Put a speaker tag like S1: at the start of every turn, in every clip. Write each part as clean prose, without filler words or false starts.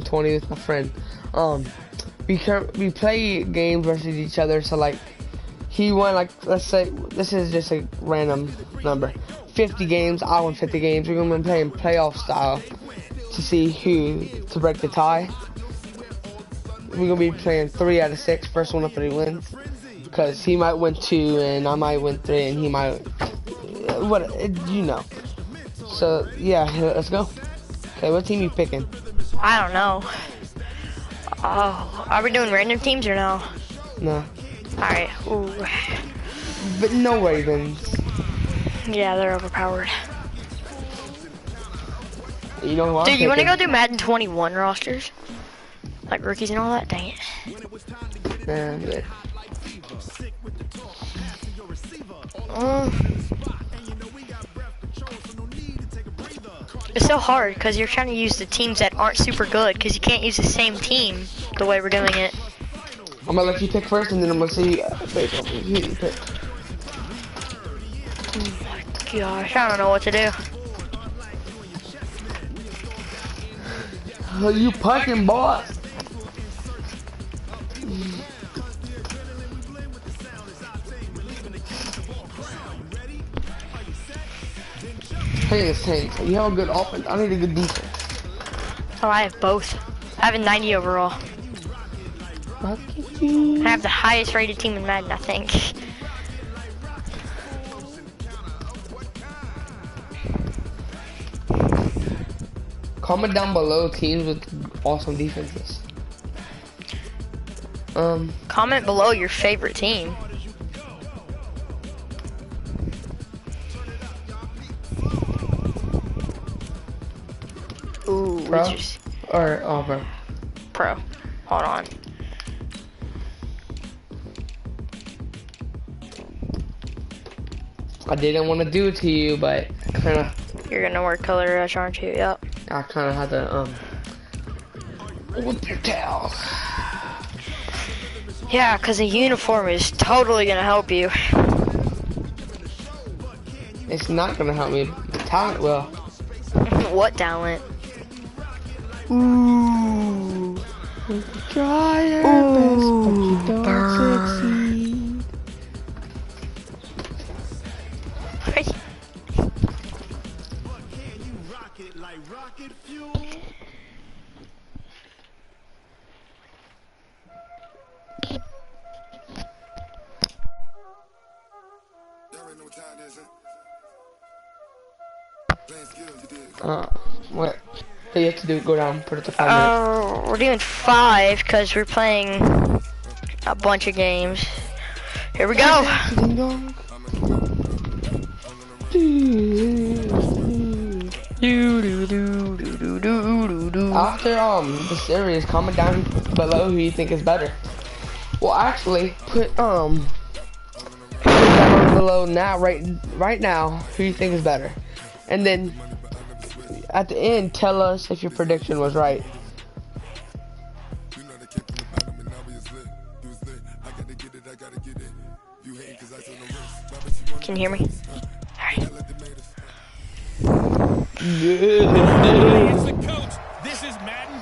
S1: 20 with my friend. We play games versus each other. So like, he won like, let's say this is just a random number, 50 games. I won 50 games. We're gonna be playing playoff style to see who to break the tie. We're gonna be playing 3 out of 6. First one up 3 wins. Cause he might win 2 and I might win 3 and he might, what you know. So yeah, let's go. Okay, what team you picking?
S2: I don't know. Oh, are we doing random teams or no?
S1: No.
S2: Alright. Ooh.
S1: But no Ravens.
S2: Yeah, they're overpowered.
S1: You know what?
S2: Dude, you wanna go do Madden 21 rosters? Like rookies and all that? Dang it.
S1: Nah, I'm good.
S2: It's so hard because you're trying to use the teams that aren't super good because you can't use the same team the way we're doing it.
S1: I'm gonna let you pick first and then I'm gonna see who you pick.
S2: Oh my gosh, I don't know what to do.
S1: Oh, you punking, boy. Tanks. You have a good offense. I need a good defense.
S2: Oh, I have both. I have a 90 overall. I have the highest rated team in Madden, I think.
S1: Comment down below teams with awesome defenses.
S2: Comment below your favorite team. Ooh,
S1: Pro or Auburn?
S2: Pro. Hold on.
S1: I didn't want to do it to you, but kind of.
S2: You're gonna wear color rush, aren't you? Yep.
S1: I kind of had to whip your tail.
S2: Yeah, cause a uniform is totally gonna help you.
S1: It's not gonna help me. The talent will.
S2: What talent?
S1: Ooh. Try your best, but you don't succeed. What? You have to do go down, put it to 5 minutes.
S2: We're doing 5 because we're playing a bunch of games. Here we go.
S1: After the series, comment down below who you think is better. Well, actually, put down below now, right now, who you think is better, and then at the end, tell us if your prediction was right.
S2: Can you hear me? Alright.
S3: This is Madden.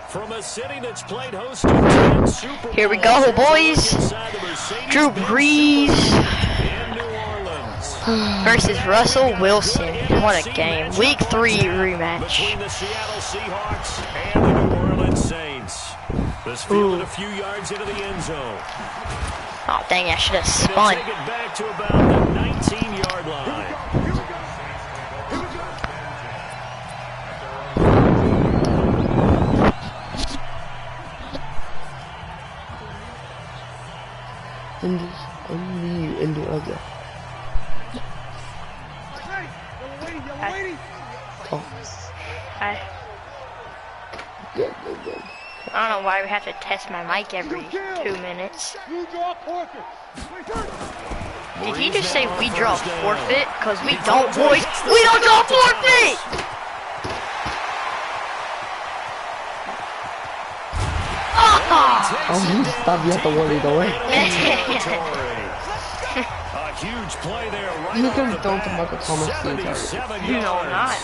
S3: From a city that's played host to 10 Super Bowls.
S2: Here we go, boys. Drew Brees versus Russell Wilson. What a game. Week 3 rematch.
S3: Between the Seattle Seahawks and the New Orleans Saints. This field a few yards into the end zone.
S2: Oh, dang, I should have spun.
S3: Take it back to about the 19-yard line.
S1: Into other. Good.
S2: I don't know why we have to test my mic every 2 minutes. Did he just say we draw forfeit? Because we don't, boys. We don't draw forfeit!
S1: Oh, stop, you have to worry the way.
S3: A huge play there right
S1: You can throw to Michael Thomas the entire.
S2: No, I'm not.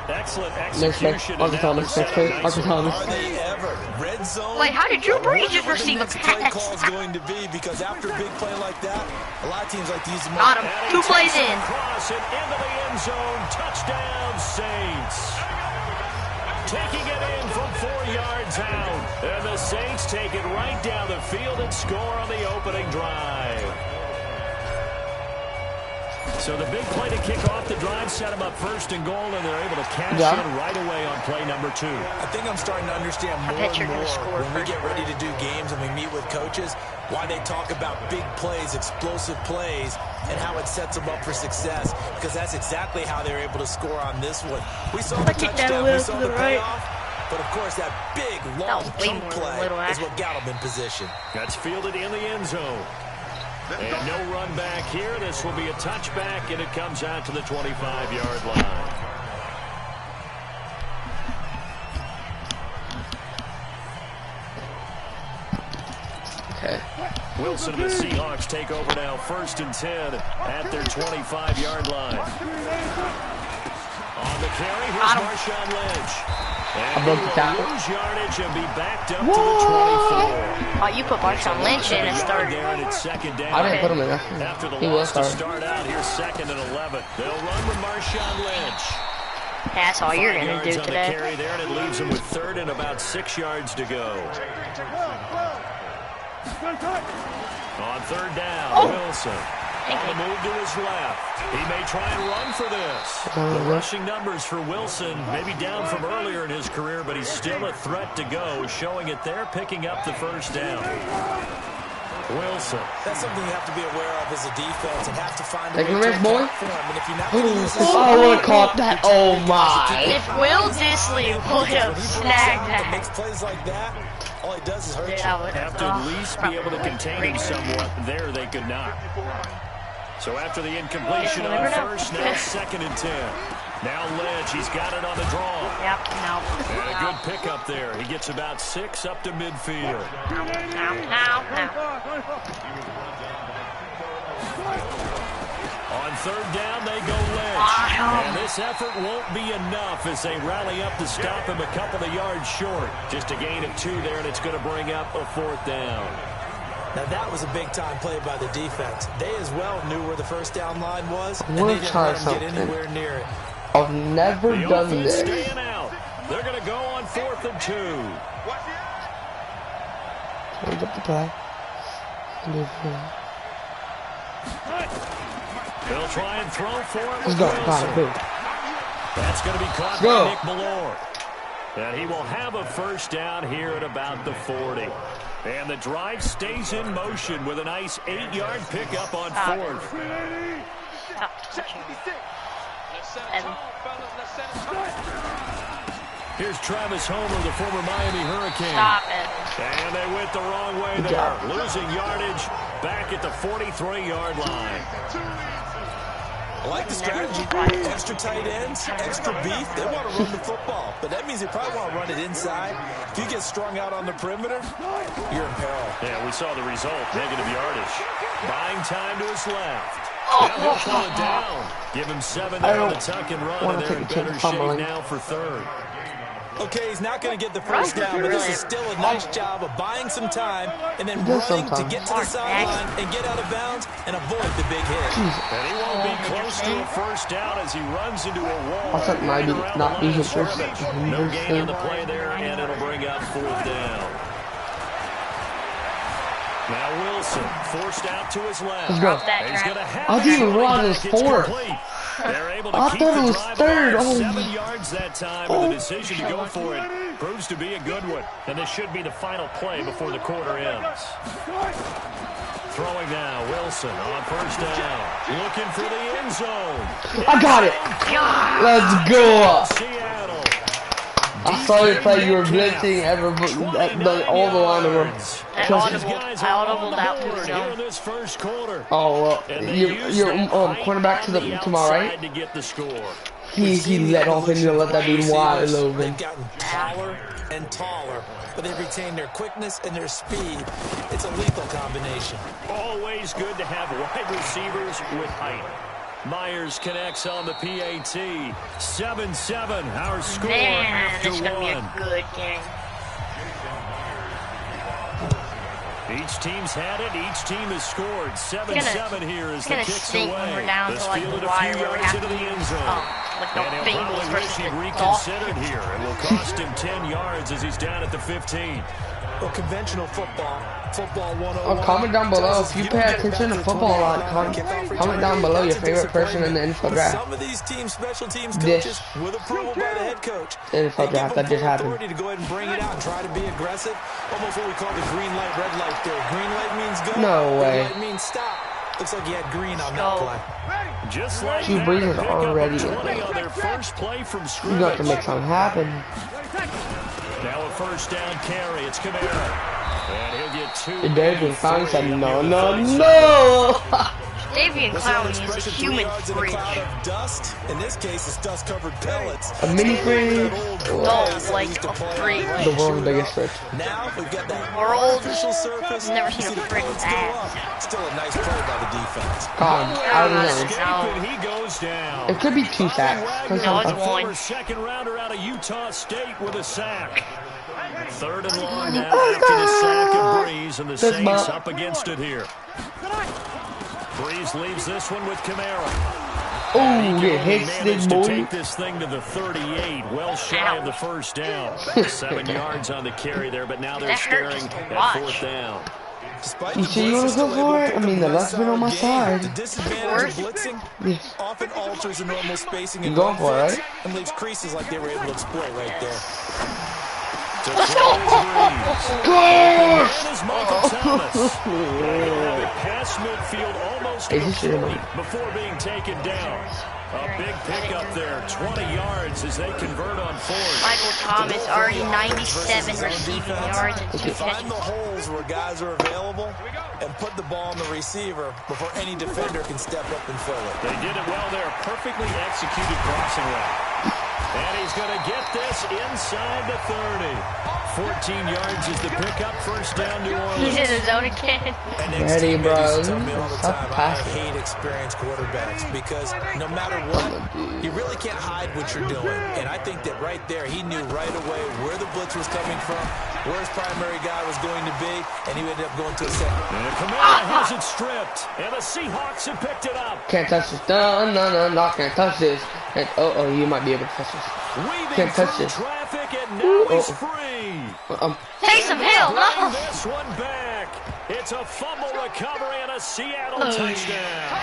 S3: Excellent
S1: Next play,
S3: execution.
S1: Arthur Thomas. Next play, Arthur Thomas.
S4: Are they ever? Red zone?
S2: Like, how did Drew Brees just
S4: What the
S2: receive a
S4: next play
S2: pass?
S4: call is going to be, because after a big play like that, a lot of teams like to use them.
S2: Got him. 2 plays in.
S3: Cross it into the end zone. Touchdown, Saints. Taking it in from 4 yards out. And the Saints take it right down the field and score on the opening drive. So the big play to kick off the drive set them up 1st and goal, and they're able to cash in right away on play number 2.
S4: I think I'm starting to understand more and more when we get ready to do games and we meet with coaches, why they talk about big plays, explosive plays, and how it sets them up for success, because that's exactly how they're able to score on this one. We saw the touchdown, we saw the payoff, but of course that big, long chunk play is what got them in position.
S3: That's fielded in the end zone. And no run back here. This will be a touchback, and it comes out to the 25-yard line.
S1: Okay.
S3: Wilson and the Seahawks take over now, 1st and 10 at their 25-yard line. On the carry, here's Marshawn Lynch. And
S1: I broke the tackle.
S3: Lose yardage and be backed up to the 24.
S2: Oh, you put Marshawn Lynch in and started.
S1: I didn't put him in.
S3: After the
S1: He
S3: loss
S1: was
S3: to start out, here's 2nd and 11. They'll run with Marshawn Lynch.
S2: That's all you're going to do today.
S3: On the carry there, and it leaves him with 3rd and about 6 yards to go. On 3rd down, Wilson. On the move to his left. He may try and run for this. The rushing numbers for Wilson, maybe down from earlier in his career, but he's still a threat to go, showing it there, picking up the 1st down. Wilson.
S4: That's something you have to be aware of as a defense and have to find a way
S1: Taking
S4: to
S1: a risk, boy.
S4: account for him. And if you're not going to use this,
S1: I would have caught that. Oh my.
S2: If Will Disley would have snagged that.
S4: makes plays like that, all he does is hurt you.
S3: Have to at least be able to contain him somewhat. There they could not. So after the incompletion on 1st, now 2nd and 10. Now Lynch, he's got it on the draw.
S2: Yep, no.
S3: And a good pickup there. He gets about 6 up to midfield.
S2: Now.
S3: On 3rd down, they go Lynch. And this effort won't be enough as they rally up to stop him a couple of yards short. Just a gain of 2 there, and it's going to bring up a 4th down.
S4: Now that was a big-time play by the defense. They as well knew where the 1st down line was,
S1: I
S4: and
S1: want
S4: they
S1: to
S4: didn't
S1: try
S4: let him get
S1: something.
S4: anywhere near it.
S1: I've never
S3: The
S1: done
S3: offense
S1: this.
S3: staying out. They're going to go on 4th and 2.
S1: Hold up the play.
S3: They'll try and throw for it.
S1: Let's go. Got it. Boom.
S3: That's going to be caught by Nick Malort. And he will have a 1st down here at about the 40. And the drive stays in motion with a nice 8-yard pickup on 4th. Here's Travis Homer, the former Miami Hurricane.
S2: Stop it.
S3: And they went the wrong way there. Losing yardage back at the 43-yard line.
S4: I like the strategy. Extra tight ends, extra beef. They want to run the football, but that means they probably want to run it inside. If you get strung out on the perimeter, you're in peril.
S3: Yeah, we saw the result. Negative yardage. Buying time to his left. Now he'll pull it down. Give him 7 there on the tuck and run, and they're in better shape now for 3rd.
S4: Okay, he's not going to get the 1st down, but this is still a nice job of buying some time and then running to get to the sideline and get out of bounds and avoid the big hit.
S3: And he won't be close to a 1st down as he runs into a wall.
S1: I thought maybe not be his first.
S3: No gain on the play there, and it'll bring up 4th down. Now Wilson forced out to his left.
S1: Let's go.
S3: He's going to have
S1: I didn't run his 4th.
S3: They're able to
S1: I
S3: keep
S1: thought
S3: the
S1: it was
S3: drive
S1: 3rd.
S3: alive.
S1: Oh.
S3: 7 yards that time, and the decision to go for it proves to be a good one. And this should be the final play before the quarter ends. Throwing now, Wilson on 1st down. Looking for the end zone.
S1: I got it. Let's go.
S3: Seattle.
S1: I saw you play. You were blitzing all the line of them.
S2: I audibled out to his
S3: Here in this first quarter.
S1: Oh well, your cornerback to my right.
S3: To get the score.
S1: He let off and you let that dude wide open.
S4: They've gotten taller and taller, but they've retained their quickness and their speed. It's a lethal combination.
S3: Always good to have wide receivers with height. Myers connects on the PAT. 7-7, our score
S2: Man,
S3: after
S2: this is gonna be
S3: one.
S2: a good game.
S3: Each team's had it. Each team has scored. 7-7 here as the kicks
S2: when
S3: away.
S2: we're down
S3: This
S2: to like
S3: fielded
S2: the
S3: a
S2: wire
S3: few
S2: where we
S3: yards
S2: have
S3: into the end zone.
S2: like no
S3: And he'll
S2: Bengals
S3: probably wish
S2: versus
S3: he'd
S2: the
S3: reconsidered here. It will cost him 10 yards as he's down at the 15.
S4: Well, conventional football 101.
S1: Oh, comment down below if you pay attention to football a lot. Comment down below your favorite person in the NFL draft.
S4: Some of these teams, special teams coaches, with approval by the head coach,
S1: NFL draft that just happened.
S4: authority to go ahead and bring it out and try to be aggressive. Almost what we call the green light, red light theory. Green light means go.
S1: No way.
S4: Red light means stop. Looks like he had green on that play.
S3: Just like
S1: Drew
S3: that,
S1: Brees is
S3: pick up
S1: already
S3: a
S1: in
S3: 20
S1: there.
S3: on their first play from
S1: You
S3: scrimmage.
S1: got to make something happen.
S3: Now a first down carry. It's Kamara. And he'll get two.
S1: And David finally said, no, no, no.
S2: Davian Clowney is a human freak.
S4: Dust. In this case, it's dust-covered pellets.
S1: A mini fridge.
S2: No, like a freak.
S1: The world's biggest fridge.
S4: Now we've got that
S2: World.
S4: artificial surface.
S2: Never seen
S4: See
S2: a
S4: the
S2: freak
S4: pellets
S2: that.
S4: go up. Still a nice play by the defense.
S1: Calm. I don't know.
S3: And he goes down.
S1: It could be 2 sacks.
S2: No, it's
S3: Former
S2: one.
S3: second rounder out of Utah State with a sack. Third and long now after the sack of Breeze, and the Saints up against it here. Breeze leaves this one with Kamara.
S1: Oh, it hits this
S3: Managed to
S1: boy.
S3: take this thing to the 38, well shy of the first down. 7 yards on the carry there, but now they're
S2: That hurt
S3: staring
S2: just to
S3: at
S2: watch.
S3: 4th down.
S4: Despite
S1: You
S4: the
S1: sure you want
S4: blitz,
S1: to go
S4: still able
S1: for it?
S4: pick
S1: I
S4: up
S1: mean,
S4: a
S1: the
S4: nice
S1: luck's been on my
S4: solid game.
S1: side.
S4: The disadvantage of blitzing often alters the normal spacing
S1: You
S4: and
S1: going
S4: run
S1: for it,
S4: fits
S1: right?
S4: and leaves creases like they were able to exploit right there.
S3: Let's go!
S1: Gosh!
S3: Is Michael Thomas. Have it past midfield almost
S1: Is he
S3: complete
S1: sure?
S3: before being taken down. A big pickup there, 20 yards as they convert on 4th.
S2: Michael Thomas already 97 receiving yards and 2
S4: Find the
S2: catches.
S4: holes where guys are available and put the ball on the receiver before any defender can step up and fill it.
S3: They did it well there, perfectly executed crossing route. And he's going to get this inside the 30. 14 yards is the pickup, first down New Orleans.
S2: He's in the zone again.
S1: Ready, bro.
S4: I
S1: Stop passing.
S4: hate experienced quarterbacks because no matter what, you really can't hide what you're doing. And I think that right there, he knew right away where the blitz was coming from, where his primary guy was going to be, and he ended up going to a second.
S3: And Kamara has it stripped, and the Seahawks have picked it up.
S1: Can't touch this. No, no, no, no, can't touch this. And, oh, you might be able to touch this.
S3: Weaving
S1: Can't touch
S3: through
S1: this.
S3: traffic, and now he's free.
S2: Taysom Hill,
S3: Bring
S2: no!
S3: this one back. It's a fumble recovery and a Seattle touchdown.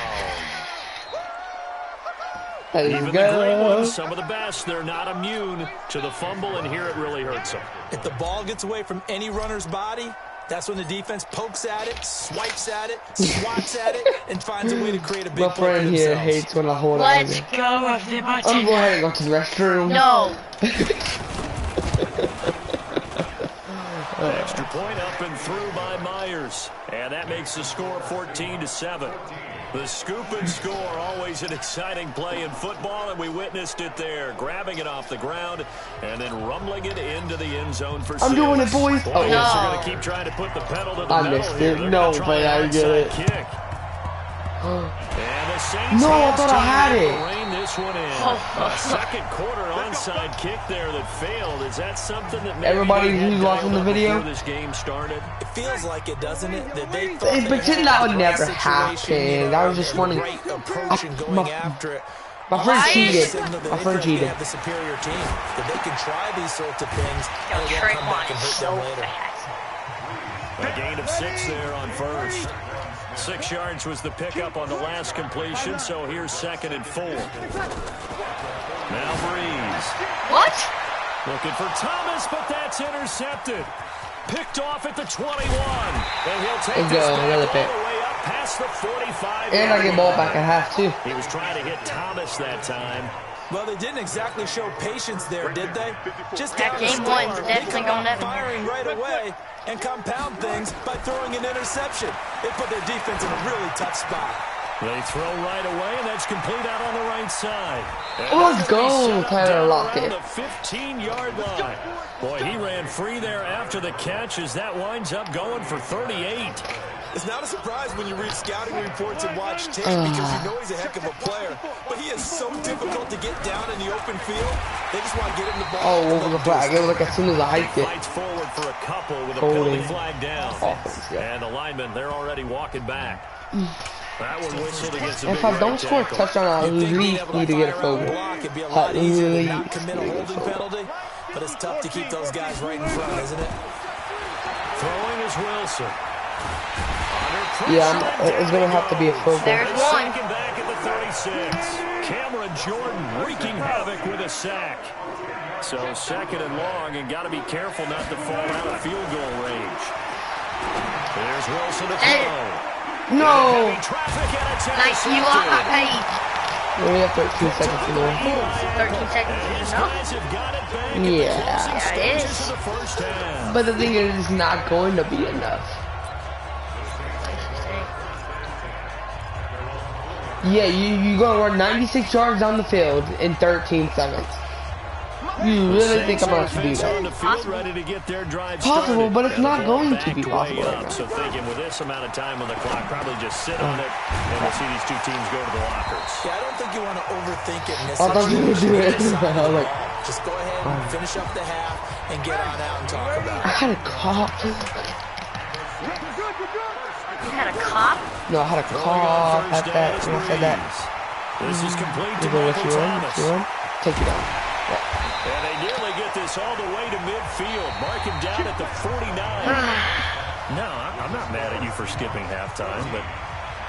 S1: Let's
S3: Even the great
S1: go.
S3: ones, some of the best, they're not immune to the fumble, and here it really hurts them.
S4: If the ball gets away from any runner's body, that's when the defense pokes at it, swipes at it, swats at it, and finds a way to create a big
S1: My
S4: play for
S1: friend here
S4: themselves.
S1: hates when I hold it.
S2: Let's go with the
S1: I'm going ahead and go to the restroom.
S2: No.
S3: Extra point up and through by Myers. And that makes the score 14-7. The scoop and score, always an exciting play in football, and we witnessed it there. Grabbing it off the ground and then rumbling it into the end zone for 6.
S1: I'm doing it, boys.
S3: Boy,
S1: Oh,
S3: they're
S2: No.
S3: going to keep trying to put the pedal to the
S1: I
S3: metal
S1: missed
S3: here.
S1: it.
S3: They're
S1: No,
S3: gonna try
S1: but
S3: an
S1: I get
S3: onside
S1: it.
S3: kick. And the Saints
S1: No, I
S3: hands
S1: thought I
S3: time
S1: had
S3: to
S1: it.
S3: rein this one in. A second quarter onside kick there that failed. Is that something that maybe
S1: Everybody
S3: they had
S1: who's watching
S3: dialed
S1: the
S3: up
S1: video?
S3: before this game started?
S4: It feels like it, doesn't it? That they thought
S1: Hey,
S4: they
S1: pretend
S4: had
S1: that would
S4: the
S1: never
S4: right situation,
S1: happen. I was just
S4: and the
S1: wanting-
S4: right approach and going after it.
S1: My friend
S2: Why?
S1: cheated.
S4: Signal that
S1: My
S4: they
S1: friend
S4: feel like they
S1: cheated.
S4: have the superior team, that they can try these sorts of things and it won't
S2: Straight
S4: come back
S2: line
S4: and hurt
S2: so
S4: them later.
S2: fast.
S3: A gain of 6 there on first. 6 yards was the pickup on the last completion, so here's 2nd and 4. Now Breeze.
S2: What?
S3: Looking for Thomas, but that's intercepted. Picked off at the 21. And he'll take
S1: There you
S3: this
S1: go,
S3: back
S1: another
S3: all
S1: pick.
S3: the way up past the 45.
S1: And I get ball back at half, too.
S3: He was trying to hit Thomas that time.
S4: Well, they didn't exactly show patience there, did they? Just
S2: That
S4: down the
S2: game
S4: score,
S2: one's
S4: they
S2: definitely
S4: come out
S2: gonna happen.
S4: firing right away and compound things by throwing an interception. They put their defense in a really tough spot.
S3: They throw right away, and that's complete out on the right side. And
S1: Let's
S3: they're gonna be
S1: go,
S3: set up
S1: Tyler
S3: down
S1: Lockett.
S3: around the 15-yard line. Boy, he ran free there after the catch as that winds up going for 38.
S4: It's not a surprise when you read scouting reports and watch tape because you know he's a heck of a player. But he is so difficult to get down in the open field. They just want to get him the ball.
S1: Oh, what was the flag? It was like as soon as I hiked it.
S3: Fights forward for a couple with a penalty flag down. And the linemen, they're already walking back. That one whistled against a
S1: if I don't score a touchdown, I really need to get a field goal.
S4: It'd be a lot easier to not commit a holding penalty. But it's tough to keep those guys right in front, isn't it?
S3: Throwing is Wilson.
S1: Yeah, it's going to have to be a field goal.
S2: There's one.
S3: Second back at the 36. Cameron Jordan wreaking havoc with a sack. So second and long, and got to be careful not to fall out of field goal range. There's Wilson to throw.
S1: No!
S2: Nice, you lost my page.
S1: We only have 13 seconds to go.
S2: 13 seconds,
S1: Yeah.
S2: Yeah, it is.
S1: But the thing is, it's not going to be enough. Yeah, you're going to run 96 yards down the field in 13 seconds. You really think I'm going to do that? Possible, but it's not going to be possible right now.
S3: So thinking with this amount of time on the clock, probably just sit on it, and we'll see these two teams go to the lockers.
S4: Yeah, I don't think you want to overthink it in this
S1: I thought you would do it.
S4: Like, just go ahead and finish up the half and get on out and talk about it.
S1: I had a cough.
S2: You had a cop?
S1: No, I had a cough at that when I said that.
S3: This is complete to
S1: You go with
S3: Michael
S1: you
S3: Thomas.
S1: run? Take it out.
S3: And they nearly get this all the way to midfield. Mark him down at the 49. No, I'm not mad at you for skipping halftime, but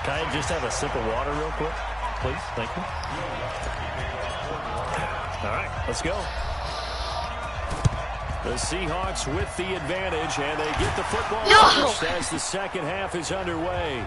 S3: can I just have a sip of water real quick? Please, thank you. All right, let's go. The Seahawks with the advantage, and they get the football as the second half is underway.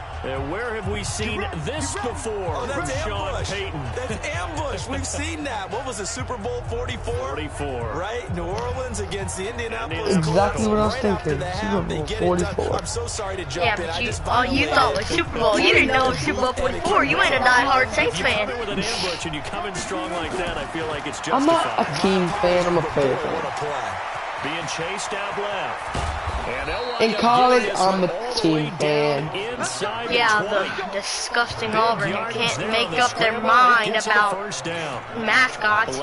S3: Where have we seen this before from Sean Payton?
S4: That's ambush. We've seen that. What was it, Super Bowl 44?
S3: 44.
S4: Right? New Orleans against the Indianapolis Colts.
S1: Exactly what I was
S4: Right
S1: thinking. Super Bowl 44.
S4: I'm so sorry to jump in.
S2: Yeah, but all you thought was Super Bowl. You didn't know it was Super Bowl 44. You ain't a diehard Saints fan.
S3: With an ambush and you come in strong like that, I feel like it's justified.
S1: I'm not a team fan, I'm a player fan.
S4: What a play.
S3: Being chased out left.
S1: In college, I'm a team fan.
S2: Yeah, the disgusting Auburn who can't make up their mind about mascots.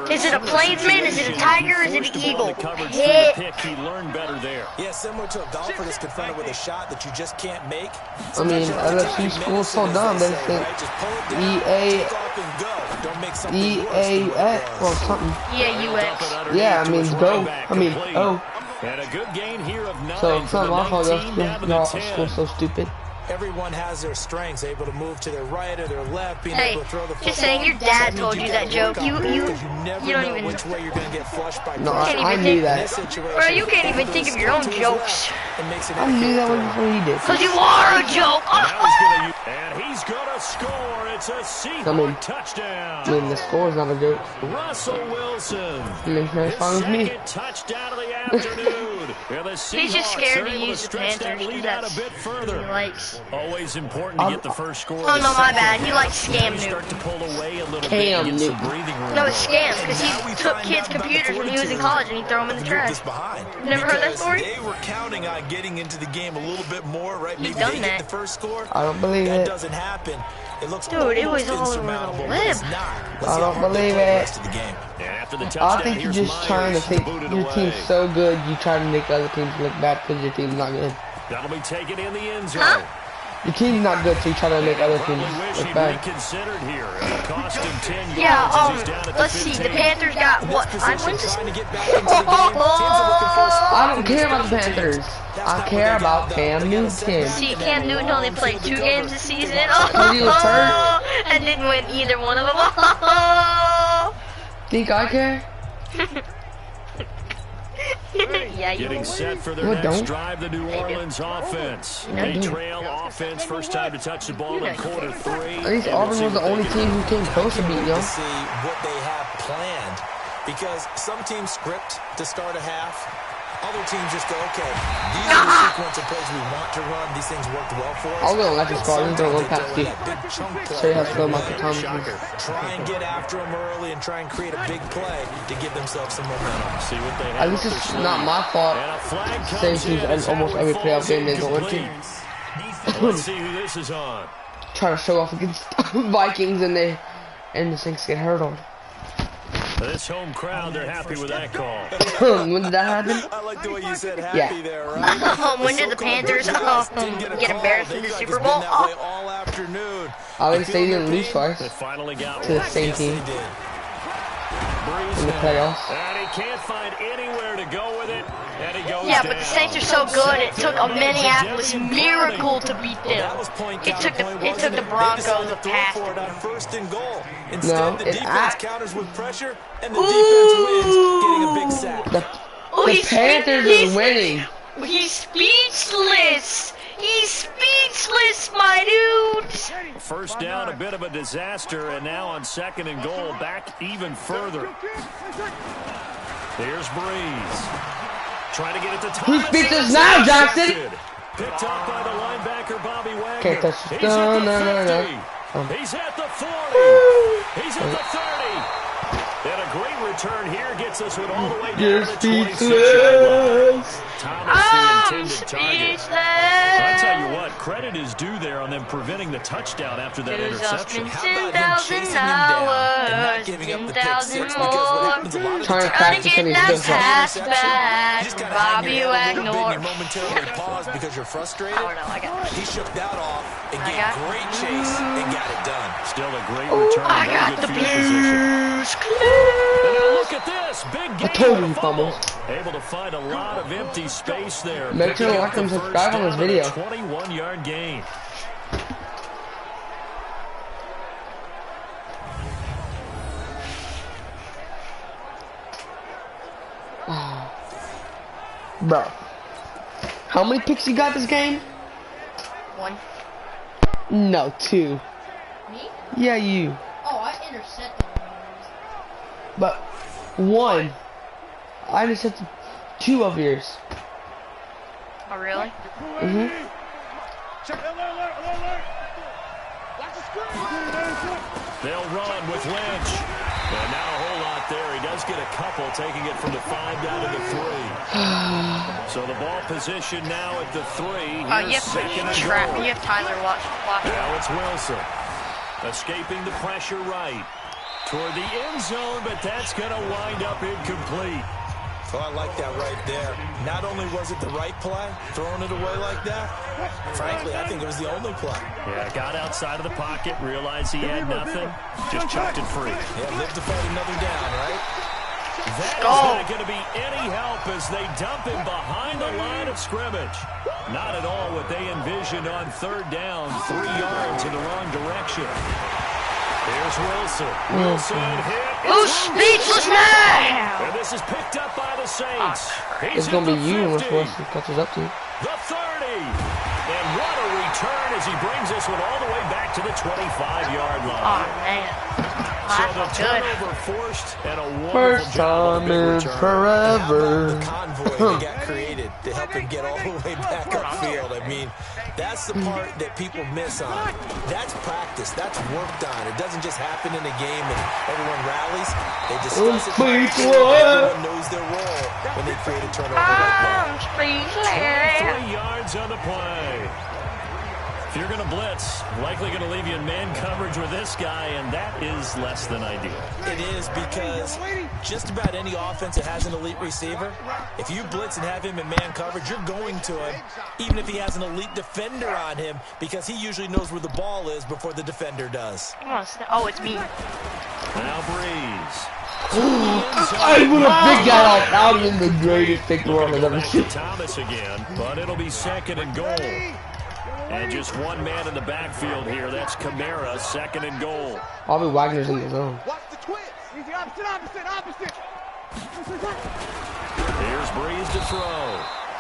S2: Is it a Plainsman? Is it a Tiger? Is it an Eagle? Hit.
S3: He learned better there.
S4: Yeah, similar to a golfer that's confronted with a shot that you just can't make.
S1: I mean, LSU school's so dumb. They think EAX or something.
S2: EAUX.
S1: Yeah, I mean, go. I mean, oh.
S3: And a good gain here of 9.
S1: So it's not my fault. Y'all school's so stupid.
S4: Everyone has their strengths, able to move to their right or their left, being
S2: Hey,
S4: able to throw the football.
S2: just saying, your dad told you that joke. You don't even.
S4: Which way you're going to get flushed by
S1: No, I knew that.
S2: Bro, you can't even think of your own jokes.
S1: I knew that before he did.
S2: Cause you are a joke.
S3: And he's gonna score. It's a Seahawks touchdown.
S1: I mean, the score is not a joke.
S3: Russell Wilson.
S1: Makes no fun with me.
S3: Second touchdown of the afternoon.
S2: He's just scared to use the Panthers because that's
S3: a bit further.
S2: he likes.
S3: Always important to get the first score.
S2: Oh no, my bad. He likes Scam
S3: Start to
S2: Newton.
S3: pull away a little
S1: Cam
S3: bit.
S1: Newton.
S2: No, it's Scam because he took kids' computers when he was in college and he threw them in the trash. Never heard that story?
S4: They were counting on getting into the game a little bit more, right?
S2: He's
S4: Maybe
S2: done
S4: they
S2: that.
S4: get the first score.
S1: I don't believe
S4: That
S1: it.
S4: doesn't happen. It looks
S2: Dude, it was all over the
S4: insurmountable,
S2: web.
S4: but it's not.
S1: I don't believe it.
S3: After the
S1: I
S3: touchdown,
S1: think you're
S3: here's
S1: just trying to
S3: Myers.
S1: think
S3: Booted
S1: your
S3: away.
S1: team's so good, you try to make other teams look bad because your team's not good.
S3: That'll be taken in the end zone.
S2: Huh?
S1: Your team's not good, so you try to make other teams
S3: Probably wish
S1: look
S3: he'd
S1: bad.
S3: reconsidered here. It'll cost him 10 yards
S2: Yeah,
S3: as he's down at the
S2: let's see. The
S3: 15.
S2: Panthers got what? 5 wins?
S4: Trying to get back into the game. Teams are looking for a spot.
S1: I don't care about the Panthers. I care about Cam Newton.
S2: See, Cam Newton only played 2 games this season.
S1: He was hurt.
S2: And didn't win either one of them.
S1: Think I care?
S2: Yeah, you
S3: Getting set for their
S1: Well,
S3: next
S1: don't.
S3: drive, the New Orleans offense.
S2: No,
S3: They
S2: don't.
S3: trail offense, first time to touch the ball in quarter 3.
S1: At least Auburn was the only team who came close to beating
S4: To
S1: y'all.
S4: see what they have planned, because some teams script to start a half, Other teams just go, okay, these are the sequence of plays we want to run. These things worked well for us.
S1: I'll go like this call. I'm going to run past you. Show you how to throw my Thomas.
S4: Try and get after them early and try and create a big play to give themselves some momentum.
S3: See what they
S1: at least it's not my fault. Safeties and almost every playoff game they go into.
S3: Let's see who this is on.
S1: Trying to show off against Vikings and the Saints get hurdled.
S3: This home crowd, they're happy with that call.
S1: When did that happen?
S4: I like the way you said happy there, right?
S2: When did the Panthers get embarrassed in the Super Bowl?
S4: All afternoon.
S1: At least they didn't lose twice
S3: They finally got
S1: to the same team in the playoffs.
S3: And he can't find anywhere to go with it. And he goes
S2: Yeah, but the Saints are so good. It took a Minneapolis miracle to beat them. It took the Broncos a pass.
S4: First and goal.
S1: No,
S4: Instead, the defense counters with pressure, and the defense wins, getting a big sack.
S1: The Panthers is winning.
S2: He's speechless. He's speechless, my dude.
S3: First down, a bit of a disaster, and now on second and goal, back even further. Here's Breeze. Trying to get it to Thomas.
S1: Who beats us now, Jackson?
S3: Picked up by the linebacker, Bobby Wagner.
S1: Can't touch the stone, no.
S3: He's at the 40. He's at the 30. And a great return here gets us with all the way down to the 26. Thomas, the intended target. I tell you what, credit is due there on them preventing the touchdown after that interception.
S2: 10,000 hours, 10,000 more.
S1: Trying to practice and he's just
S2: pass back. Bobby Wagner.
S4: Momentarily pause because you're frustrated. He shook that off and gave great chase and got it done.
S3: Still a great return.
S2: I got the blues.
S3: And now look at this. Big game.
S1: I told you, fumbles.
S3: Able to find a lot of empty space there.
S1: Make sure to like and subscribe on this video.
S3: 21-yard gain.
S1: Bro, how many picks you got this game?
S2: 1.
S1: No, 2.
S2: Me?
S1: Yeah, you.
S2: Oh, I intercepted.
S1: But 1. I intercepted 2 of yours.
S2: Oh, really?
S1: Mhm.
S3: They'll run with Lynch. And not a whole lot there. He does get a couple, taking it from the 5 down to the 3. So the ball position now at the 3.
S2: Oh, you have Tyler watch.
S3: Now it's Wilson. Escaping the pressure right. Toward the end zone, but that's going to wind up incomplete.
S4: Oh, I like that right there. Not only was it the right play, throwing it away like that, frankly, I think it was the only play.
S3: Yeah, got outside of the pocket, realized he had nothing, just chucked it free.
S4: Yeah, live to fight another down, right?
S3: That is not going to be any help as they dump him behind the line of scrimmage. Not at all what they envisioned on 3rd down, 3 yards in the wrong direction. Here's Wilson. Wilson hit.
S2: Oh, speechless man!
S3: And this is picked up by the Saints.
S1: It's going to be you unless Wilson catches up to you.
S3: The 30. And what a return as he brings this one all the way back to the 25-yard line.
S2: Oh, man.
S3: So the turnover forced and a wonderful
S1: First time in forever.
S4: The convoy that got created to help him get all the way back upfield. I mean, that's the part that people miss on. That's practice. That's worked on. It doesn't just happen in a game and everyone rallies. They discuss it. Everyone knows their role when they create a turnover like that.
S3: 23 yards on the play. If you're going to blitz, likely going to leave you in man coverage with this guy, and that is less than ideal.
S4: It is because just about any offense that has an elite receiver, if you blitz and have him in man coverage, you're going to him, even if he has an elite defender on him, because he usually knows where the ball is before the defender does.
S2: Oh, it's me.
S3: Now Breeze.
S1: I would have picked that off. That would have been the greatest pick the world has ever seen.
S3: Thomas again, but it'll be 2nd and goal. And just one man in the backfield here. That's Kamara, 2nd and goal.
S1: Bobby Wagner's in the zone.
S5: Watch the twist. He's the opposite.
S3: Here's Breeze to throw.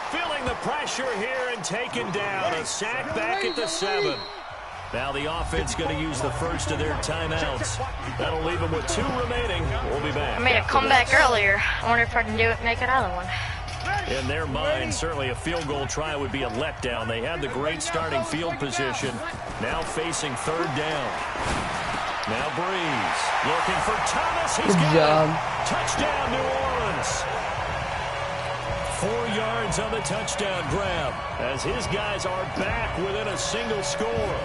S3: Feeling the pressure here and taken down. A sack back at the 7. Now the offense going to use the first of their timeouts. That'll leave them with 2 remaining. We'll be back.
S2: I made a comeback earlier. I wonder if I can do it, make another one.
S3: In their mind, certainly a field goal try would be a letdown. They had the great starting field position. Now facing third down. Now Breeze looking for Thomas. He's got it. Touchdown, New Orleans. 4 yards on the touchdown grab as his guys are back within a single score.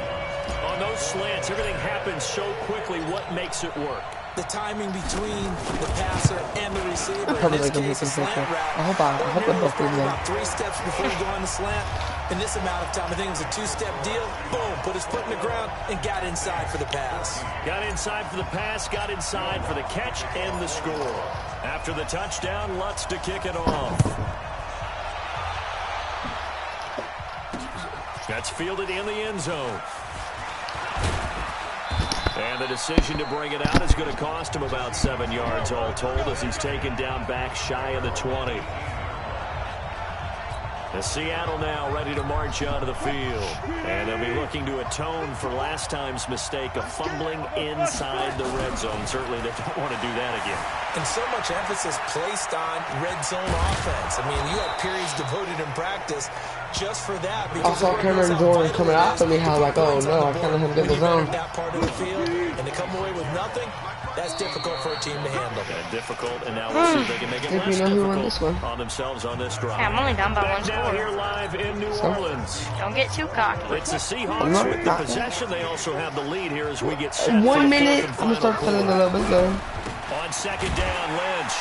S3: On those slants, everything happens so quickly. What makes it work?
S4: The timing between the passer and the receiver.
S1: In this case, a slant route. I hope they both do that.
S4: About 3 steps before you go on the slant. In this amount of time, I think it was a 2-step deal. Boom, put his foot in the ground and got inside for the pass.
S3: Got inside for the pass, got inside for the catch and the score. After the touchdown, Lutz to kick it off. That's fielded in the end zone. And the decision to bring it out is going to cost him about 7 yards all told as he's taken down back shy of the 20. The Seattle now ready to march onto the field. And they'll be looking to atone for last time's mistake of fumbling inside the red zone. Certainly they don't want to do that again.
S4: And so much emphasis placed on red zone offense. I mean, you have periods devoted in practice just for that.
S1: I saw Cameron Jordan coming after me. I was like, oh no, I kind of him get the zone.
S4: That part of the field, and to come away with nothing, that's difficult for a team to handle.
S3: Difficult, and now we'll see if they can make it less difficult on themselves on this drive.
S2: Yeah, I'm only down by 1 score.
S3: Down here live in New Orleans.
S2: Don't get too cocky.
S3: It's the Seahawks with the possession. They also have the lead here as we get set.
S1: 1 minute. I'm gonna start feeling a little bit good.
S3: On second down, Lynch.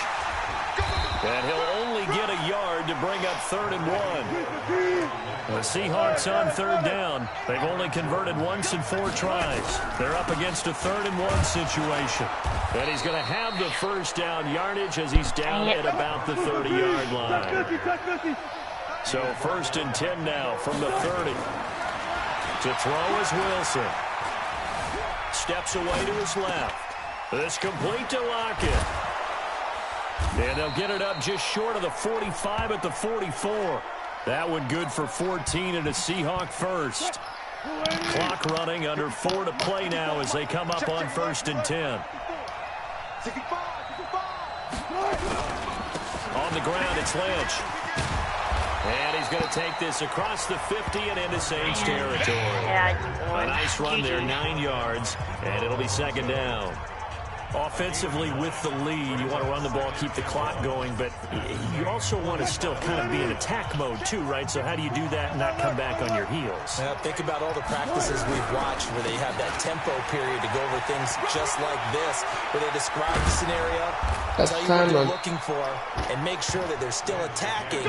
S3: And he'll only get a yard to bring up 3rd and 1. The Seahawks on 3rd down. They've only converted once in 4 tries. They're up against a 3rd and 1 situation. And he's going to have the first down yardage as he's down at about the 30-yard line. So 1st and 10 now from the 30. To throw is Wilson. Steps away to his left. This complete to Lockett. And they'll get it up just short of the 45 at the 44. That one good for 14 and a Seahawk first. Clock running under 4 to play now as they come up on 1st and 10. On the ground, it's Lynch. And he's going to take this across the 50 and into Saints territory. A nice run there, 9 yards, and it'll be 2nd down. Offensively with the lead, you want to run the ball, keep the clock going, but you also want to still kind of be in attack mode too, right? So how do you do that and not come back on your heels?
S4: Think about all the practices we've watched where they have that tempo period to go over things just like this, where they describe the scenario, tell you what they're looking for, and make sure that they're still attacking,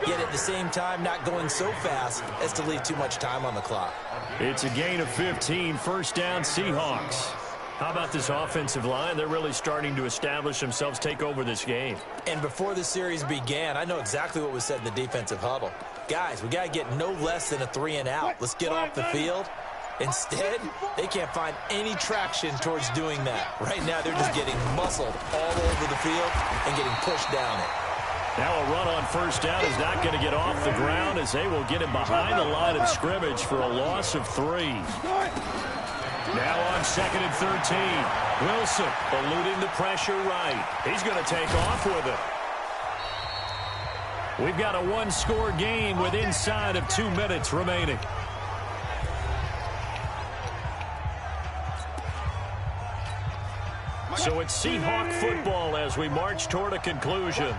S4: yet at the same time not going so fast as to leave too much time on the clock.
S3: It's a gain of 15, 1st down Seahawks. How about this offensive line? They're really starting to establish themselves, take over this game.
S4: And before the series began, I know exactly what was said in the defensive huddle. Guys, we got to get no less than a 3 and out. Let's get off the field. Instead, they can't find any traction towards doing that. Right now, they're just getting muscled all over the field and getting pushed down it.
S3: Now a run on 1st down is not going to get off the ground as they will get him behind the line of scrimmage for a loss of 3. Now on 2nd and 13. Wilson eluding the pressure right. He's going to take off with it. We've got a 1-score game with inside of 2 minutes remaining. So it's Seahawk football as we march toward a conclusion.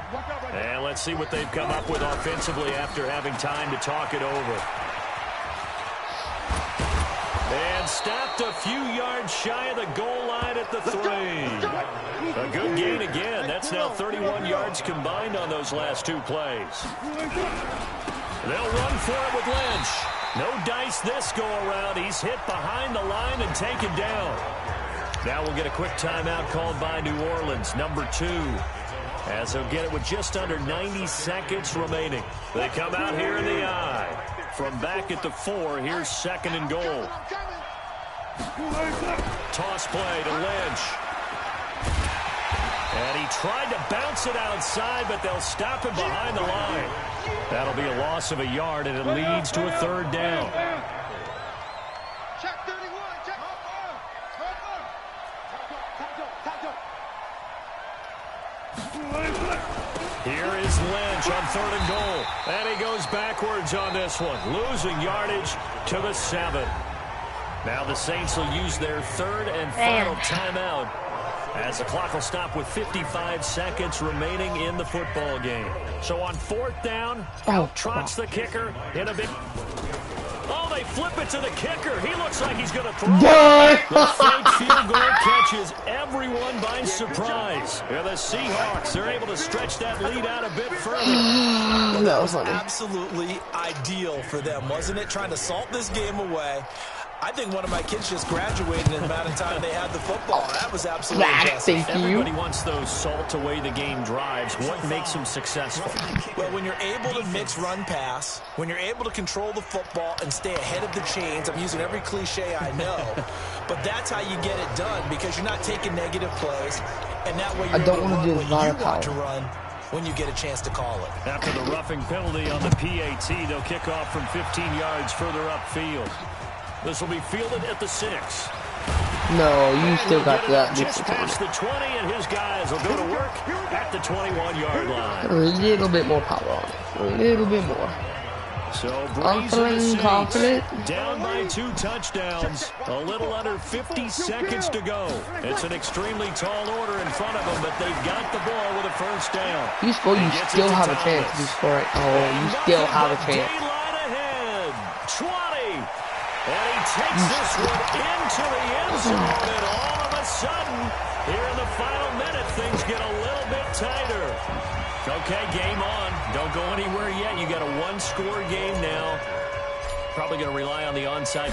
S3: And let's see what they've come up with offensively after having time to talk it over. And stopped a few yards shy of the goal line at the 3. A good gain again. That's now 31 yards combined on those last 2 plays. They'll run for it with Lynch. No dice this go-around. He's hit behind the line and taken down. Now we'll get a quick timeout called by New Orleans, number 2. As they'll get it with just under 90 seconds remaining. They come out here in the eye. From back at the 4, here's 2nd and goal. Toss play to Lynch. And he tried to bounce it outside, but they'll stop him behind the line. That'll be a loss of a yard, and it leads to a 3rd down.
S5: Check 31, check.
S3: Here is Lynch on 3rd and goal. And he goes backwards on this one, losing yardage to the 7. Now the Saints will use their 3rd and final timeout as the clock will stop with 55 seconds remaining in the football game. So on 4th down, out trots the kicker in a big... Oh, they flip it to the kicker. He looks like he's going to throw it. The fake field goal catches everyone by surprise. And the Seahawks are able to stretch that lead out a bit further.
S4: That was absolutely ideal for them, wasn't it? Trying to salt this game away. I think one of my kids just graduated in the amount of time they had the football. That was absolutely impressive.
S3: Everybody wants those salt away the game drives. What makes them successful?
S4: Well, when you're able to mix run-pass, when you're able to control the football and stay ahead of the chains, I'm using every cliche I know, but that's how you get it done because you're not taking negative plays, and that way you're able to run what you want to run when you get a chance to call it.
S3: After the roughing penalty on the PAT, they'll kick off from 15 yards further upfield. This will be fielded at the 6.
S1: No, you still got that.
S3: Just past the 20, and his guys will go to work at the 21-yard line.
S1: A little bit more power on it. A little bit more.
S3: So
S1: confident.
S3: Down by 2 touchdowns. A little under 50 seconds to go. It's an extremely tall order in front of them, but they've got the ball with a 1st down.
S1: You score, you still have a chance to score it. Oh, you still have a chance.
S3: Daylight ahead. 20. And he takes this one into the end zone, and all of a sudden, here in the final minute, things get a little bit tighter. Okay, game on. Don't go anywhere yet. You got a 1-score game now. Probably going to rely on the onside.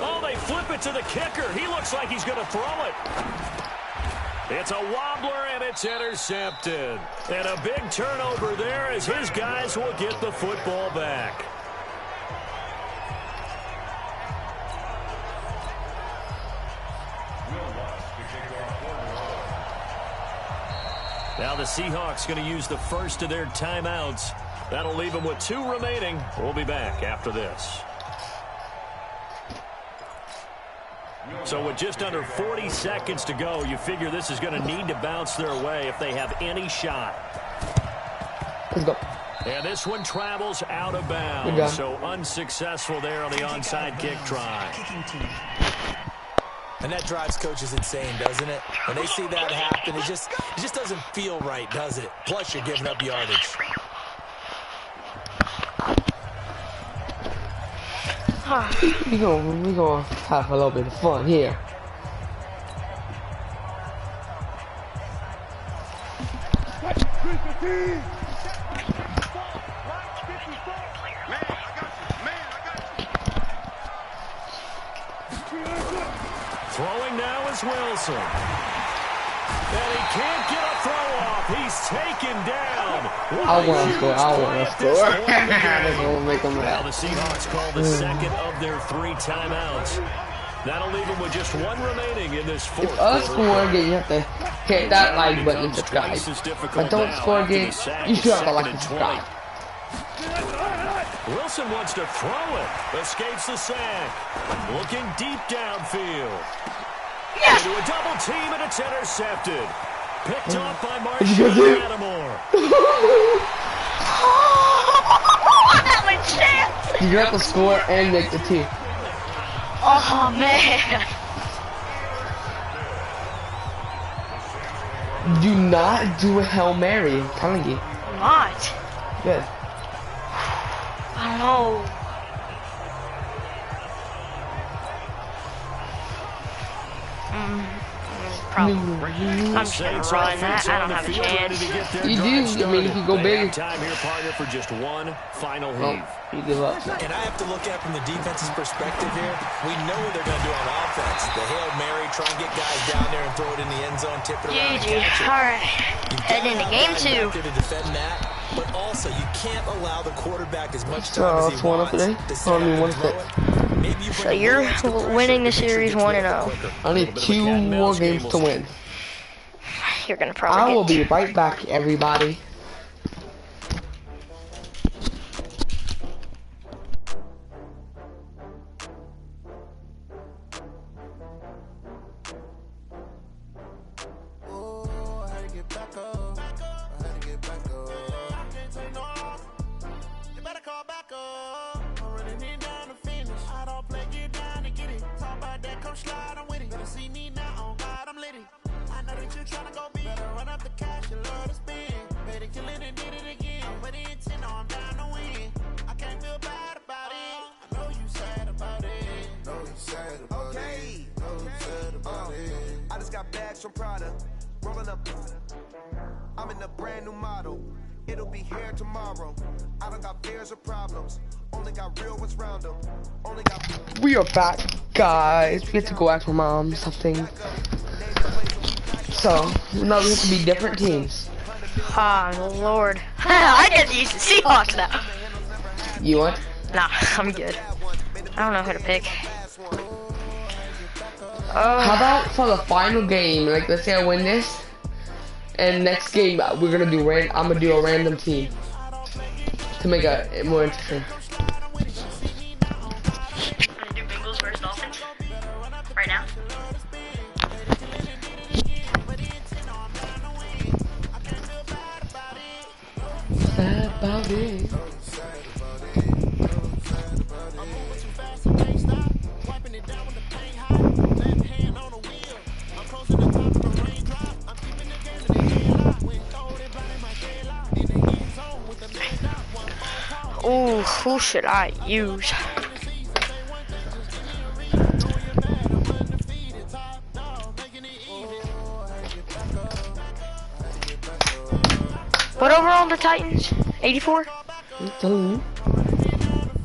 S3: Oh, they flip it to the kicker. He looks like he's going to throw it. It's a wobbler, and it's intercepted. And a big turnover there as his guys will get the football back. Now the Seahawks going to use the first of their timeouts. That'll leave them with 2 remaining. We'll be back after this. So with just under 40 seconds to go, you figure this is going to need to bounce their way if they have any shot.
S1: Let's go.
S3: And this one travels out of bounds. So unsuccessful there on the onside kick try.
S4: And that drives coaches insane, doesn't it? When they see that happen, it just doesn't feel right, does it? Plus, you're giving up yardage.
S1: We're gonna have a little bit of fun here.
S3: Throwing now is Wilson. And he can't get a throw off. He's taken down.
S1: I want to score. I want to score. That's gonna make them
S3: Now
S1: mad.
S3: the Seahawks call the second of their 3 timeouts. That'll leave them with just 1 remaining in this 4th.
S1: If us score again, you have to hit that like button and subscribe. But don't score again, you still have to like and subscribe.
S3: Wilson wants to throw it. Escapes the sack. Looking deep downfield.
S2: Yes!
S3: Into a double team, and it's intercepted. Picked off by Marshall Lattimore.
S2: That was chance!
S1: You have to score and make the team.
S2: Oh, man.
S1: Do not do a Hail Mary, I'm telling you.
S2: Not.
S1: Good.
S2: I don't know. Probably. I'm just gonna run that. I don't have a chance.
S1: You do. I mean, if you go big.
S3: Time here, partner, for just 1 final heave.
S1: You give up.
S4: And I have to look at from the defense's perspective here. We know what they're going to do on offense. The Hail Mary, try and get guys down there and throw it in the end zone, tip it around.
S2: GG. All right. Heading into game 2.
S4: To defend that, but also you can't allow the quarterback as much time as he wants to set up and throw it. Maybe you
S2: So you're winning the series 1-0.
S1: I need 2 more games to win.
S2: You're gonna probably
S1: I will
S2: get
S1: be right back, everybody.
S6: Oh, I had to get back up. I had to get back from Prada, rolling up. I'm in a brand new model. It'll be here tomorrow. I don't got fears or problems. Only got real ones round them. Only got.
S1: We are back, guys. We have to go ask my mom something. So now we have to be different teams.
S2: Oh Lord. I get to use the Seahawks now.
S1: You want?
S2: Nah, I'm good. I don't know who to pick.
S1: How about for the final game? Like, let's say I win this, and next game we're gonna do I'm gonna do a random team to make it more interesting.
S2: I'm gonna do Bengals versus Dolphins right now.
S1: Sad about it.
S2: Ooh, who should I use? What over on the Titans? 84?
S1: I'm telling you.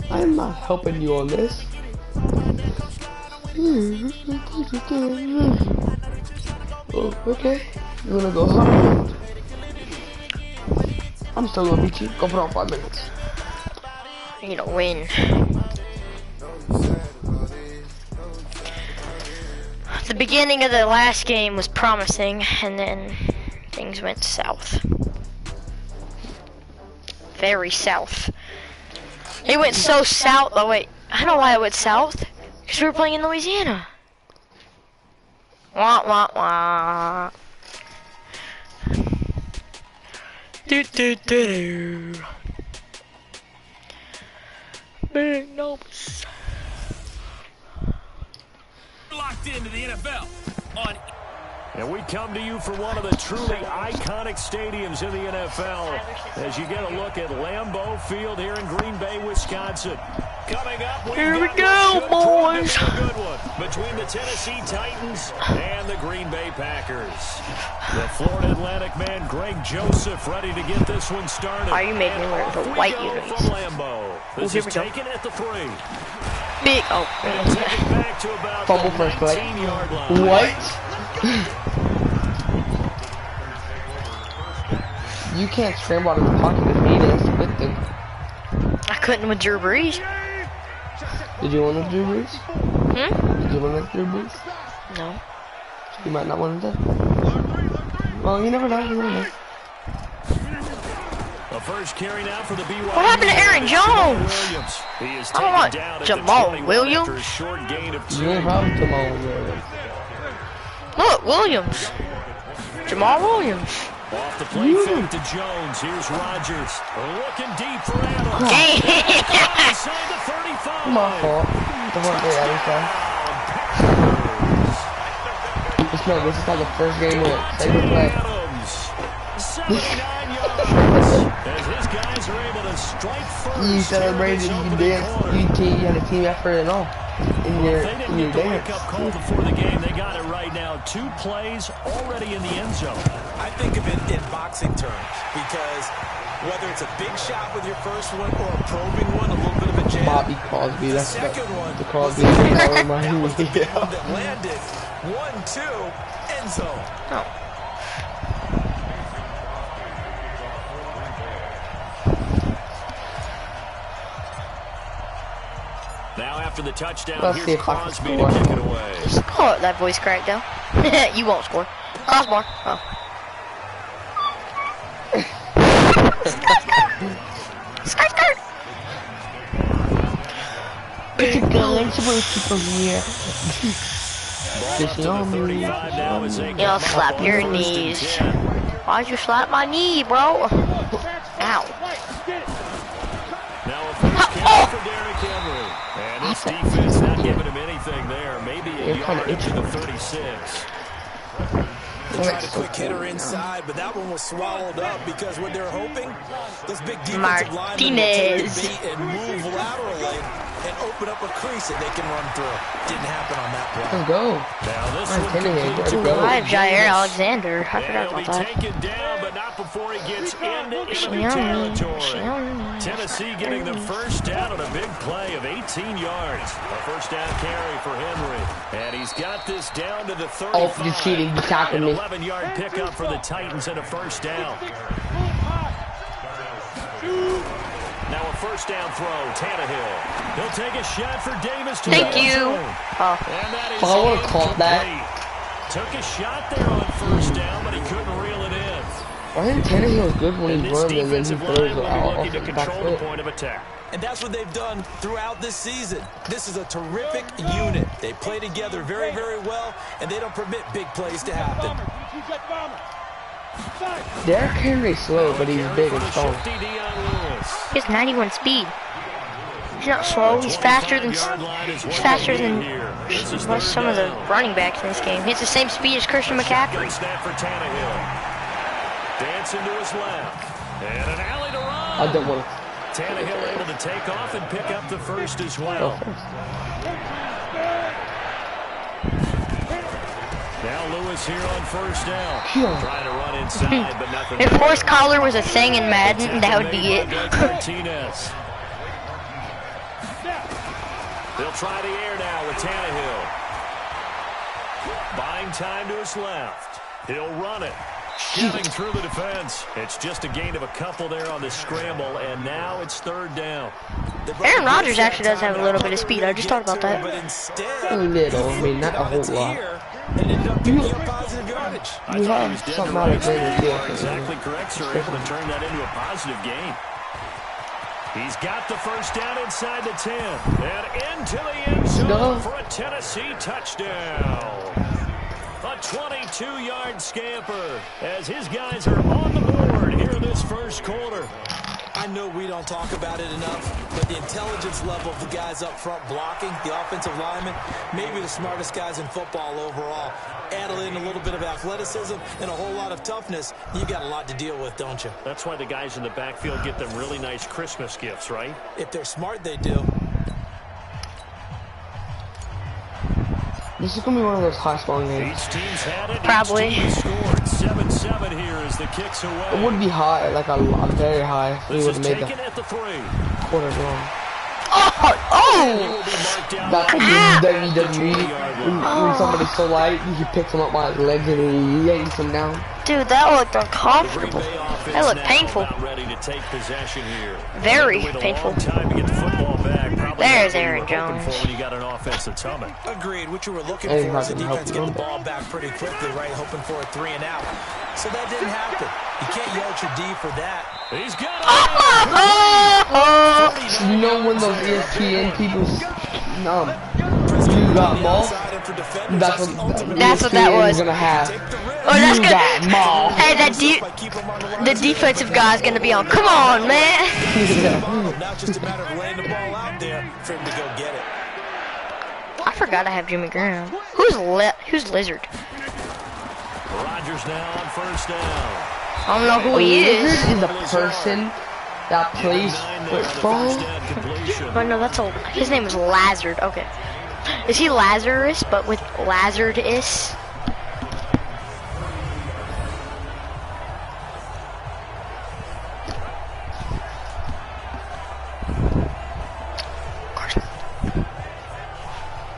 S1: I'm not helping you on this. Oh, okay. You wanna go hard? I'm still gonna beat you. Go put on 5 minutes.
S2: I need to win. The beginning of the last game was promising, and then things went south. Very south. It went so south. Oh wait, I don't know why it went south. Because we were playing in Louisiana. Wah wah wah. Do do do do. Big notes.
S3: Locked into the NFL on. And we come to you from one of the truly iconic stadiums in the NFL as you get a look at Lambeau Field here in Green Bay, Wisconsin. Coming up,
S2: here we go, boys.
S3: A good one between the Tennessee Titans and the Green Bay Packers. The Florida Atlantic man, Greg Joseph, ready to get this one started.
S2: Are you making me wear the white uniforms?
S3: From Lambeau. This is taken at the 3.
S2: Big. Oh.
S3: Back to about
S1: fumble first play. What? You can't scramble out of the pocket if he is. Good thing.
S2: I couldn't with Drew Brees.
S1: Did you want to Drew Brees?
S2: Hmm?
S1: Did you want to Drew Brees?
S2: No.
S1: You might not want to. Well, you never know. You never know.
S3: The first carry now for the BYU.
S2: What happened to Aaron Jones? I don't want Jamal Williams.
S1: You don't have Jamal Williams.
S2: Look, Williams. Jamal Williams.
S3: Off the play fake to Jones. Here's Rodgers. Looking deep for Adams. Inside the 35.
S1: My fault. Don't want to play Adams time. This is not the first game win. Second play.
S3: 79 yards. As his guys are able to strike first.
S1: You celebrated, you danced, you had a team effort and all. In your dance.
S3: Wake-up call before the game. They got it right now. 2 plays already in the end zone.
S4: I think of it in boxing terms because whether it's a big shot with your first one or a probing one, a little bit of a jab.
S1: Bobby Crosby, that's
S4: the second one.
S1: The Crosby that
S4: landed 1-2 end zone.
S2: Oh.
S3: Now after the touchdown,
S1: Let's see
S3: here's
S1: if I can
S3: Crosby
S1: score.
S3: to kick it away.
S2: Oh, that voice cracked though. You won't score. Crossbar. Oh. Skirt, skirt.
S1: It's a gun, supposed to come here.
S2: You'll slap your knees. Why'd you slap my knee, bro? Ow.
S3: Now a first carry for Derrick Henry. And this defense not giving him anything there. Maybe a yard into the 36.
S4: They tried a quick hitter inside, but that one was swallowed up because what they're hoping, those big defensive linemen will take the beat and move laterally. and open up a crease that they can run through. Didn't happen on that play.
S1: Let's go.
S3: Now this
S2: I have Jair Alexander. I forgot about that.
S3: Taken down, but not before he gets into enemy territory. Tennessee getting the first down on a big play of 18 yards. A first down carry for Henry. And he's got this down to the 35.
S1: Oh, you're cheating. You tackled me.
S3: An 11-yard pickup for the Titans and a first down. Now a first down throw, Tannehill. He'll take a shot for Davis.
S2: Thank you.
S3: Oh. And that is
S1: I would have caught that.
S3: Took a shot there on first down, but he couldn't reel it in.
S1: I think Tannehill is good when he's running and then he
S3: Defensive
S1: throws
S3: line
S1: it
S3: will be
S1: out
S3: looking
S1: off
S3: to
S1: the
S3: control the
S1: back
S3: point of attack.
S4: And that's what they've done throughout this season. This is a terrific unit. They play together very, very well, and they don't permit big plays to happen.
S1: Derrick Henry's slow, but he's big and strong.
S2: He has 91 speed. He's not slow. He's faster than most some of the running backs in this game. He has the same speed as Christian McCaffrey.
S3: Snap for Tannehill. Dancing to his left. And an alley to run.
S1: I don't want to.
S3: Tannehill able to take off and pick up the first as well. Now Lewis here on first down. Trying to run inside, but nothing.
S2: If horse collar was a thing in Madden, that would be it.
S3: Martinez. They'll try the air now with Tannehill. Buying time to his left. He'll run it. Getting through the defense. It's just a gain of a couple there on the scramble, and now it's third down.
S2: Aaron Rodgers actually does have a little bit of speed. I just thought about that.
S1: A little, I mean, not a whole lot. You have something out of there.
S3: Exactly correct, sir. Able to turn that into a positive gain. He's got the first down inside the 10. And into the end zone for a Tennessee touchdown. A 22-yard scamper as his guys are on the board here in this first quarter.
S4: I know we don't talk about it enough, but the intelligence level of the guys up front blocking, the offensive linemen, maybe the smartest guys in football overall. Add in a little bit of athleticism and a whole lot of toughness, you got a lot to deal with, don't you?
S3: That's why the guys in the backfield get them really nice Christmas gifts, right?
S4: If they're smart, they do.
S1: This is going to be one of those high-scoring games.
S3: Each team's had it.
S2: Probably.
S3: Each team scored 7-7 here as the kicks away.
S1: It would be high, like a very high. We would have made the
S3: at the 3.
S1: quarter long.
S2: Oh!
S1: That's like in WWE. When somebody's so light, you can pick him up by his legs and he yanks him down.
S2: Dude, that looked uncomfortable. That looked painful. Very painful. There's Aaron Jones.
S3: When you got an offensive summit.
S4: Agreed. What you were looking for is the defense getting the ball back pretty quickly, right? Hoping for a 3 and out. So that didn't happen. You can't yell at your D for that.
S3: He's got
S1: it. You know when those ESPN people, you got ball?
S2: That's what that was.
S1: Gonna have.
S2: Oh, that's good. Hey, the defensive guy's gonna be on. Come on, man.
S4: Now it's just a matter of laying the ball out there for him to go get it.
S2: I forgot I have Jimmy Graham. Who's Lizard?
S3: Rodgers now on first down.
S2: I don't know who he is.
S1: Lizard is a person that plays football.
S2: Oh no, his name is Lazard. Okay. Is he Lazarus, but with Lazardus?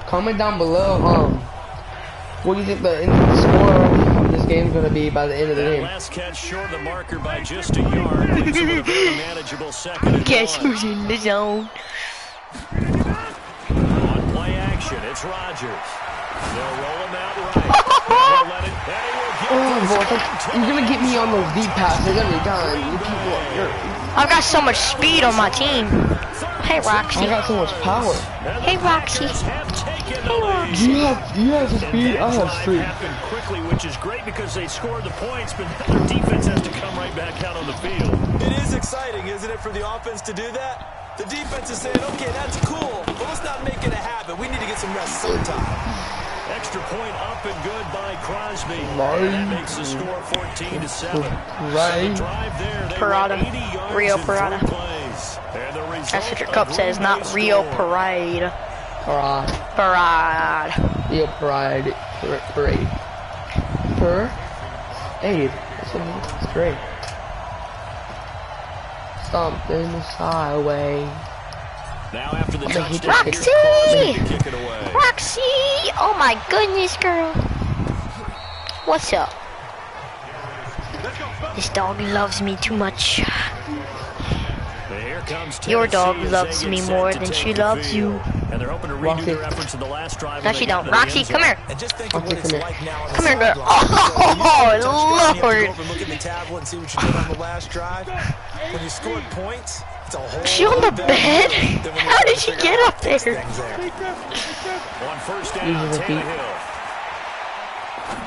S1: Comment down below, what do you think the score of this game is going to be by the end of the game?
S3: Last catch short the marker by just a yard. Leaves him with a very manageable second.
S2: Guess who's in the zone?
S3: On play action, it's Rodgers. They'll roll him out right.
S1: You're going to get me on those deep passes every time.
S2: I've got so much speed on my team. Hey, Roxy.
S1: I got so much power.
S2: Hey, Roxy. Hey, Roxy.
S1: You have the speed, I have street.
S3: Quickly, which is great because they scored the points, but their defense has to come right back out on the field.
S4: It is exciting, isn't it, for the offense to do that? The defense is saying, okay, that's cool, but let's not make it a habit. We need to get some rest sometime.
S3: Extra point up and good by Crosby.
S1: Right.
S3: And that makes the score 14-7.
S1: Right.
S3: So the drive there,
S2: Parada. Rio Parada.
S3: plays. And the
S2: That's what your cup says, not Rio Parade. Parade.
S1: Rio Parade. Parade. That's great. Something highway.
S3: Now after the touchdown,
S2: Roxy!
S3: kick it away.
S2: Roxy! Oh my goodness, girl. What's up? This dog loves me too much. Your dog loves me more than she loves you.
S3: And they're hoping to redo their efforts in the last drive.
S2: No, she don't. Roxy, come here.
S4: And just think of what it's like now.
S2: Come here, girl. Oh, Lord.
S4: Look at the tablet and see what you did on the last drive. When you scored points, it's a whole.
S2: Is she on the bed? How did she get up there?
S3: On first down, Tannehill.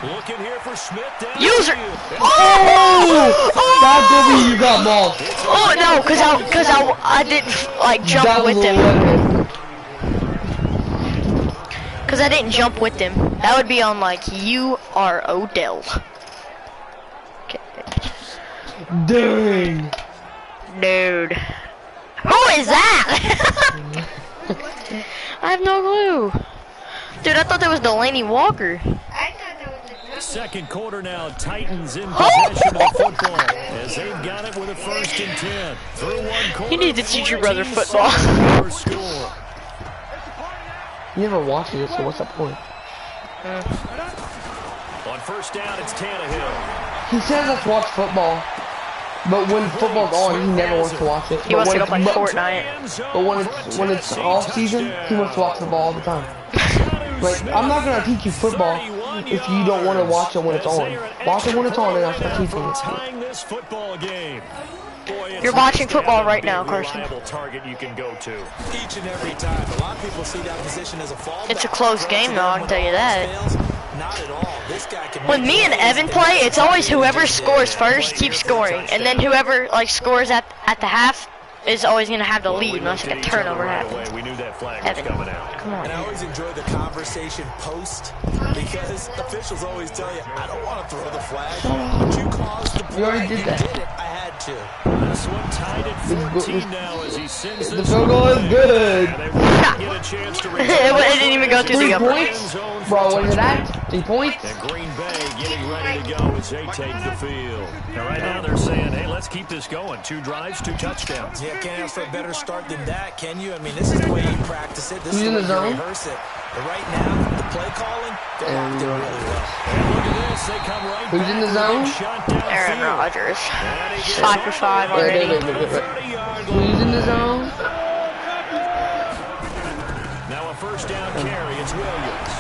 S3: Looking here for Smith.
S2: User.
S1: Oh! That's over. You got mauled.
S2: Oh no, cause I didn't like jump with him. Cause I didn't jump with him. That would be on like you are Odell. Okay.
S1: Dang.
S2: Dude. Who is that? I have no clue. Dude, I thought that was Delaney Walker.
S3: Second quarter now, Titans in possession of the football as they've got it with a 1st and 10. Through one quarter,
S2: You need to teach your brother football.
S1: You never watched it, so what's the point?
S3: On first down, it's Tannehill.
S1: He says let's watch football, but when football's on, he never wants to watch it.
S2: He wants to go play Fortnite.
S1: But when it's off season, he wants to watch football all the time. Like, I'm not gonna teach you football if you don't want to watch it when it's on. Watch it when it's on, and I'll start teaching it.
S2: You're watching football right now, Carson.
S3: Target you can go to.
S4: Each and every time. A lot of people see that position as a fallback.
S2: It's a close game, though, I can tell you that.
S4: Not at all. This guy can
S2: When me and Evan play, it's always whoever scores first keeps scoring, and then whoever like scores at the half is always gonna have the lead unless like a turnover happens.
S3: We knew that flag
S2: Evan,
S3: was coming out.
S2: come on.
S4: And I always enjoy the conversation post because officials always tell you, I don't want to throw the flag, but you caused the play.
S1: You already did that.
S4: You did it. I had to.
S3: This one tied at 14 now as he sends
S1: The
S3: this
S1: field goal is good.
S2: It didn't even go through
S1: 3
S2: the upper.
S1: points? Bro, what is that? 3 points?
S3: And Green Bay getting ready to go as they take the field. And right now they're saying, hey, let's keep this going. 2 drives, 2 touchdowns.
S4: Yeah, can't ask for a better start than that, can you? I mean, this is the way you practice it. This is
S1: Who's in
S4: the
S1: the
S4: way you
S1: zone?
S4: rehearse it. But right now, the play calling, they're locked in really well.
S3: And look at this. They come right
S1: Who's
S3: back
S1: in the
S3: with a
S1: zone?
S3: shot downfield.
S2: Aaron Rodgers.
S3: And he gets
S2: 5 for 5 already.
S1: Who's in the zone?
S3: Now a first down carry. It's Williams.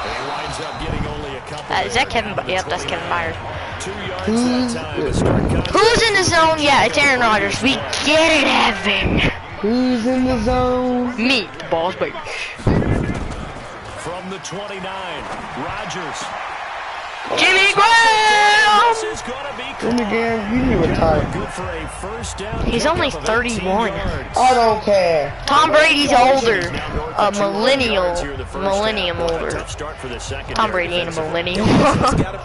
S3: And he winds up getting only a couple.
S2: Is that Kevin? Yep, that's Kevin Myers.
S3: 2 yards that time to start contact.
S2: Who's in the zone? Yeah, it's Aaron Rodgers. We get it, Evan.
S1: Who's in the zone?
S2: Me, the ball's big.
S3: From the 29, Rodgers.
S2: Jimmy Graham!
S3: This is gonna be
S1: Jimmy Graham, you need to retire.
S3: good for a first down.
S2: He's only
S3: pickup of 18
S2: 31.
S3: yards.
S1: I don't care.
S2: Tom Brady's older. A millennial.
S3: Tough start for the secondary.
S2: Tom Brady ain't a millennial.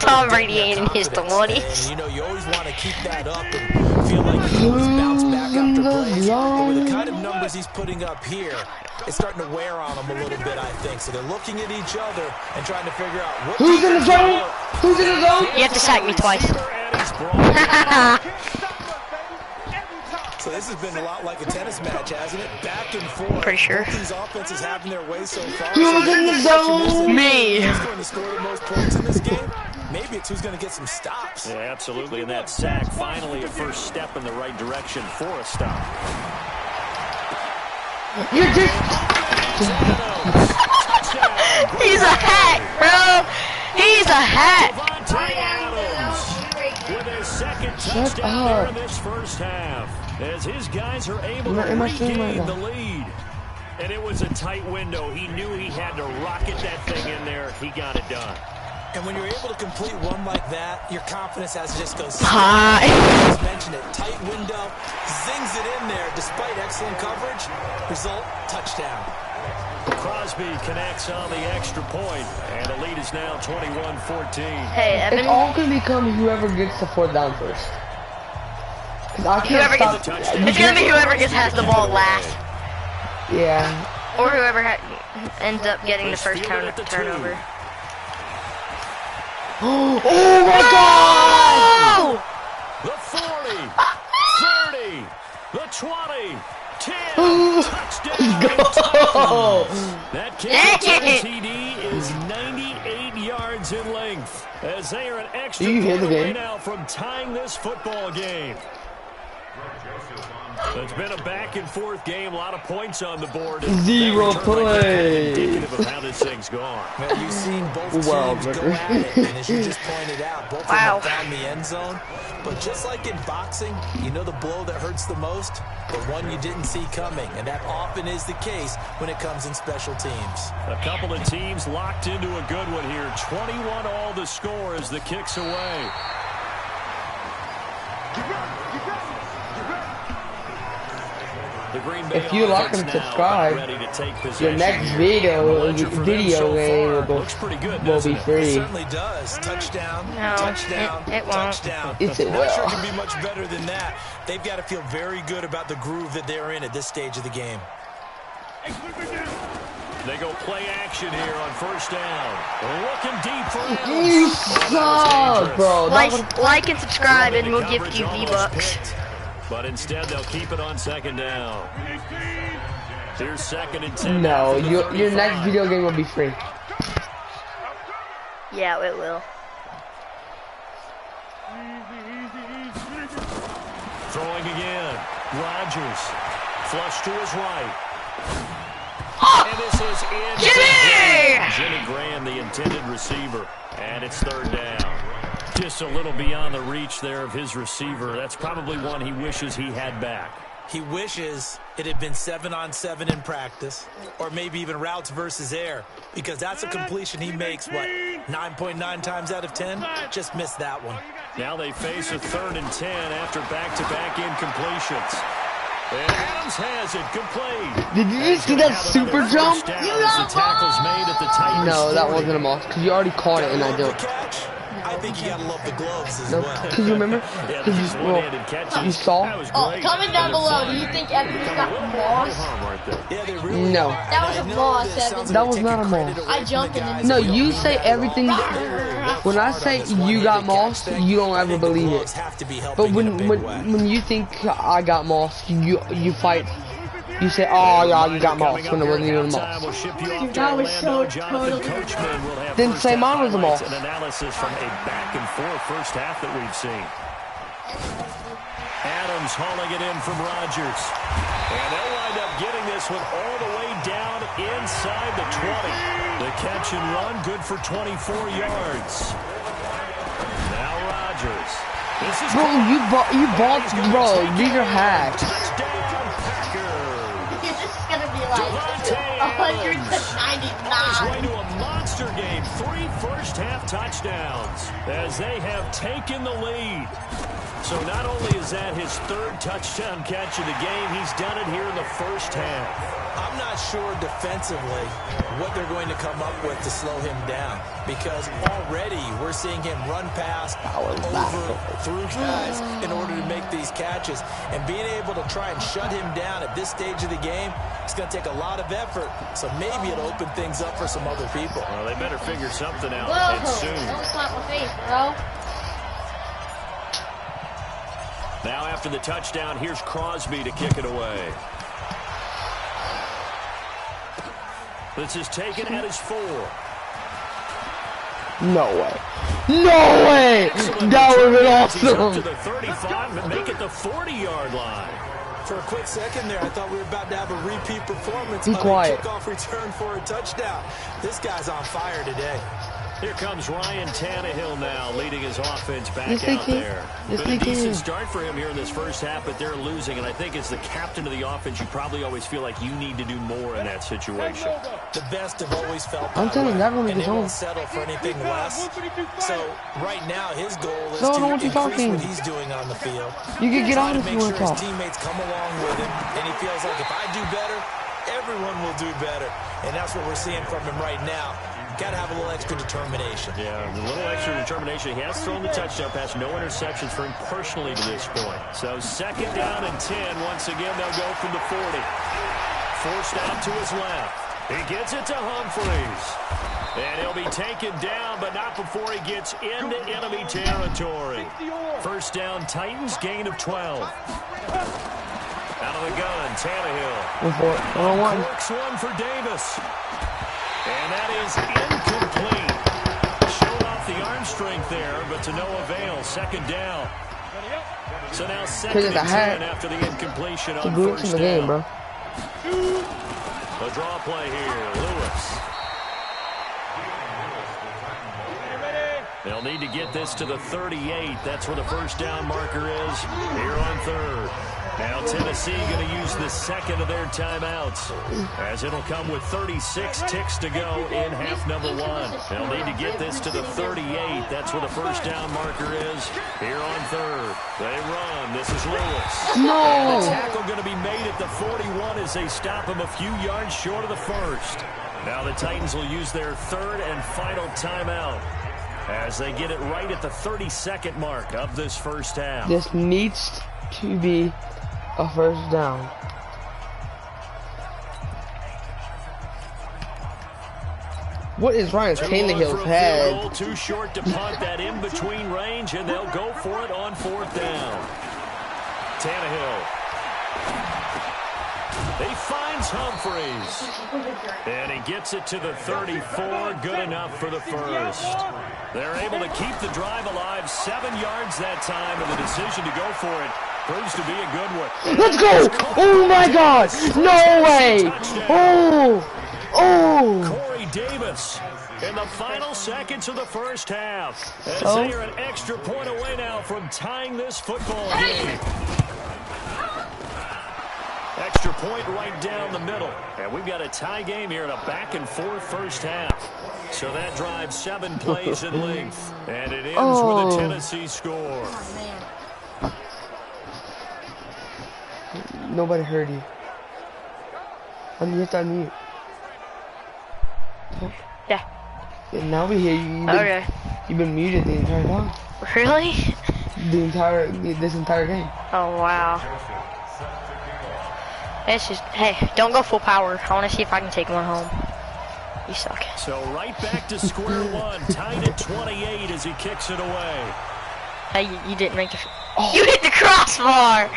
S2: Tom Brady ain't in his 20s.
S4: You know, you always want to keep that up and feel like you can always bounce back after plays. But with the kind of numbers he's putting up here, it's starting to wear on them a little bit, I think. So they're looking at each other and trying to figure out what.
S1: Who's in the zone? Who's in the zone?
S2: You have to sack me twice.
S4: So this has been a lot like a tennis match, hasn't it? Back and forth.
S2: Pretty sure.
S4: Both these offenses having their way so far.
S1: Who's in the zone?
S2: Me.
S4: Who's going to score the most points in this game? Maybe it's who's going to get some stops.
S3: Yeah, absolutely. And that sack, finally a first step in the right direction for a stop.
S1: You're just...
S2: He's a hack, bro. He's a hack.
S3: With his second touchdown there in this first half, as his guys are able to regain the lead. And it was a tight window. He knew he had to rocket that thing in there. He got it done.
S4: And when you're able to complete one like that, your confidence has to just go.
S2: Hi.
S4: Just mention it. Tight window, zings it in there despite excellent coverage. Result, touchdown.
S3: Crosby connects on the extra point, and the lead is now 21-14.
S2: Hey,
S1: It's
S2: Evan.
S1: all going to become whoever gets the 4th down first. I can't stop.
S2: It's gonna be whoever has the ball last.
S1: Yeah.
S2: Or whoever ends up getting the first turnover.
S1: Oh my God!
S3: The 40, 30, the 20, 10, touchdown.
S1: Go!
S3: That kick TD is 98 yards in length as they are an extra point away now from tying this football game. It's been a back-and-forth game, a lot of points on the board.
S1: 0 plays.
S3: Indicative of how this thing's gone.
S4: Well, you've seen both teams go at it, and as you just pointed out, both of them have found the end zone. But just like in boxing, you know the blow that hurts the most? The one you didn't see coming, and that often is the case when it comes in special teams.
S3: A couple of teams locked into a good one here. 21 all the score as the kick's away.
S1: If you like and subscribe, your next video game will be free.
S4: It certainly does. Touchdown, touchdown,
S2: it won't.
S4: touchdown.
S1: It
S4: I'm not sure it can be much better than that. They've got to feel very good about the groove that they're in at this stage of the game.
S3: They go play action here on first down. Looking deep for
S1: You suck, bro.
S2: Like and subscribe, and we'll give you V-Bucks.
S3: But instead, they'll keep it on second down. Here's 2nd and 10.
S1: No, your next video game will be free.
S2: Yeah, it will.
S3: Throwing again. Rodgers. Flush to his right. And this is in. Jimmy Graham, the intended receiver. And it's 3rd down. Just a little beyond the reach there of his receiver. That's probably one he wishes he had back.
S4: He wishes it had been 7-on-7 in practice, or maybe even routes versus air, because that's a completion he makes, what, 9.9 times out of 10? Just missed that one.
S3: Now they face a 3rd and 10 after back-to-back incompletions. And Adams has it complete.
S1: Did you just do that super jump?
S3: No,
S1: that wasn't a moss, because you already caught it and I jumped.
S4: I think you gotta love the gloves as well.
S1: Because you remember? Because you saw?
S7: Oh, comment down below. Do you think Evans got moss?
S1: No.
S7: That was a moss, Evans.
S1: That was not a moss.
S7: I jumped and then...
S1: No, you say everything. When I say you got moss, you don't ever believe it. But when you think I got moss, you fight. You say, oh, yeah, you got moss when it wasn't even a moss.
S7: Dude, that was so totally...
S1: Didn't say mine was a moss.
S3: An analysis from a back-and-forth first half that we've seen. Adams hauling it in from Rodgers. And they'll wind up getting this one all the way down inside the 20. The catch and run, good for 24 yards. Now Rodgers. This is
S1: bro, you bought, bro, these are hacks.
S7: Like 199.
S3: Way to a monster game. 3 first-half touchdowns as they have taken the lead. So not only is that his 3rd touchdown catch of the game, he's done it here in the first half.
S4: I'm not sure defensively what they're going to come up with to slow him down, because already we're seeing him run past, over, through guys in order to make these catches. And being able to try and shut him down at this stage of the game, it's going to take a lot of effort. So maybe it'll open things up for some other people.
S3: Well, they better figure something out
S7: and
S3: soon.
S7: Don't slap my face, bro.
S3: Now after the touchdown, here's Crosby to kick it away. This is taken at his 4.
S1: No way. No way! That would have been awesome.
S3: To the 35 and make it the 40-yard line.
S4: For a quick second there, I thought we were about to have a repeat performance
S1: Be
S4: of
S1: quiet.
S4: a kickoff return for a touchdown. This guy's on fire today.
S3: Here comes Ryan Tannehill now, leading his offense back
S1: Yes,
S3: out there.
S1: Yes,
S3: Been a
S1: they
S3: decent
S1: can.
S3: start for him here in this first half, but they're losing. And I think as the captain of the offense, you probably always feel like you need to do more in that situation.
S4: The best have always felt
S1: I'm telling you, that one
S4: and
S1: is
S4: they
S1: on.
S4: won't settle for anything less. So right now, his goal is
S1: No,
S4: to
S1: no, what you
S4: increase
S1: talking?
S4: what he's doing on the field.
S1: You can get
S4: Try
S1: on
S4: to
S1: if
S4: make
S1: you want
S4: sure
S1: to
S4: his
S1: talk.
S4: teammates come along with him, and he feels like if I do better, everyone will do better. And that's what we're seeing from him right now. Got to have a little extra determination.
S3: Yeah, a little extra determination. He has thrown the touchdown pass. No interceptions for him personally to this point. So 2nd down and 10. Once again, they'll go from the 40. Forced out to his left. He gets it to Humphries. And he'll be taken down, but not before he gets into enemy territory. 1st down, Titans, gain of 12. Out of the gun, Tannehill. Works one for Davis. And that is incomplete. Showed off the arm strength there, but to no avail. 2nd down. So now 2nd and 10 after the incompletion on 1st down.
S1: Game, bro.
S3: A draw play here, Lewis. They'll need to get this to the 38. That's where the 1st down marker is here on 3rd. Now Tennessee going to use the 2nd of their timeouts, as it'll come with 36 ticks to go in half number 1. They'll need to get this to the 38. That's where the 1st down marker is here on 3rd. They run. This is Lewis.
S1: No!
S3: And the tackle going to be made at the 41 as they stop him a few yards short of the 1st. Now the Titans will use their 3rd and final timeout, as they get it right at the 32nd mark of this 1st half.
S1: This needs to be a 1st down. What is Ryan Tannehill's head?
S3: Too short to punt, that in between range, and they'll go for it on 4th down. Tannehill. He finds Humphries. And he gets it to the 34. Good enough for the 1st. They're able to keep the drive alive. 7 yards that time, and the decision to go for it proves to be a good one.
S1: Let's go! Oh my God! No way! Oh!
S3: Corey Davis in the final seconds of the 1st half, as they are an extra point away now from tying this football game. Extra point right down the middle. And we've got a tie game here in a back-and-forth 1st half. So that drives 7 plays in length. And it ends with a Tennessee score.
S1: Nobody heard you. You have to unmute.
S2: Yeah.
S1: Now we hear you.
S2: Okay.
S1: You've been muted the entire time.
S2: Really?
S1: This entire game.
S2: Oh, wow. It's just, hey, don't go full power. I want to see if I can take one home. You suck.
S3: So right back to square one, tied at 28 as he kicks it away.
S2: Hey, you didn't make the... You hit the crossbar!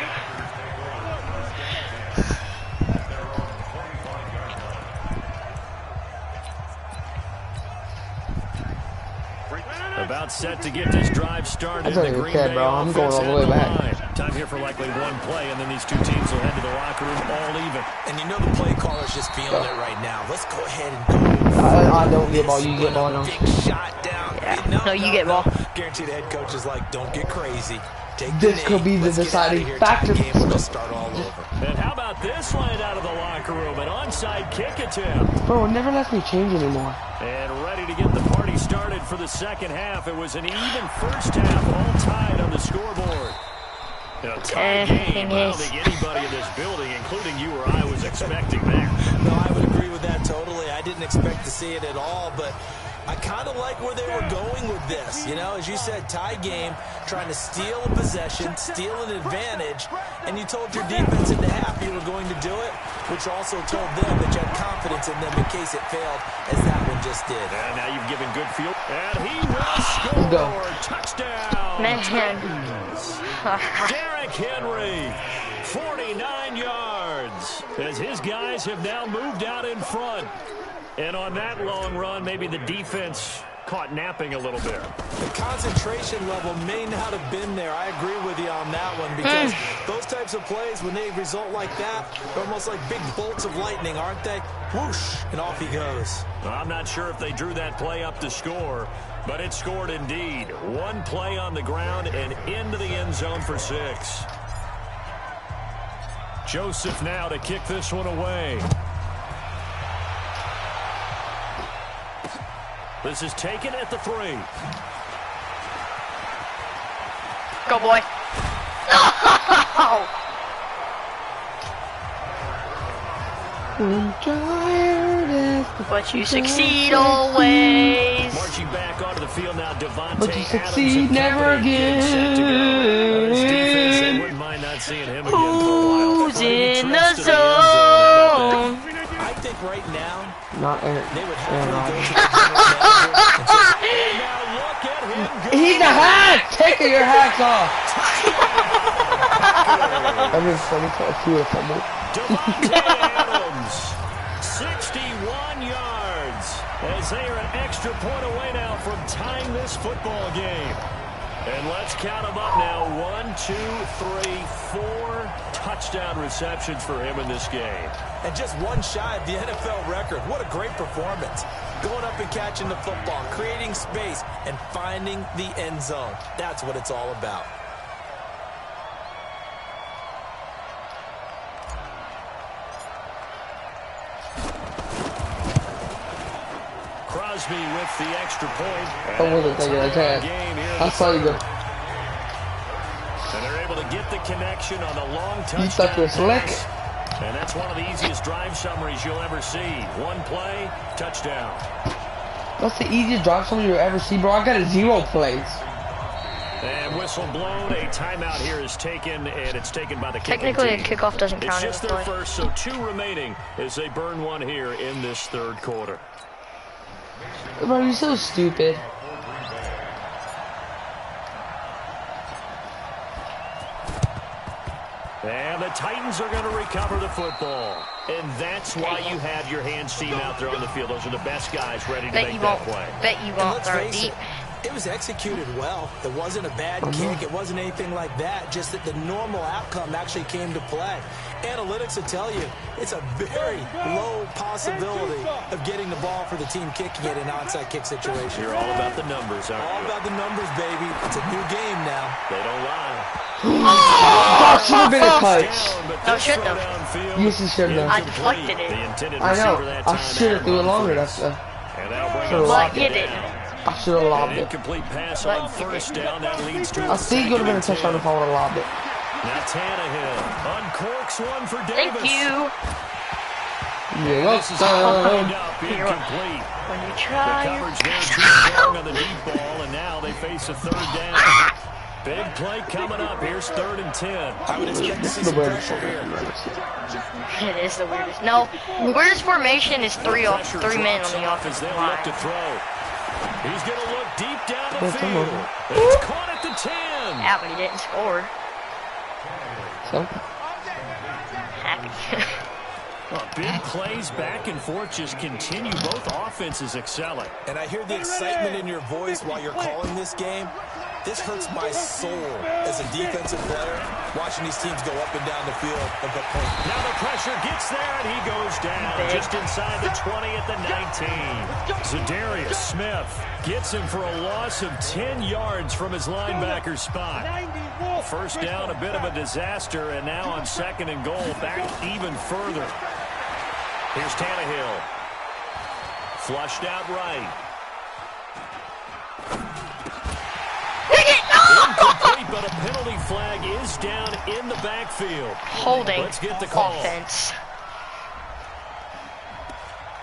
S3: About set to get this drive started.
S1: I thought you said, bro, I'm going all the way back.
S3: Time here for likely one play, and then these two teams will head to the locker room all even.
S4: And you know the play caller's just feeling it right now. Let's go ahead and go.
S1: I don't get ball. You get ball now.
S4: Big shot down.
S2: Yeah. No, you get ball.
S4: Guaranteed the head coach is like, don't get crazy.
S1: This could be the deciding factor.
S4: We'll start all over.
S3: And how about this line out of the locker room? An onside kick attempt.
S1: Bro, it never lets me change anymore.
S3: And ready to get the party started for the 2nd half. It was an even 1st half, all tied on the scoreboard. A tie game. I don't think anybody in this building, including you or I, was expecting that.
S4: No, I would agree with that totally. I didn't expect to see it at all, but I kind of like where they were going with this. You know, as you said, tie game, trying to steal a possession, steal an advantage, and you told your defense in the half you were going to do it, which also told them that you had confidence in them in case it failed, as that one just did.
S3: And now you've given good field. And he will score. Touchdown.
S2: Man.
S3: Derrick Henry, 49 yards, as his guys have now moved out in front. And on that long run, maybe the defense caught napping a little bit.
S4: The concentration level may not have been there. I agree with you on that one, because those types of plays, when they result like that, they're almost like big bolts of lightning, aren't they? Whoosh, and off he goes.
S3: I'm not sure if they drew that play up to score, but it scored indeed. One play on the ground and into the end zone for 6. Joseph now to kick this one away. This is taken at the 3.
S2: Go, boy. But you succeed always.
S3: Marching back onto the field now, Devontae
S1: But you succeed never again.
S3: They wouldn't mind not seeing him again for a while.
S2: Who's in the zone?
S4: I think right now,
S1: Not Aaron.
S4: they would
S1: Aaron
S4: have to
S1: Rodgers.
S4: go to the general manager and just
S3: And now look at him go.
S1: He's a hack! Take your hacks off! That'd be funny if he would have fumbled.
S3: Devontae Adams, 61 yards, as they are an extra point away now from tying this football game. And let's count them up now. 1, 2, 3, 4 touchdown receptions for him in this game.
S4: and just one shy of the NFL record. What a great performance. Going up and catching the football, creating space, and finding the end zone. That's what it's all about.
S3: Crosby with the extra point.
S1: I wasn't thinking I can. I saw you go.
S3: And they're able to get the connection on the long touchdown.
S1: You thought you were slick.
S3: pass. And that's one of the easiest drive summaries you'll ever see. One play, touchdown.
S1: That's the easiest drive summary you'll ever see, bro. I got 0 plays.
S3: And whistle blown. A timeout here is taken, and it's taken by the kicking
S2: Technically, a
S3: team.
S2: kickoff doesn't
S3: It's
S2: count
S3: just
S2: as a
S3: their
S2: play.
S3: first, so 2 remaining as they burn one here in this third quarter.
S1: Bro, you're so stupid.
S3: And the Titans are going to recover the football. And that's why you have your hands team out there on the field. Those are the best guys ready to
S2: Bet
S3: make
S2: you
S3: that
S2: won't.
S3: play.
S2: Bet you
S4: And
S2: won't
S4: let's
S2: throw it
S4: face
S2: deep.
S4: it was executed well. It wasn't a bad kick. It wasn't anything like that. Just that the normal outcome actually came to play. Analytics will tell you it's a very low possibility of getting the ball for the team kicking it in an onside kick situation.
S3: You're all about the numbers, aren't
S4: All
S3: you?
S4: about the numbers, baby. It's a new game now.
S3: They don't lie.
S1: That should have been a touch.
S3: Down, but
S2: No,
S3: this
S2: should
S3: throw
S2: have.
S3: downfield,
S1: Yes, it should have.
S2: I deflected it.
S3: The intended
S1: I know.
S3: receiver that
S1: I
S3: time,
S1: should have threw it
S3: Adam
S1: longer.
S3: Humphries.
S1: That's
S3: And that'll bring
S1: Should've
S3: up
S1: lobbed
S2: But you
S3: second
S2: didn't.
S3: down.
S1: I should have lobbed
S3: An
S1: it.
S3: incomplete pass
S2: But
S3: on
S2: you
S3: first
S2: didn't.
S3: down. That leads to
S1: I think it would have been a touchdown if I would have lobbed it.
S3: Now Tannehill uncorks one for Davis.
S2: Thank you.
S1: Yeah,
S3: This is lined
S1: go.
S3: up,
S2: You're right.
S3: incomplete.
S2: When you
S3: The
S2: try your
S3: coverage there too strong on the deep ball, and now they face a third down. Big play coming up. Here's 3rd and 10.
S4: I would expect to see
S1: The
S4: some
S1: weirdest
S4: pressure here.
S2: It is the weirdest. No, weirdest formation is three
S3: Pressure
S2: men on
S3: drops
S2: the
S3: off as they
S2: offensive
S3: look to
S2: line.
S3: throw. He's going to look deep down the
S1: That's
S3: field.
S1: over.
S3: It's caught at the 10.
S2: Yeah, but he didn't score.
S1: So,
S2: Happy.
S3: Well, big plays back and forth just continue. Both offenses excelling.
S4: And I hear the excitement in your voice while you're calling this game. This hurts my soul as a defensive player, watching these teams go up and down the field and put points.
S3: Now the pressure gets there, and he goes down just inside the 20 at the 19. Za'Darius Smith gets him for a loss of 10 yards from his linebacker spot. First down, a bit of a disaster, and now on 2nd and goal, back even further. Here's Tannehill. Flushed out right. Incomplete, but a penalty flag is down in the backfield.
S2: Holding
S3: Let's get the call.
S2: offense.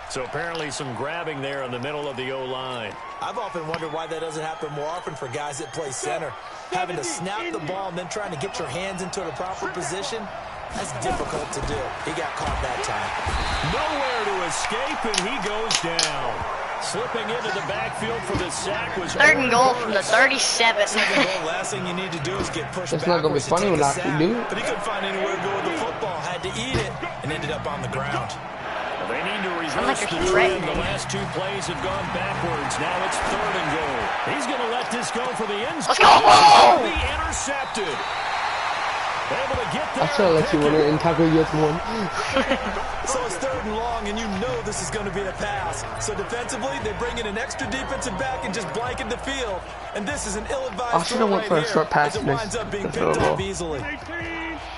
S3: So apparently some grabbing there in the middle of the O-line.
S4: I've often wondered why that doesn't happen more often for guys that play center. Having to snap the ball and then trying to get your hands into the proper position, that's difficult to do. He got caught that time.
S3: Nowhere to escape, and he goes down. Slipping into the backfield for the sack was
S2: 3rd and goal from the
S3: Owen
S2: 37.
S4: Second goal, last thing you need to do is get pushed
S1: It's not gonna be
S4: backwards
S1: funny
S4: to
S1: when
S4: take
S1: I
S4: a
S1: can
S4: sack.
S1: do it.
S4: But he couldn't find anywhere to go with the football, had to eat it, and ended up on the ground.
S3: They need to
S2: Sounds like
S3: reverse the
S2: you're
S3: trend. The
S2: threatening.
S3: last 2 plays have gone backwards. Now it's 3rd and goal. He's going to let this go for the end zone.
S2: Let's go!
S3: Be intercepted. Able to get there.
S1: I should have let you win it and tackle you at 1.
S4: So it's 3rd and long, and you know this is going to be a pass. So defensively, they bring in an extra defensive back and just blanket the field. And this is an ill-advised
S1: I should've
S4: throw
S1: went
S4: right
S1: for a
S4: here,
S1: short pass
S4: as it
S1: and
S4: winds up being
S1: the throw
S4: picked off
S1: ball.
S4: easily.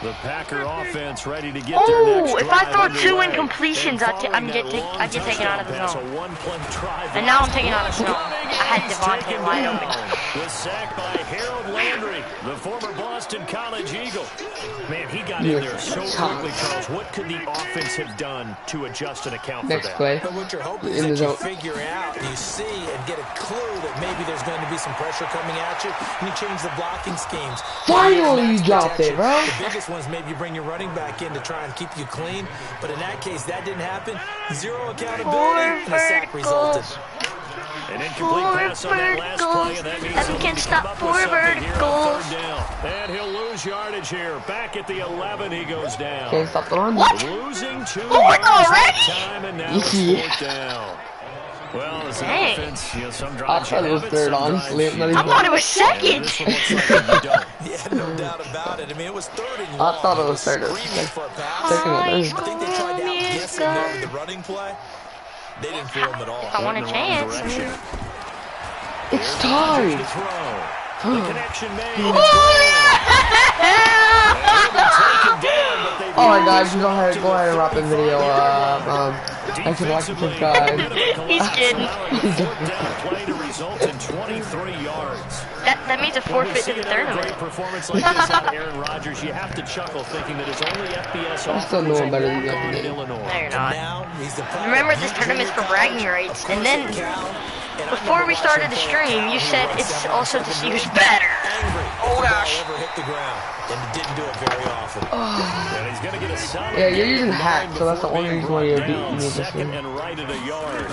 S3: The Packer offense ready to get their next
S2: Oh, if I
S3: drive
S2: throw 2
S3: underway.
S2: incompletions,
S3: And
S2: I
S3: following
S2: get
S3: that long
S2: taken out of the
S3: touchdown pass,
S2: zone.
S3: a one-play drive.
S2: And now I'm taken out of the zone.
S3: Running
S2: I had
S3: is
S2: Devontae
S3: taken
S2: wide
S3: down.
S2: open.
S3: The sack by Harold Landry, the former Boston Boston College Eagle. Man, he got in there so quickly, Charles. What could the offense have done to adjust and account for that?
S1: Play.
S4: But what you're hoping is that you figure out, you see, and get a clue that maybe there's going to be some pressure coming at you, and you change the blocking schemes.
S1: Finally, you dropped it, bro.
S4: The biggest ones, maybe you bring your running back in to try and keep you clean. But in that case, that didn't happen. Zero accountability, and a sack resulted.
S3: An incomplete pass on that last play, and that means
S2: Evan can't stop 4 verticals.
S3: And he'll lose yardage here. Back at the 11, he goes down.
S1: Can't stop the run.
S2: What?
S3: Losing 2
S2: Fourth
S3: yards
S2: already?
S3: time, and now it's 4th down. Well, as an offense, some drives
S1: I thought it was third, honestly.
S2: I thought it was second.
S4: Yeah, no doubt about it. I mean, it was third and long.
S1: I thought it was third.
S4: I think they tried to outguess him there with the running play. They didn't fool him at all.
S2: I want a chance.
S1: It's tied.
S3: The connection made.
S1: Alright guys, go ahead and wrap the video. Thanks for watching, subscribe.
S2: He's kidding.
S3: Play to result in 23 yards.
S2: That means a forfeit to the tournament.
S3: Great performance like this out of Aaron Rodgers, you have to chuckle thinking that his only FBS
S1: I still know him better than that.
S3: in Illinois.
S2: No, you're not. Remember, this tournament's for bragging rights, and then before we started the stream, you said it's also to see who's better.
S4: Oh gosh. Hit the ground, and didn't do it very often.
S3: And he's going to get a solid.
S1: Yeah, you're using hack, so that's the only reason why you're beating me this
S3: second
S1: game.
S3: and right at a yard.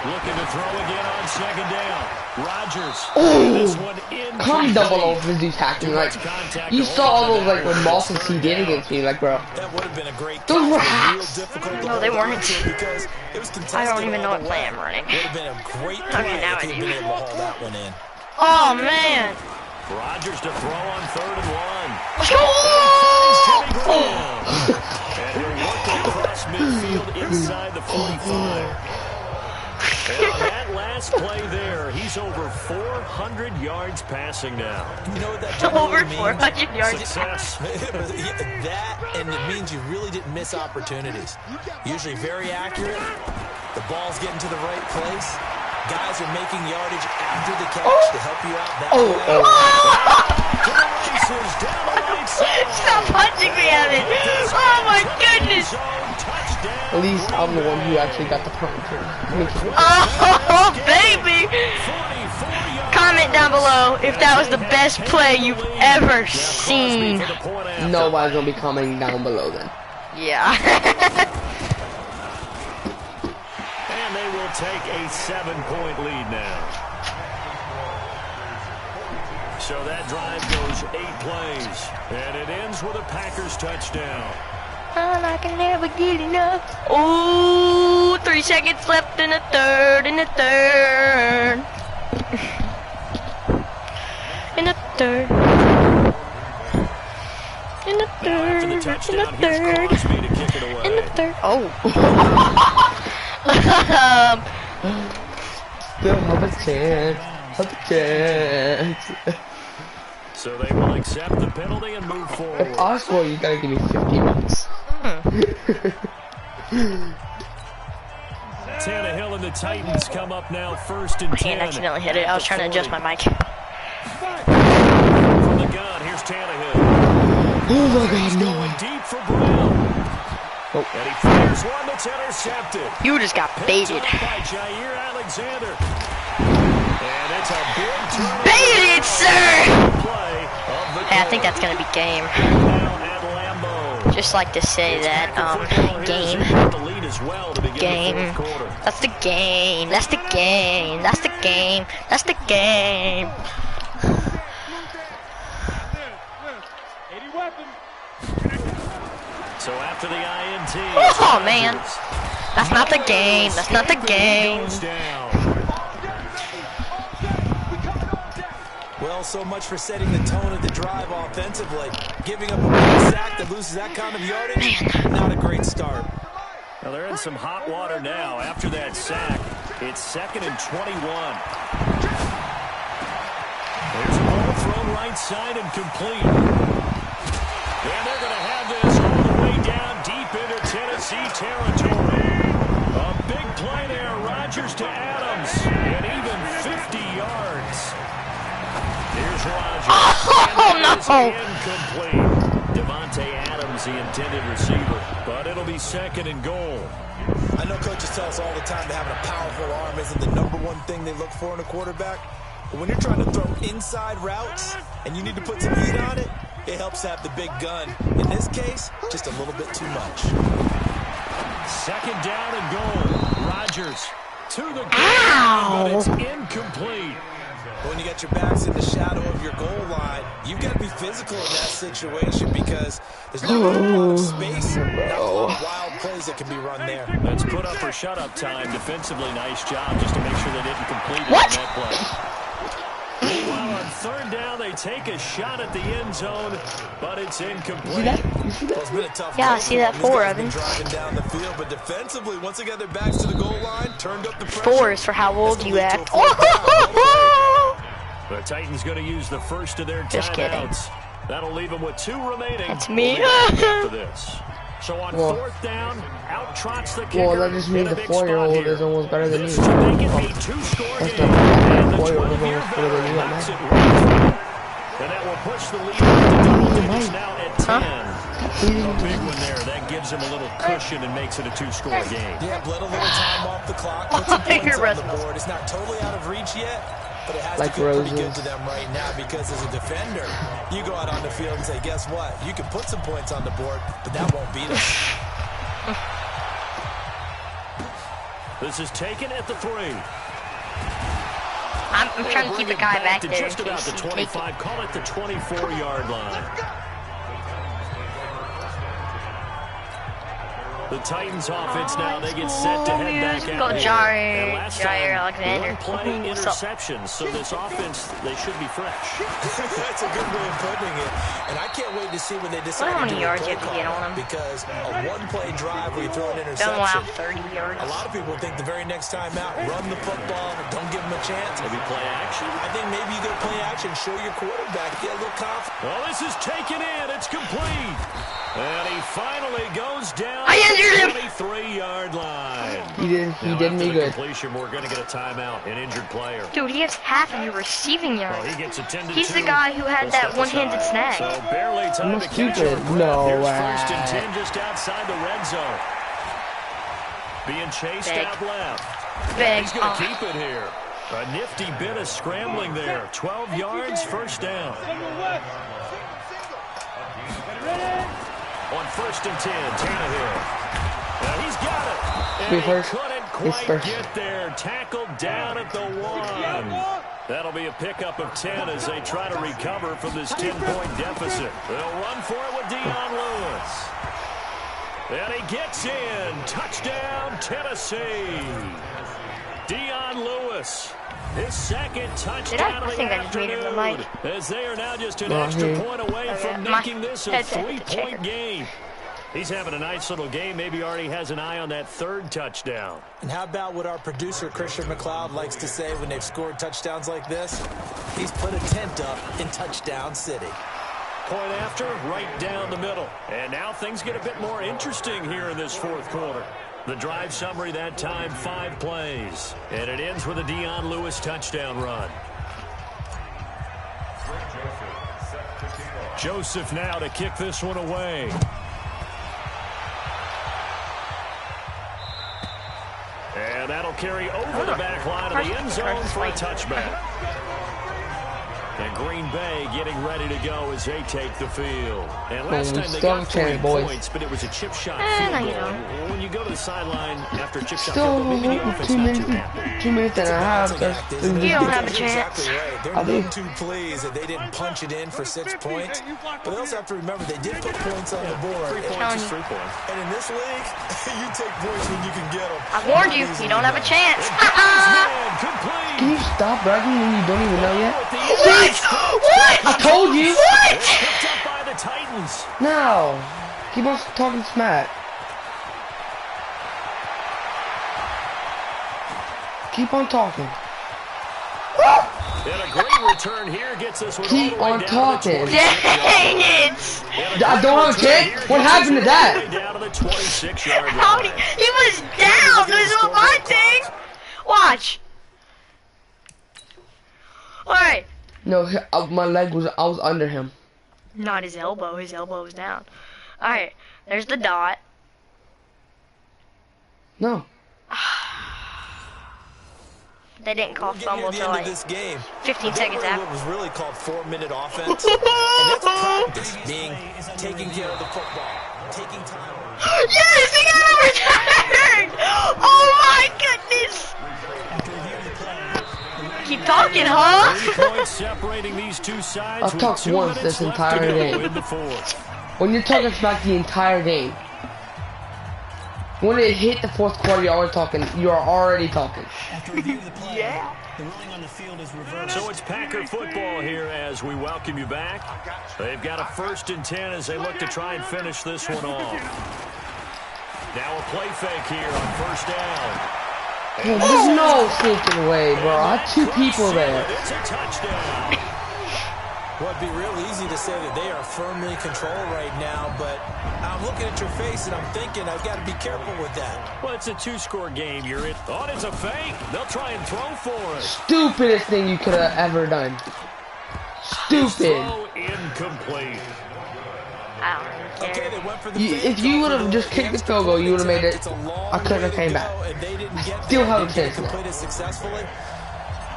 S3: Looking to throw again on second down. Rodgers. This one in.
S1: Come double over this dude's hacking. Like, you saw all those, like, when Boston he did against me, like, bro.
S4: That would have been a great.
S1: Those were hacks.
S2: No, they weren't. I don't even know what play I'm running.
S4: Would have been a great play
S2: now
S4: if
S2: I
S4: he'd
S2: do.
S4: been able to haul that one in.
S2: Oh, man.
S3: Rodgers to throw on 3rd and 1.
S2: Let's go!
S3: And he'll work it across midfield inside the 45. And on that last play there, he's over 400 yards passing now.
S4: You know what that
S2: Over
S4: means?
S2: 400 yards.
S3: Success.
S4: That, and it means you really didn't miss opportunities. Usually very accurate. The ball's getting to the right place. Guys are making yardage after the catch to help you out that way.
S2: Stop punching me, Evan. Oh, my goodness.
S1: At least I'm the one who actually got the punt.
S2: Oh, baby. Comment down below if that was the best play you've ever seen.
S1: Nobody's gonna be commenting down below then.
S2: Yeah.
S3: And they will take a 7-point lead now. So that drive goes 8 plays, and it ends with a Packers touchdown.
S2: And I can never get enough. Oh, 3 seconds left in the third, In the third. In the third. Oh.
S1: Still have a chance. Have a chance.
S3: So they will accept the penalty and move forward.
S1: If I score, you gotta give me $50.
S3: Tannehill and the Titans come up now 1st and 10.
S2: I accidentally hit it. I was trying to adjust my mic.
S3: From the gun, here's Tannehill.
S1: Oh my God, no way.
S3: Deep for Brown.
S1: Oh.
S3: And he fires one that's intercepted.
S2: You just got baited.
S3: By Jair Alexander. And it's a big turn.
S2: Baited, sir!
S3: Play of the
S2: Hey, I think that's gonna be game.
S3: now at Lambeau.
S2: Just like to say that, game.
S3: The lead as well to begin
S2: Game.
S3: the 4th quarter.
S2: That's the game. That's the game. That's the game. That's the game.
S3: So after the INT.
S2: Oh, man. That's not the game. That's not the game.
S3: Goes down.
S4: Well, so much for setting the tone of the drive offensively. Giving up a big sack that loses that kind of yardage, not a great start.
S3: Well, they're in some hot water now after that sack. It's 2nd and 21. There's a ball thrown right side and complete. And they're going to have this all the way down deep into Tennessee territory. A big play there. Rodgers to Adams. And even 50 yards. Here's Rodgers.
S2: Oh, no.
S3: incomplete. Devontae Adams, the intended receiver, but it'll be second and goal.
S4: I know coaches tell us all the time that having a powerful arm isn't the #1 thing they look for in a quarterback. But when you're trying to throw inside routes and you need to put some heat on it, it helps to have the big gun. In this case, just a little bit too much.
S3: Second down and goal. Rodgers to the goal, but it's incomplete.
S4: When you got your backs in the shadow of your goal line, you've got to be physical in that situation because there's not a lot of space, not a lot of wild plays that can be run there.
S3: Let's put up or shut up time. Defensively, nice job just to make sure they didn't complete it on that play. Meanwhile, on third down, they take a shot at the end zone, but it's incomplete.
S4: Well, it's been a tough
S2: I see that 4, Evan.
S4: Driving down the field, but defensively, once they got their backs to the goal line, turned up the pressure.
S2: 4 is for how old you act.
S3: The Titans going to use the first of their
S2: Just
S3: timeouts. That'll leave them with 2 remaining.
S2: That's me.
S3: After this. So on fourth down, out trots the kicker.
S1: Well, that just means the 4-year-old is almost better than you.
S3: This should make it a 2-score
S1: That's
S3: game.
S1: not
S3: And the
S1: 4-year-old is
S3: 12-year
S1: almost better than you.
S3: makes it right. And that will push the lead to double digits now at 10. A big one there. That gives him a little cushion and makes it a 2-score game.
S4: Yeah, let a little time off the clock. Put some points on the board. It's not totally out of reach yet, but it has to feel pretty good to them right now because as a defender, you go out on the field and say, guess what? You can put some points on the board, but that won't beat us.
S3: This is taken at the 3.
S2: I'm trying to keep the guy back there.
S3: Just about the 25. Call it the 24-yard line. The Titans offense now, they get set to head back out here.
S2: Jair Alexander.
S3: One-play interceptions, so this offense, they should be fresh.
S4: That's a good way of putting it. And I can't wait to see when they decide
S2: how many
S4: to do
S2: yards you have to get on him.
S4: Because a one-play drive where you throw an interception.
S2: Don't allow 30 yards.
S4: A lot of people think the very next time out, run the football, don't give them a chance.
S3: Maybe play action.
S4: I think maybe you go play action, show your quarterback, get a little confidence.
S3: Well, this is taken in. It's complete. And he finally goes down
S2: I injured
S3: the 23-yard line.
S1: He did me good.
S3: Completion, we're going to get a timeout, an injured player.
S2: Dude, he has half of your receiving yards.
S3: Well, he gets attended
S2: He's
S3: to.
S2: the guy who had that one-handed snag.
S3: So barely time to catch
S1: stupid.
S3: up.
S1: No
S3: Here's
S1: way.
S3: first and 10 just outside the red zone. Being chased
S2: Big.
S3: out left.
S2: Big.
S3: He's going to keep it here. A nifty bit of scrambling there. 12 yards, first down. On first and 10, Tannehill. Now he's got it. And he couldn't quite get there. Tackled down at the 1. That'll be a pickup of 10 as they try to recover from this 10-point deficit. They'll run for it with Dion Lewis. And he gets in. Touchdown, Tennessee. Dion Lewis. His second touchdown of the afternoon. As they are now just an extra point away from making this a 3-point game. He's having a nice little game. Maybe already has an eye on that 3rd touchdown.
S4: And how about what our producer, Christian McLeod, likes to say when they've scored touchdowns like this? He's put a tent up in Touchdown City.
S3: Point after, right down the middle. And now things get a bit more interesting here in this 4th quarter. The drive summary that time, 5 plays. And it ends with a Dion Lewis touchdown run. Joseph now to kick this one away. And that'll carry over the back line of the end zone for a touchback. And Green Bay getting ready to go as they take the field. And last time they got 40 points, but it was a chip shot field goal. When you go to the sideline after a chip shot field goal, maybe the offense not too happy.
S1: 2 minutes and a half.
S2: You don't have a chance.
S4: Exactly right. They're not too pleased that they didn't punch it in for 6 points. But they also have to remember they did put points on the board.
S3: 3 points is 3 points.
S4: And in this league, you take points when you can get them.
S2: I warned you. You don't have a chance.
S1: Can you stop bragging when you don't even know yet?
S2: What? What?
S1: I told you.
S2: What?
S3: Picked up by the Titans.
S1: No. Keep on talking smack. Keep on talking.
S3: And a great return here gets us with
S1: Keep
S3: all
S1: on
S3: the way down to the
S1: talking.
S3: 26
S2: Dang it!
S1: I don't have a chance? What happened to that?
S3: Down to the 26-yard
S2: How
S3: line.
S2: he was down. This was my thing. Watch. All right.
S1: No, my leg was, I was under him.
S2: Not his elbow. His elbow is down. All right. There's the dot.
S1: No.
S2: They didn't call fumble until like
S4: this game.
S2: 15 seconds after.
S4: What was really called 4-minute offense. And that's practice, taking care of the football, taking time.
S2: Yes, he got overturned! Oh my goodness! Keep talking, huh?
S1: I've talked once this entire game. When you're talking smack the entire game. When it hit the fourth quarter, you're already talking.
S2: Yeah.
S3: The ruling on the field is reversed. So it's Packer football here as we welcome you back. They've got a 1st and 10 as they look to try and finish this one off. Now a play fake here on 1st down.
S1: Hey, there's no freaking way, bro. I had 2 people there.
S3: It's a touchdown.
S4: Well, it'd be real easy to say that they are firmly in control right now, but I'm looking at your face and I'm thinking I've got to be careful with that.
S3: Well, it's a 2-score game. You're in. Oh, it's a fake. They'll try and throw for it.
S1: Stupidest thing you could have ever done. Stupid.
S3: Throw incomplete.
S2: I don't care.
S4: Okay, they went for the
S1: If you would have just kicked the field goal, you would have made it. I couldn't have came back. I still have a chance now.
S4: Successfully.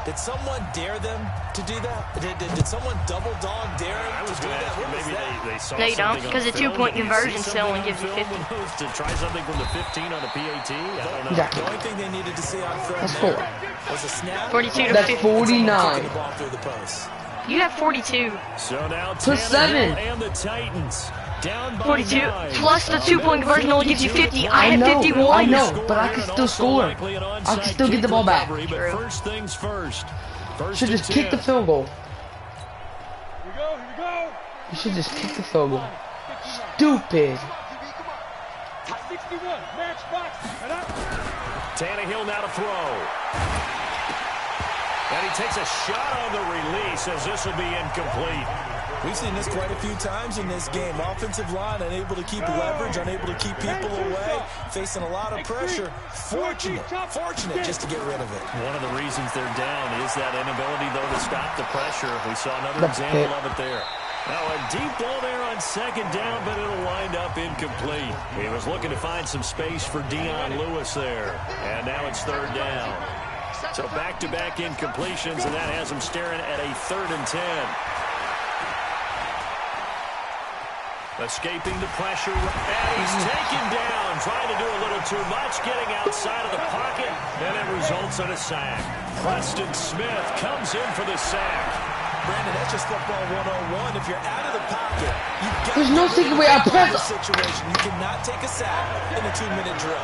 S4: Did someone dare them to do that? Did someone double dog dare them to do that?
S3: Maybe they saw
S2: No, you don't, because the 2-point
S3: maybe
S2: conversion
S3: see
S2: still only
S3: something
S2: gives you
S3: on
S2: 50.
S3: film to try something from the 15 on the PAT. I don't know.
S1: Exactly.
S4: The only thing they needed to see on film
S1: That's
S4: there
S1: 4.
S4: was a snap.
S2: 42 to
S1: That's
S2: 50.
S1: 49.
S4: Kicking the ball through the post.
S2: You have 42.
S3: So now
S1: Put 7.
S3: And the Titans down by
S2: 42.
S3: 9.
S2: Plus the 2-point conversion only gives you 50. I have
S1: know,
S2: 51.
S1: I know, but I can still score. I can still get the ball back.
S3: But first things first.
S1: Should just kick the field goal.
S5: Here we go, here we go.
S1: You should just kick the field goal. Stupid.
S5: 61, match box, and up.
S3: Tannehill now to throw. And he takes a shot on the release as this will be incomplete.
S4: We've seen this quite a few times in this game. Offensive line unable to keep leverage, unable to keep people away, facing a lot of pressure. Fortunate just to get rid of it.
S3: One of the reasons they're down is that inability, though, to stop the pressure. We saw another example of it there. Now a deep ball there on 2nd down, but it'll wind up incomplete. He was looking to find some space for Dion Lewis there. And now it's 3rd down. So back-to-back incompletions, and that has him staring at a 3rd and 10. Escaping the pressure, and he's taken down, trying to do a little too much, getting outside of the pocket, and it results in a sack. Preston Smith comes in for the sack.
S4: Brandon, that's just football 101. If you're out of the pocket, you've got
S1: There's no secret way I press.
S4: situation. You cannot take a sack in a 2-minute drill.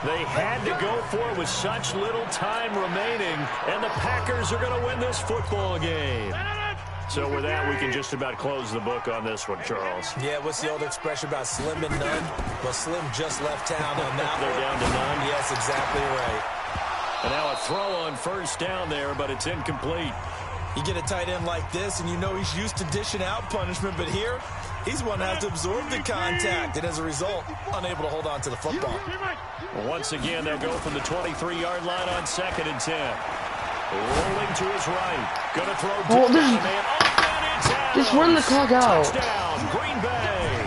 S3: They had to go for it with such little time remaining, and the Packers are going to win this football game. So with that, we can just about close the book on this one, Charles.
S4: Yeah, what's the old expression about slim and none? Well, Slim just left town on that.
S3: They're down to none.
S4: Yes, exactly right.
S3: And now a throw on 1st down there, but it's incomplete.
S4: You get a tight end like this, and you know he's used to dishing out punishment, but here, he's one that has to absorb the contact, and as a result, unable to hold on to the football.
S3: Once again, they'll go from the 23-yard line on 2nd and 10. Rolling to his right. Gonna throw
S1: Oh,
S3: just
S1: run the clock out.
S3: Touchdown, Green Bay.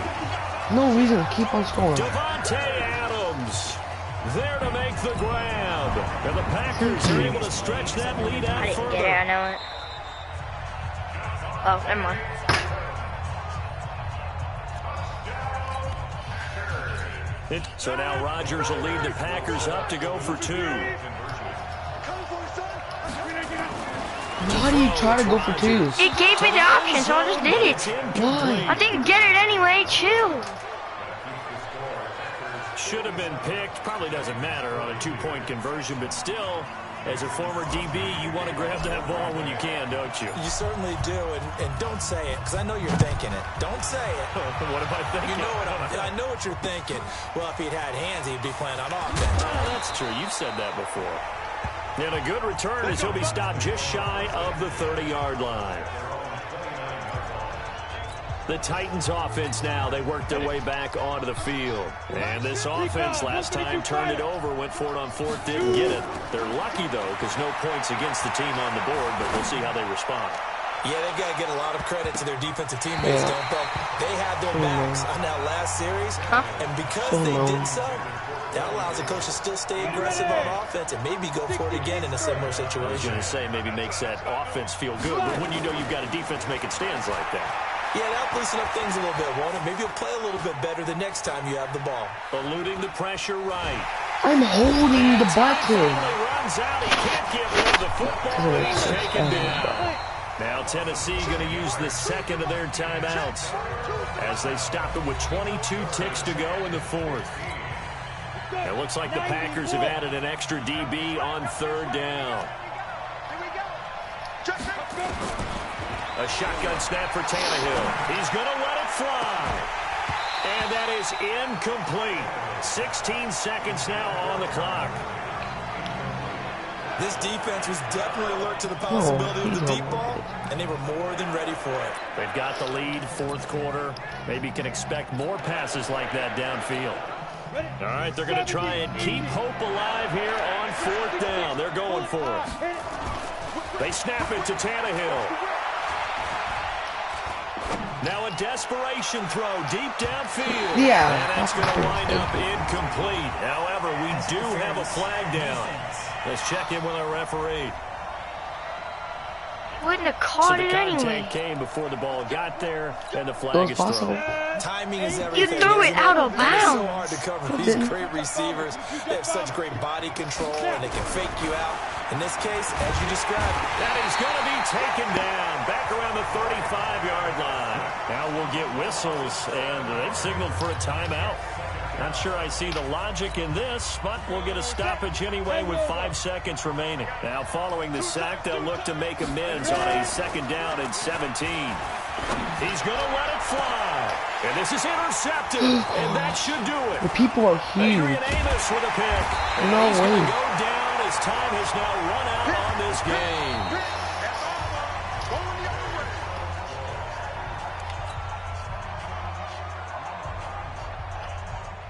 S1: No reason to keep on scoring.
S3: Devontae Adams there to make the grab. And the Packers are able to stretch that lead out
S2: I didn't
S3: further.
S2: get it, I know it. Oh, never mind.
S3: So now Rodgers will lead the Packers up to go for 2.
S1: Why do you try to go for 2s?
S2: It gave me the option, so I just did it.
S1: Why?
S2: I didn't get it anyway. Chill.
S3: Should have been picked. Probably doesn't matter on a 2-point conversion, but still, as a former DB, you want to grab that ball when you can, don't you?
S4: You certainly do, and don't say it, because I know you're thinking it. Don't say it.
S3: What am I thinking?
S4: You know what I know what you're thinking. Well, if he'd had hands, he'd be playing on offense.
S3: Oh, that's true. You've said that before. And a good return as he'll be stopped just shy of the 30-yard line. The Titans offense now, they worked their way back onto the field. And this offense last time turned it over, went for it on 4th, didn't get it. They're lucky, though, because no points against the team on the board, but we'll see how they respond.
S4: Yeah, they've got to get a lot of credit to their defensive teammates, don't they? They had their backs on that last series, and because they did so, that allows the coach to still stay aggressive on offense and maybe go for it again in a similar situation.
S3: I was going to say maybe makes that offense feel good, but when you know you've got a defense making stands like that. Yeah, that'll loosen up things a little bit, won't it? Maybe you'll play a little bit better the next time you have the ball. Eluding the pressure right.
S1: I'm holding the button.
S3: Runs out. He can't get rid of the football, but he's taken down. Now Tennessee going to use the second of their timeouts as they stop it with 22 ticks to go in the fourth. It looks like the Packers have added an extra DB on third down. A shotgun snap for Tannehill. He's going to let it fly. And that is incomplete. 16 seconds now on the clock.
S4: This defense was definitely alert to the possibility of the deep ball, and they were more than ready for it.
S3: They've got the lead, fourth quarter. Maybe can expect more passes like that downfield. All right, they're going to try and keep hope alive here on fourth down. They're going for it. They snap it to Tannehill. Now a desperation throw deep downfield.
S1: Yeah.
S3: And that's going to wind up incomplete. However, we do have a flag down. Let's check in with our referee.
S2: Wouldn't have caught it anyway.
S3: So the contact came before the ball got there, and the flag is thrown.
S4: Timing is everything.
S2: You threw it out of bounds.
S4: It's so hard to cover these great receivers. They have such great body control, and they can fake you out. In this case, as you described,
S3: that is going to be taken down back around the 35-yard line. Now we'll get whistles, and they've signaled for a timeout. Not sure I see the logic in this, but we'll get a stoppage anyway with 5 seconds remaining. Now, following the sack, they'll look to make amends on a second down and 17. He's going to let it fly. And this is intercepted, and that should do it.
S1: The people are huge.
S3: Adrian Amos with a pick. And
S1: no
S3: he's
S1: way.
S3: going to go down as time has now run out on this game.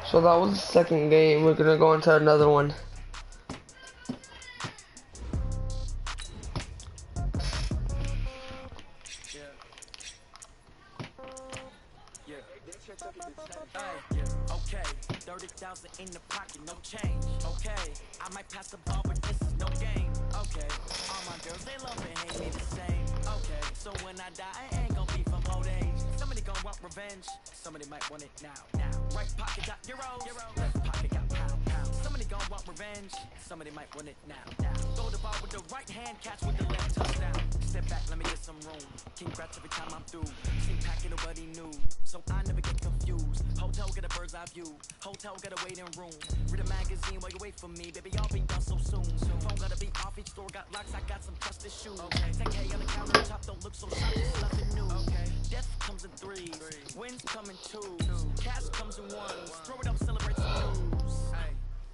S1: So that was the second game. We're gonna go into another one.
S8: Okay, 30,000 in the pocket, no change. Okay, I might pass the ball, but this is no game. Okay, all my girls, they love and hate me the same. Okay, so when I die, I ain't gonna be from old age. Somebody gonna want revenge, somebody might want it now. Right pocket got euros, left pocket got pound. Somebody gonna want revenge, somebody might want it now. Throw the ball with the right hand, catch with the left, touchdown. Step back, let me get some room. Congrats every time I'm through. See packing nobody new, so I never get confused. Hotel get a bird's eye view. Hotel get a waiting room. Read a magazine while you wait for me, baby. I'll be done so soon. Phone gotta be off, each store got locks. I got some trusted shoes. Okay, 10K on the countertop, don't look so sharp. It's nothing new. Okay, death comes in threes, wins come in twos, cash comes in ones. Throw it up, celebrate some news.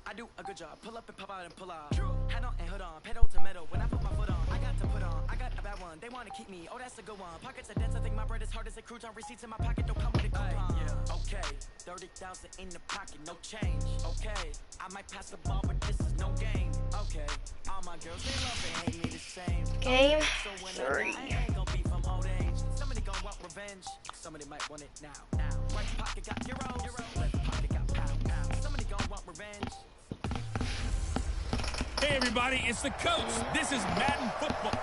S8: I do a good job. Pull up and pop out and pull out. Hat on and hood on, pedal to metal. When I put my foot on, I got to put on. I got a bad one. They want to keep me. Oh, that's a good one. Pockets are dense. I think my bread is hard as a crouton. Receipts in my pocket don't come with a coupon. Yeah. Okay, 30,000 in the pocket, no change. Okay, I might pass the ball, but this is no game. Okay, all my girls they love and hate me the same.
S2: Game
S8: so when
S2: 3.
S8: I ain't gonna be from old age. Somebody gonna want revenge. Somebody might want it now. Right pocket got euros. Left pocket got pound. Somebody gonna want revenge.
S9: Hey, everybody, it's the coach. This is Madden football.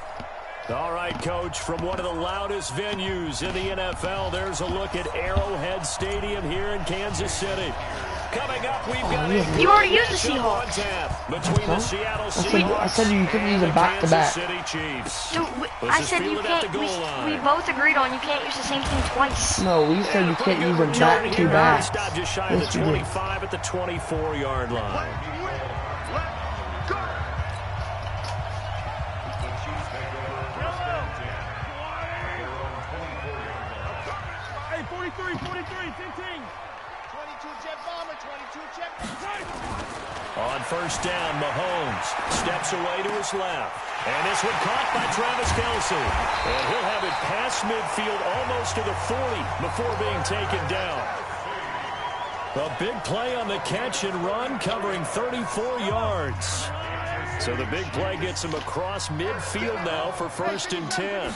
S3: All right, Coach, from one of the loudest venues in the NFL, there's a look at Arrowhead Stadium here in Kansas City. Coming up, we've got a
S2: You already used the Seahawks.
S3: Between the Seattle Seahawks
S1: I said you couldn't use them back to back.
S2: Dude, I said you can't. We both agreed on you can't use the same thing twice.
S1: No, we said you can't use them back to back.
S3: Stop just shy of the 25 at the 24-yard line.
S5: 43, 15. 22 jet bomber, 22 jet bomber.
S3: On first down, Mahomes steps away to his left. And this one caught by Travis Kelce. And he'll have it past midfield almost to the 40 before being taken down. A big play on the catch and run, covering 34 yards. So the big play gets him across midfield now for 1st and 10.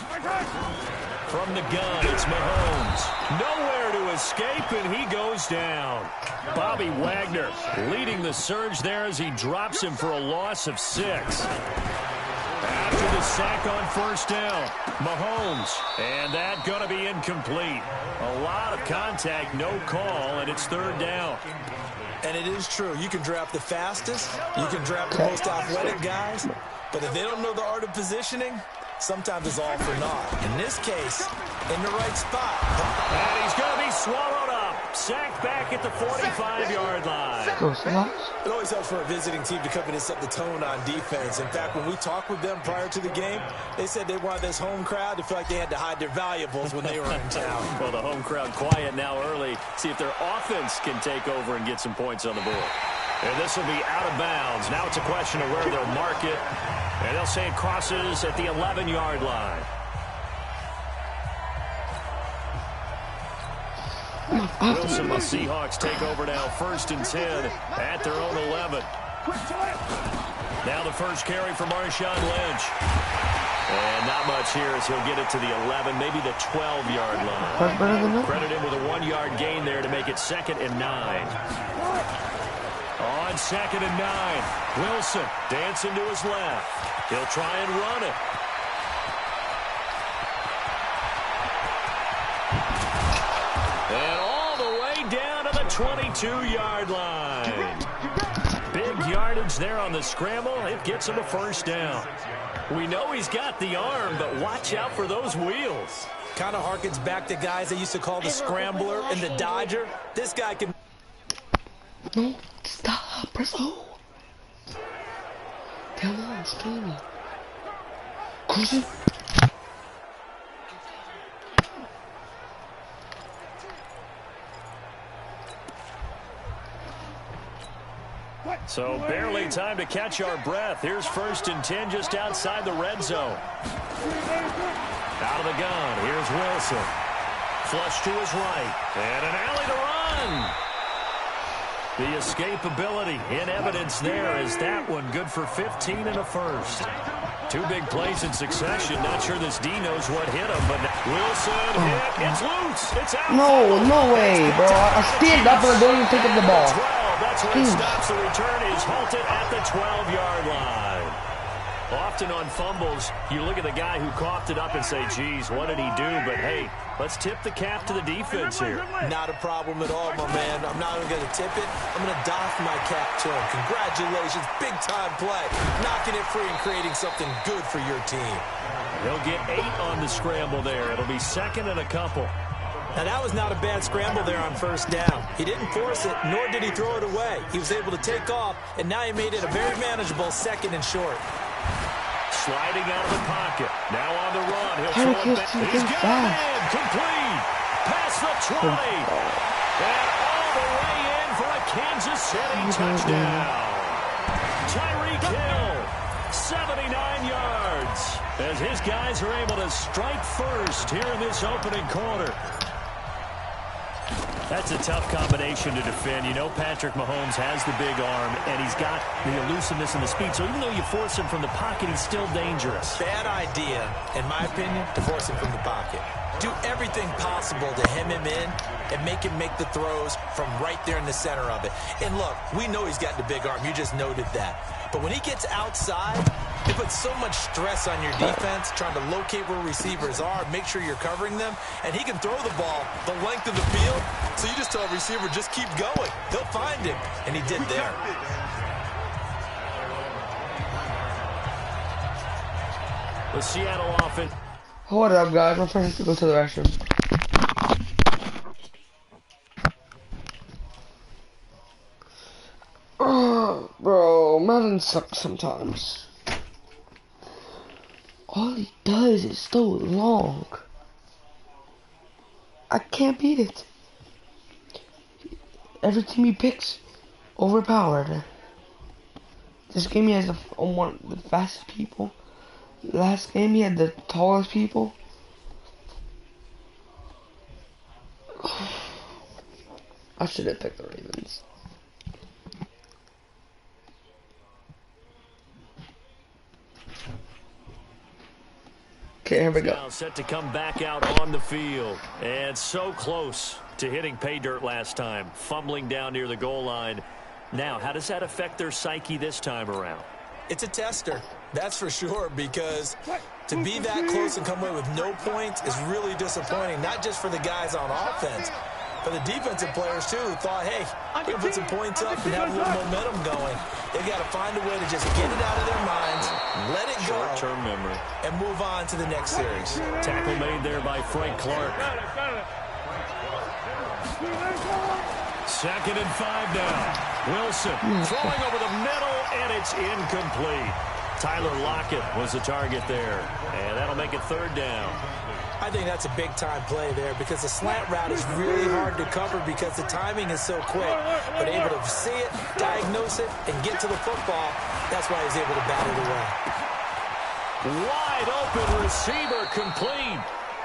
S3: From the gun, it's Mahomes. Nowhere to escape, and he goes down. Bobby Wagner leading the surge there as he drops him for a loss of 6. After the sack on 1st down, Mahomes, and that going to be incomplete. A lot of contact, no call, and it's 3rd down.
S4: And it is true. You can draft the fastest. You can draft the most athletic guys. But if they don't know the art of positioning, sometimes it's all for naught. In this case, in the right spot.
S3: And he's going to be swallowed up. Sacked back at the 45-yard line.
S4: It always helps for a visiting team to come in and set the tone on defense. In fact, when we talked with them prior to the game, they said they wanted this home crowd to feel like they had to hide their valuables when they were in town.
S3: Well, the home crowd quiet now early. See if their offense can take over and get some points on the board. And this will be out of bounds. Now it's a question of where they'll mark it. And they'll say it crosses at the 11-yard line. Wilson, the Seahawks take over now, 1st and 10 at their own 11. Now the first carry for Marshawn Lynch. And not much here as he'll get it to the 11, maybe the 12-yard line. Credit him with a 1-yard gain there to make it 2nd and 9. On 2nd and 9, Wilson dancing to his left. He'll try and run it. And all the way down to the 22-yard line. Big yardage there on the scramble. It gets him a 1st down. We know he's got the arm, but watch out for those wheels.
S4: Kind of harkens back to guys they used to call the scrambler and the dodger. This guy can...
S1: No, stop, press O. Come on, Skinny. Cruising.
S3: So barely time to catch our breath. Here's 1st and 10 just outside the red zone. Out of the gun, here's Wilson. Flush to his right, and an alley to run. The escapability in evidence there as that one good for 15 and a 1st. 2 big plays in succession. Not sure this D knows what hit him, but Wilson hit. It's loose. It's out.
S1: No way, bro. I stand up and I don't even pick up the ball.
S3: That's where it stops. The return is halted at the 12-yard line. Often on fumbles, you look at the guy who coughed it up and say, geez, what did he do? But, hey, let's tip the cap to the defense here.
S4: Not a problem at all, my man. I'm not even going to tip it. I'm going to doff my cap to him. Congratulations. Big-time play. Knocking it free and creating something good for your team.
S3: He'll get 8 on the scramble there. It'll be 2nd and a couple.
S4: Now, that was not a bad scramble there on 1st down. He didn't force it, nor did he throw it away. He was able to take off, and now he made it a very manageable 2nd and short.
S3: Sliding out of the pocket. Now on the run. He'll throw it back. He's got it in. Complete. Past the 20. And all the way in for a Kansas City touchdown. Tyreek Hill, 79 yards. As his guys are able to strike first here in this opening quarter. That's a tough combination to defend. You know Patrick Mahomes has the big arm, and he's got the elusiveness and the speed. So even though you force him from the pocket, he's still dangerous.
S4: Bad idea, in my opinion, to force him from the pocket. Do everything possible to hem him in and make him make the throws from right there in the center of it. And look, we know he's got the big arm. You just noted that. But when he gets outside, it puts so much stress on your defense trying to locate where receivers are, make sure you're covering them, and he can throw the ball the length of the field, so you just tell a receiver, just keep going. He'll find him, and he did there.
S3: The Seattle offense.
S1: Hold up, guys. I'm trying to go to the restroom. Bro, Madden sucks sometimes. All he does is so long. I can't beat it. Every team he picks, overpowered. This game he has one of the fastest people. Last game he had the tallest people. I should have picked the Ravens. Okay, here we go.
S3: Now set to come back out on the field. And so close to hitting pay dirt last time. Fumbling down near the goal line. Now, how does that affect their psyche this time around?
S4: It's a tester, that's for sure, because to be that close and come away with no points is really disappointing, not just for the guys on offense, but the defensive players, too, who thought, hey, we're going to put some points up and have a little momentum going. They've got to find a way to just get it out of their minds, let it go,
S3: short-term memory,
S4: and move on to the next series.
S3: Tackle made there by Frank Clark. 2nd and 5 now. Wilson throwing over the middle, and it's incomplete. Tyler Lockett was the target there, and that'll make it 3rd down.
S4: I think that's a big-time play there because the slant route is really hard to cover because the timing is so quick. But able to see it, diagnose it, and get to the football, that's why he's able to bat it away.
S3: Wide open receiver complete.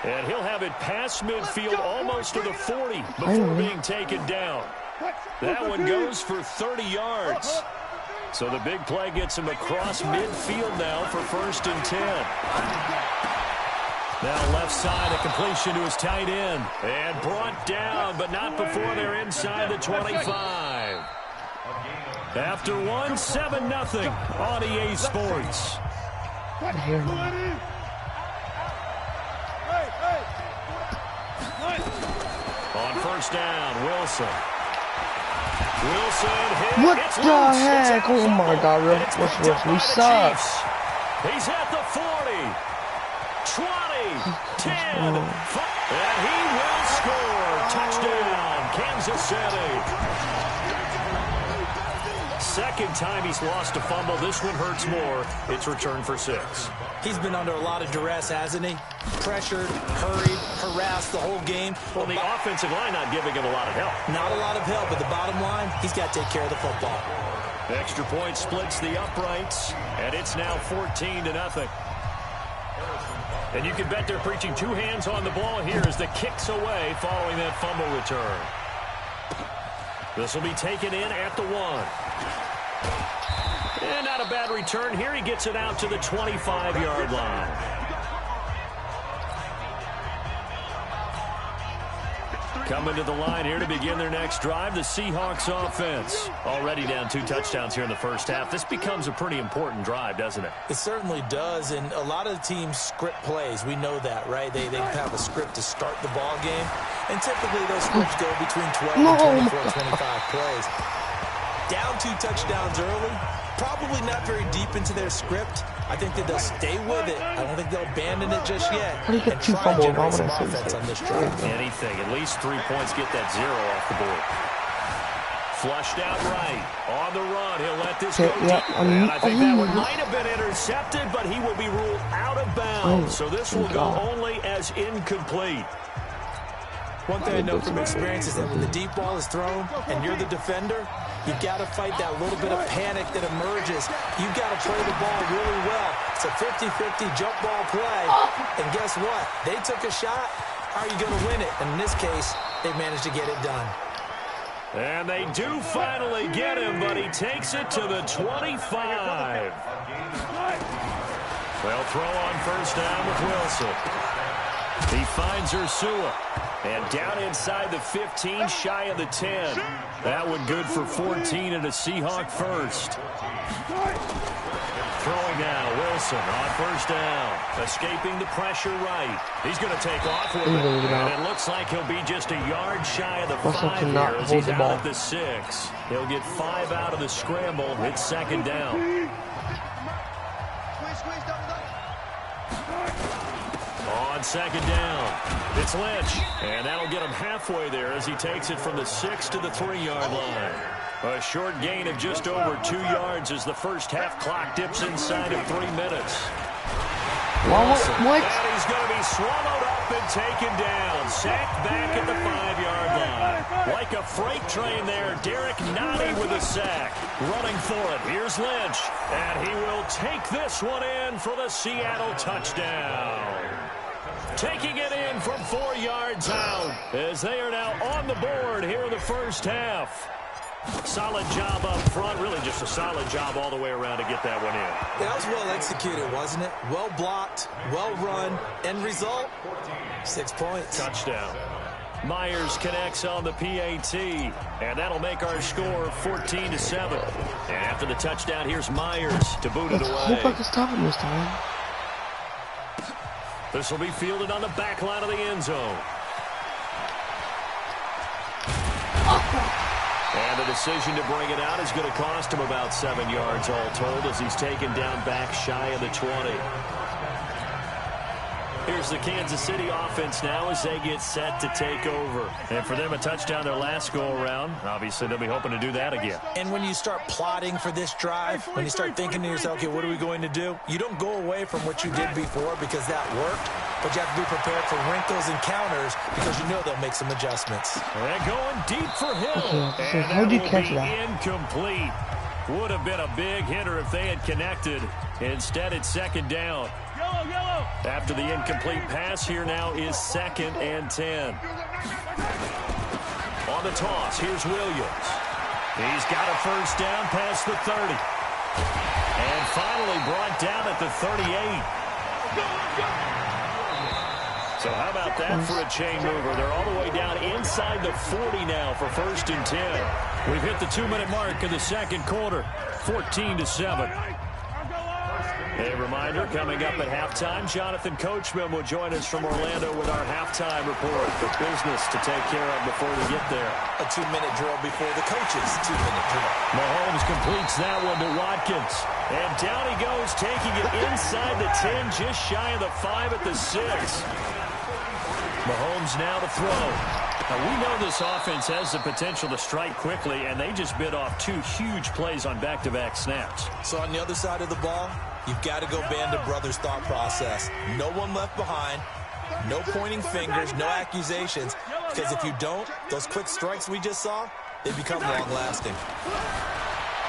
S3: And he'll have it past midfield almost to the 40 before being taken down. That one goes for 30 yards. So the big play gets him across midfield now for 1st and 10. Now left side, a completion to his tight end. And brought down, but not before they're inside the 25. After one, 7-0 on EA Sports. On 1st down, Wilson. Wilson hit.
S1: What the heck? Oh my God, we suck.
S3: He's at the 40, 20, 10, 5, and he will score. Touchdown, Kansas City. 2nd time he's lost a fumble. This one hurts more. It's returned for 6.
S4: He's been under a lot of duress, hasn't he? Pressured, hurried, harassed the whole game.
S3: Well, the offensive line not giving him a lot of help.
S4: Not a lot of help, but the bottom line, he's got to take care of the football.
S3: Extra point splits the uprights, and it's now 14-0. And you can bet they're preaching 2 hands on the ball here as the kick's away following that fumble return. This will be taken in at the 1. And not a bad return here. He gets it out to the 25-yard line. Coming to the line here to begin their next drive, the Seahawks offense. Already down 2 touchdowns here in the first half. This becomes a pretty important drive, doesn't it?
S4: It certainly does, and a lot of teams script plays. We know that, right? They have a script to start the ball game, and typically those scripts go between 12 and 24, 25 plays. Down 2 touchdowns early, probably not very deep into their script. I think that they'll stay with it. I don't think they'll abandon it just yet. And try to generate some offense on this drive.
S3: Anything. At least 3 points. Get that 0 off the board. Flushed out right. On the run. He'll let this go deep. And I think that one might have been intercepted, but he will be ruled out of bounds. So this will go only as incomplete.
S4: One thing I know from experience is that when the deep ball is thrown and you're the defender, you've got to fight that little bit of panic that emerges. You've got to play the ball really well. It's a 50-50 jump ball play. And guess what? They took a shot. How are you going to win it? And in this case, they managed to get it done.
S3: And they do finally get him, but he takes it to the 25. They'll throw on 1st down with Wilson. He finds Ursua. And down inside the 15, shy of the 10. That one good for 14 and a Seahawk first. Throwing now, Wilson on 1st down. Escaping the pressure right. He's going to take off with it. And it looks like he'll be just a yard shy of the 5 here as he's out at the 6. He'll get 5 out of the scramble. It's 2nd down. On 2nd down, it's Lynch, and that'll get him halfway there as he takes it from the 6 to the 3-yard line. A short gain of just over 2 yards as the first half clock dips inside of 3 minutes. Wilson,
S1: what?
S3: And he's going to be swallowed up and taken down. Sacked back at the 5-yard line. Like a freight train there, Derek Nottie with a sack. Running for it, here's Lynch, and he will take this one in for the Seattle touchdown. Taking it in from 4 yards out as they are now on the board here in the first half. Solid job up front. Really just a solid job all the way around to get that one in.
S4: That was well executed, wasn't it? Well blocked, well run. End result, 6 points.
S3: Touchdown. Myers connects on the PAT, and that'll make our score 14-7. And after the touchdown, here's Myers to boot it away.
S1: I hope I can stop him this time.
S3: This will be fielded on the back line of the end zone. And the decision to bring it out is going to cost him about 7 yards all told as he's taken down back shy of the 20. Here's the Kansas City offense now as they get set to take over. And for them, a touchdown their last go-around. Obviously, they'll be hoping to do that again.
S4: And when you start plotting for this drive, when you start thinking to yourself, okay, what are we going to do? You don't go away from what you did before because that worked, but you have to be prepared for wrinkles and counters because you know they'll make some adjustments.
S3: And going deep for Hill.
S1: Okay,
S3: and
S1: how'd you
S3: that
S1: catch
S3: will be
S1: that?
S3: incomplete. Would have been a big hitter if they had connected. Instead, it's second down. After the incomplete pass, here now is 2nd and 10. On the toss, here's Williams. He's got a first down past the 30. And finally brought down at the 38. So how about that for a chain mover? They're all the way down inside the 40 now for 1st and 10. We've hit the 2-minute mark in the second quarter, 14-7. A reminder, coming up at halftime, Jonathan Coachman will join us from Orlando with our halftime report. The business to take care of before we get there.
S4: A 2-minute drill before the coach's 2-minute drill.
S3: Mahomes completes that one to Watkins. And down he goes, taking it inside the 10, just shy of the 5 at the 6. Mahomes now to throw. Now, we know this offense has the potential to strike quickly, and they just bit off 2 huge plays on back-to-back snaps.
S4: So on the other side of the ball, you've got to go band of brothers thought process. No one left behind, no pointing fingers, no accusations, because if you don't, those quick strikes we just saw, they become long-lasting.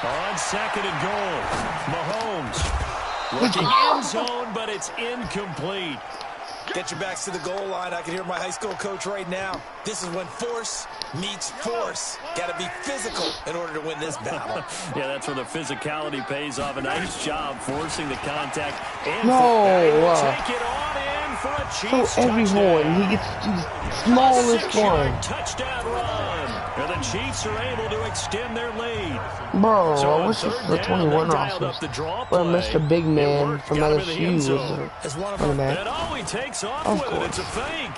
S3: On 2nd and goal, Mahomes looking end zone, but it's incomplete.
S4: Get your backs to the goal line. I can hear my high school coach right now. This is when force meets force. Got to be physical in order to win this battle.
S3: Yeah, that's where the physicality pays off. A nice job forcing the contact. And take it on in for a Chiefs
S1: so every
S3: touchdown.
S1: one, he gets the smallest one.
S3: Touchdown run. And the Chiefs are able to extend their lead.
S1: Bro,
S3: So
S1: I wish this was the 21 rosters. Where Mr. Big Man from LSU was running back.
S3: And all he takes off with it, it's a fake.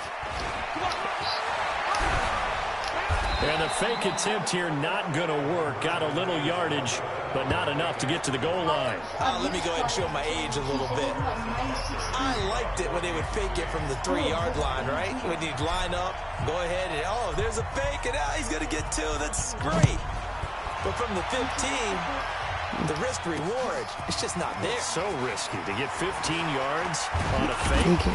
S3: And the fake attempt here not going to work. Got a little yardage, but not enough to get to the goal line.
S4: Let me go ahead and show my age a little bit. I liked it when they would fake it from the 3-yard line, right? When you'd line up, go ahead and, oh, there's a fake, and he's going to get 2. That's great. But from the 15, the risk-reward, it's just not there.
S3: So risky to get 15 yards on a fake.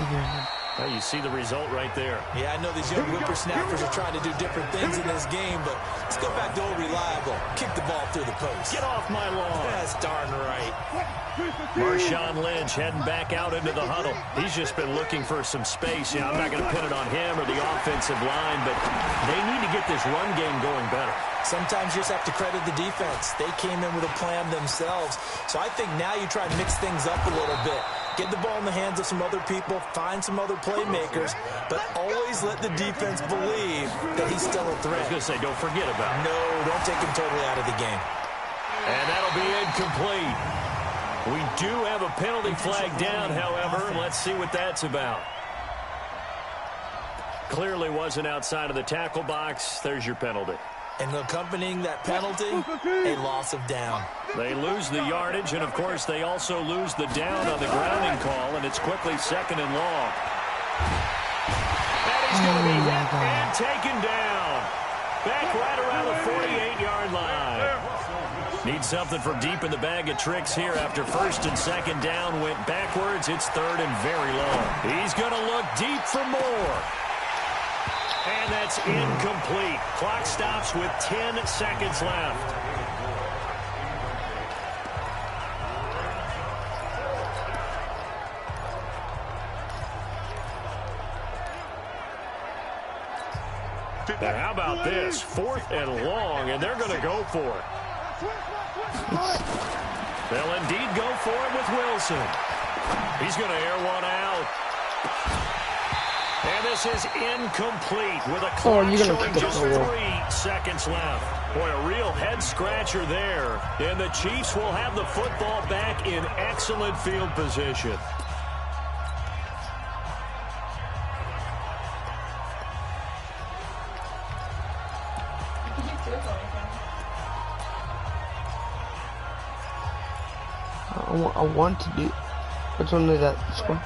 S3: Well, you see the result right there.
S4: Yeah, I know these young whippersnappers are trying to do different things in this game, but let's go back to old reliable. Kick the ball through the post.
S3: Get off my lawn.
S4: That's darn right.
S3: Marshawn Lynch heading back out into the huddle. He's just been looking for some space. You know, I'm not going to pin it on him or the offensive line, but they need to get this run game going better.
S4: Sometimes you just have to credit the defense. They came in with a plan themselves. So I think now you try and mix things up a little bit. Get the ball in the hands of some other people, find some other playmakers, but always let the defense believe that he's still a threat.
S3: I was going to say, don't forget about it.
S4: No, don't take him totally out of the game.
S3: And that'll be incomplete. We do have a penalty flag down, however. Let's see what that's about. Clearly wasn't outside of the tackle box. There's your penalty.
S4: And accompanying that penalty, a loss of down.
S3: They lose the yardage, and, of course, they also lose the down on the grounding call, and it's quickly 2nd and long. And he's going to be hit and taken down. Back right around the 48-yard line. Need something from deep in the bag of tricks here after 1st and 2nd down. Went backwards. It's 3rd and very long. He's going to look deep for more. And that's incomplete. Clock stops with 10 seconds left. And how about this? 4th and long, and they're going to go for it. They'll indeed go for it with Wilson. He's going to air one out. And this is incomplete with a clock showing just 3 seconds left. Boy, a real head-scratcher there. And the Chiefs will have the football back in excellent field position.
S1: I want to do. Which one is that score?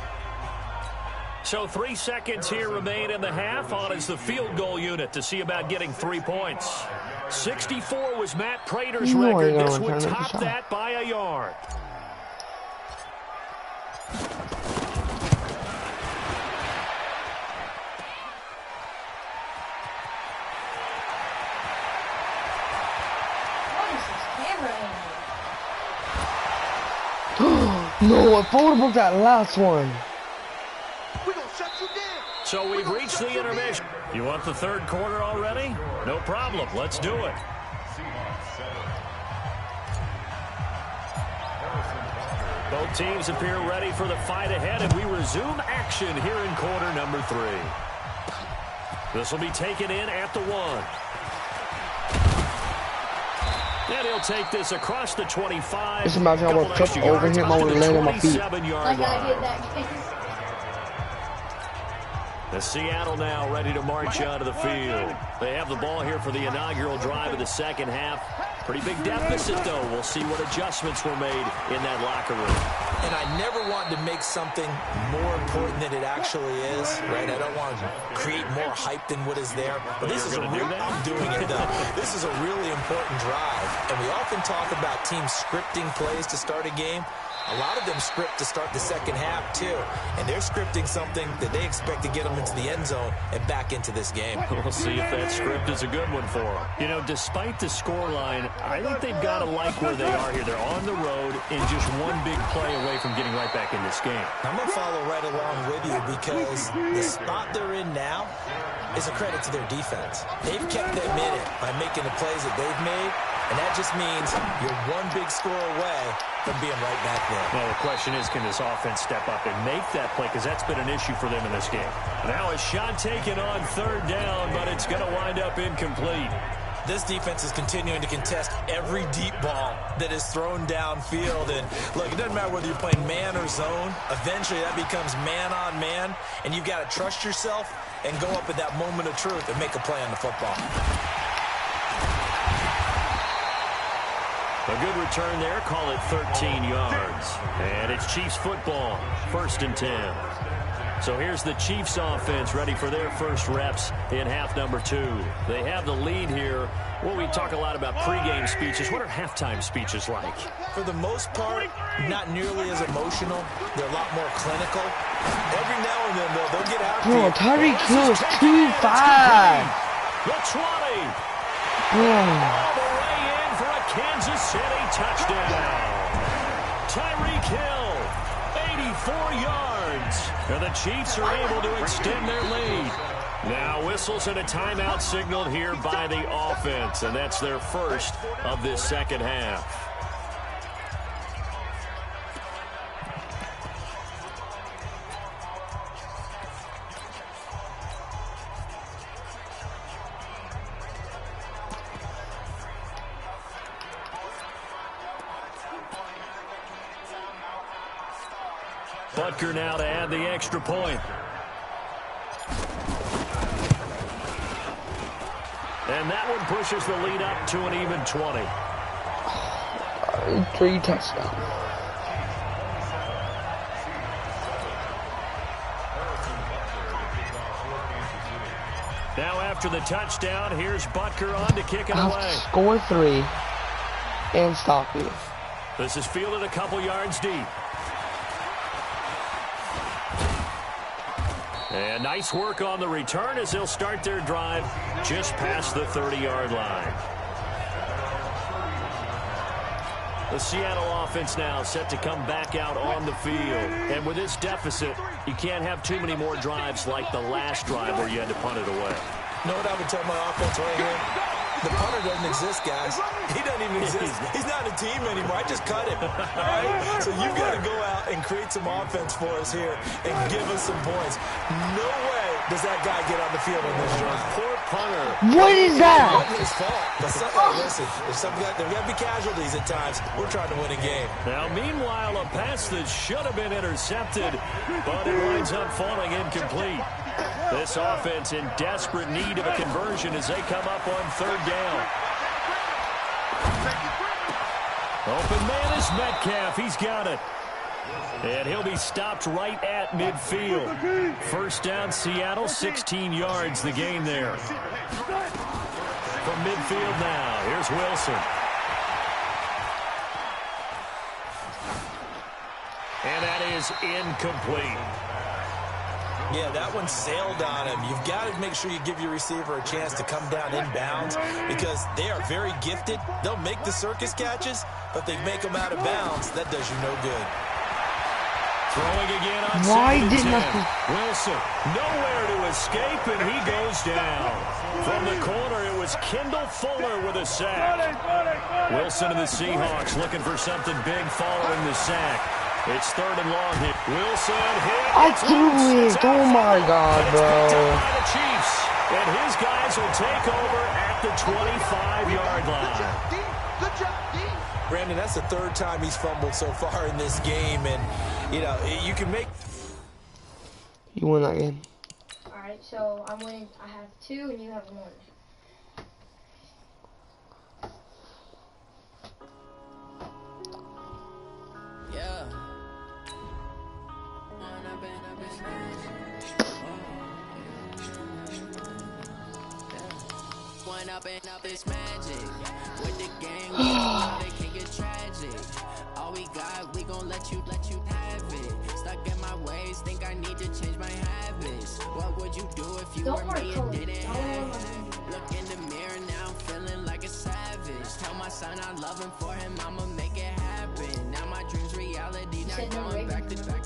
S3: So 3 seconds here remain in the half. On is the field goal unit to see about getting 3 points. 64 was Matt Prater's record. This would top that by a yard.
S1: No, I thought about that last one.
S3: So we've reached the intermission. You want the 3rd quarter already? No problem. Let's do it. Both teams appear ready for the fight ahead, and we resume action here in quarter number 3. This will be taken in at the 1. And he'll take this across the 25.
S1: Just imagine I would have tripped over him. I would have landed on my feet.
S7: Like I did that game.
S3: The Seattle now ready to march onto the field. They have the ball here for the inaugural drive of the second half. Pretty big deficit, though. We'll see what adjustments were made in that locker room.
S4: And I never want to make something more important than it actually is, right? I don't want to create more hype than what is there. But this is a real, I'm doing it, though. This is a really important drive. And we often talk about teams scripting plays to start a game. A lot of them script to start the second half, too. And they're scripting something that they expect to get them into the end zone and back into this game.
S3: We'll see if that script is a good one for them. You know, despite the scoreline, I think they've got to like where they are here. They're on the road and just one big play away from getting right back in this game.
S4: I'm going to follow right along with you because the spot they're in now is a credit to their defense. They've kept them in it by making the plays that they've made, and that just means you're one big score away from being right back there.
S3: Well, the question is, can this offense step up and make that play? Because that's been an issue for them in this game. Now a shot taken on 3rd down, but it's going to wind up incomplete.
S4: This defense is continuing to contest every deep ball that is thrown downfield. And look, it doesn't matter whether you're playing man or zone. Eventually, that becomes man on man, and you've got to trust yourself and go up at that moment of truth and make a play on the football.
S3: A good return there. Call it 13 yards. And it's Chiefs football. 1st and 10. So here's the Chiefs offense ready for their first reps in half number 2. They have the lead here. Well, we talk a lot about pregame speeches. What are halftime speeches like?
S4: For the most part, not nearly as emotional. They're a lot more clinical. Every now and then, though, they'll get out.
S1: Bro, Tyreek Hill is 2-5.
S3: The 20. All the way in for a Kansas City touchdown. Tyreek Hill, 84 yards. And the Chiefs are able to extend their lead. Now whistles and a timeout signaled here by the offense, and that's their first of this second half. Butker now to add the extra point. And that one pushes the lead up to an even 20.
S1: 3 touchdowns.
S3: Now after the touchdown, here's Butker on to kick it away.
S1: Score 3 and stop it.
S3: This is fielded a couple yards deep. And nice work on the return as they'll start their drive just past the 30-yard line. The Seattle offense now set to come back out on the field. And with this deficit, you can't have too many more drives like the last drive where you had to punt it away.
S4: know what I would tell my offense right here? The punter doesn't exist, guys. He doesn't even exist. He's not a team anymore. I just cut him. All right? So you've got to go out and create some offense for us here and give us some points. No way does that guy get on the field in this drive.
S3: Poor punter.
S1: What is that?
S4: It's not his fault. But listen, there got to be casualties at times. We're trying to win a game.
S3: Now, meanwhile, a pass that should have been intercepted, but it winds up falling incomplete. This offense in desperate need of a conversion as they come up on third down. Open man is Metcalf. He's got it. And he'll be stopped right at midfield. First down, Seattle, 16 yards the gain there. From midfield now, here's Wilson. And that is incomplete.
S4: Yeah, that one sailed on him. You've got to make sure you give your receiver a chance to come down inbounds because they are very gifted. They'll make the circus catches, but they make them out of bounds. That does you no good.
S3: Throwing again on
S1: Why
S3: second
S1: didn't
S3: and 10. Wilson, nowhere to escape, and he goes down. From the corner, it was Kendall Fuller with a sack. Wilson and the Seahawks looking for something big following the sack. It's third and long here. Wilson hit.
S1: I threw it. Oh my God, bro.
S3: By the Chiefs, and his guys will take over at the 25-yard line.
S5: Good job, D.
S4: Brandon, that's the third time he's fumbled so far in this game, and you know you can make.
S1: You won that game.
S7: All right, so I'm winning. I have 2 and you have 1.
S8: Yeah. One up and up is magic. With the gang, they can get tragic. All we got, we gon' let you have it. Stuck in my ways, think I need to change my habits. What would you do if you were me and didn't have it? Look in the mirror now, I'm feeling like a savage. Tell my son I love him, for him I'ma make it happen. Now my dreams reality, not going back to back.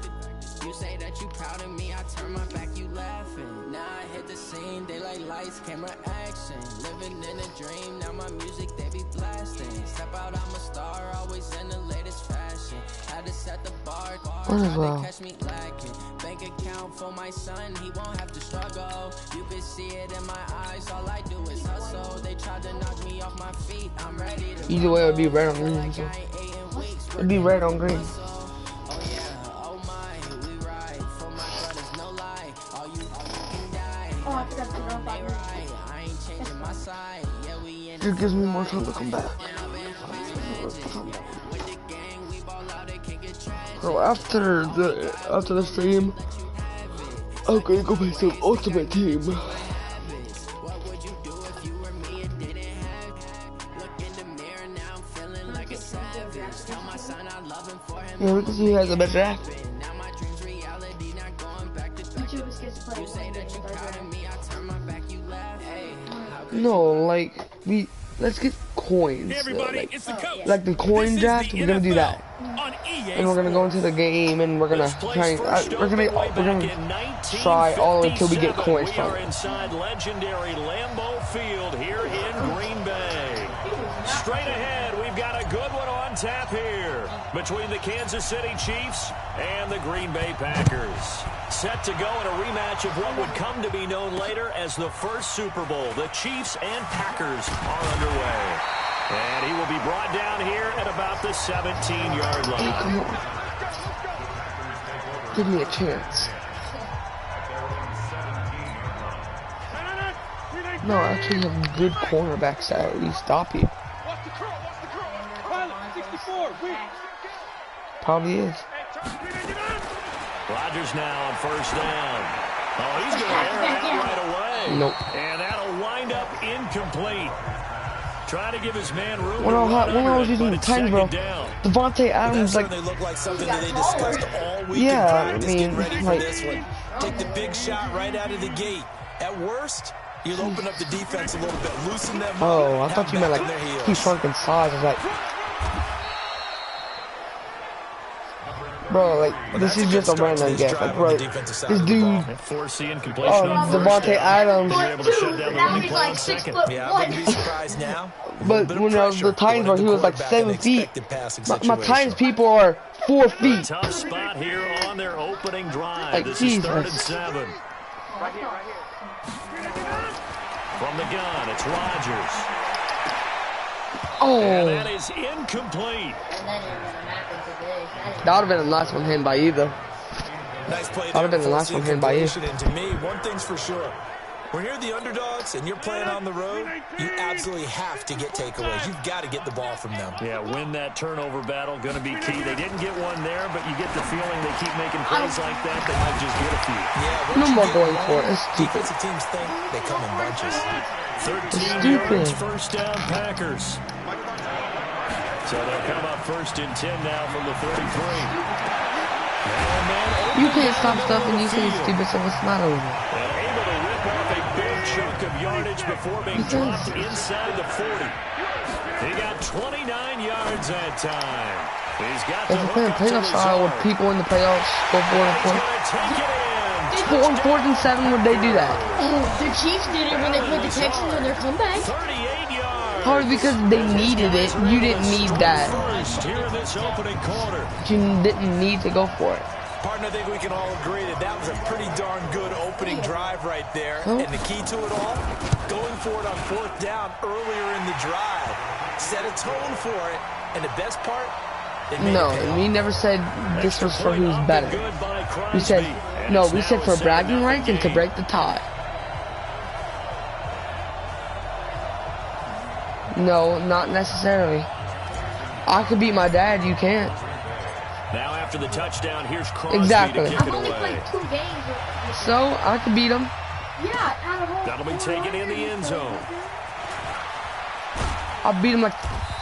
S8: You say that you proud of me, I turn my back, you laughing. Now I hit the scene, daylight lights, camera action. Living in a dream, now my music they be blasting. Step out, I'm a star, always in the latest fashion. Had to set the bar,
S1: Wow.
S8: catch me lacking. Bank account for my son, he won't have to struggle. You can see it in my eyes, all I do is hustle. They tried to knock me off my feet, I'm ready to
S1: Either way, it would be red on green. So. It'd be red on green. It gives me more time to come back. So after the stream, I'm gonna go play some Ultimate Team. Yeah, we can see who has the better draft. No, like let's get coins. Like the coin draft, we're gonna do that, and we're gonna go into the game, and we're gonna try. We're gonna try all the way until we get coins from.
S3: We are inside legendary Lambeau Field here in Green Bay. Straight ahead, we've got a good one on tap here between the Kansas City Chiefs and the Green Bay Packers. Set to go in a rematch of what would come to be known later as the first Super Bowl. The Chiefs and Packers are underway. And he will be brought down here at about the 17-yard line.
S1: Hey, come on. Give me a chance. No, I actually have good cornerbacks that at least stop you. Probably is.
S3: Rodgers now on first down. Oh, he's going to air it out right away.
S1: Nope.
S3: And that'll wind up incomplete. Trying to give his man room.
S1: When I was using the Titans, bro, Devontae Adams,
S4: like something that they discussed all week
S1: yeah,
S4: in practice.
S1: I mean,
S4: Get ready for
S1: like,
S4: this one. Take the big shot right out of the gate. At worst, you'll open up the defense a little bit, loosen them up.
S1: Oh, I thought you meant like he shrunk in size. I was like, Bro, like, this is just a random gift. Like, bro, this dude, Devontae Adams.
S7: Now he's like 6'1".
S4: Yeah, I wouldn't be surprised now.
S1: But when the Titans were, he was like 7 feet. My Titans people are 4 feet.
S3: Tough spot here on their opening drive.
S1: Like,
S3: this
S1: Jesus.
S3: is 3rd and 7. From the gun, it's Rodgers.
S1: Oh.
S3: And that is incomplete.
S1: That would have been a nice one hit by you, though.
S4: Nice play.
S1: That would have been a nice one hit by you.
S4: And to me, one thing's for sure. When you're the underdogs and you're playing on the road, you absolutely have to get takeaways. You've got to get the ball from them.
S3: Yeah, win that turnover battle, going to be key. They didn't get one there, but you get the feeling they keep making plays like that, they might just get a few.
S4: Yeah,
S1: no more going for it. It's stupid.
S4: Defensive teams think they come in bunches.
S3: 13 yards, first down, Packers. So they'll come up 1st and 10 now from the 33.
S1: You can't stop stuff and you say stupid stuff. It's not over.
S3: Able to rip off a big chunk of yardage before being dropped inside the 40. He got 29 yards that time. He's got
S1: if you're playing playoff style with people in the playoffs, go 4 and 4. 4 and 4 and 7, would they do that?
S7: Oh, the Chiefs did it when they played the Texans on their comeback.
S3: 38 yards.
S1: Probably because they needed it. You didn't need that.
S3: Here in this opening quarter.
S1: You didn't need to go for it.
S4: Partner, I think we can all agree that that was a pretty darn good opening drive right there.
S1: Oh.
S4: And the key to it all, going for it on 4th down earlier in the drive. Set a tone for it. And the best part, it made
S1: no,
S4: it pay off.
S1: we never said this was for who's better. We said, no, we said for bragging rights and to break the tie. No, not necessarily. I could beat my dad, you can't.
S3: Now after the touchdown, here's Crosby
S1: Exactly.
S3: to kick
S7: I've
S3: it
S7: only
S3: away.
S7: played 2 games.
S1: So, I could beat him.
S7: Yeah, out of all.
S3: That'll be taken in the end zone.
S1: I beat him like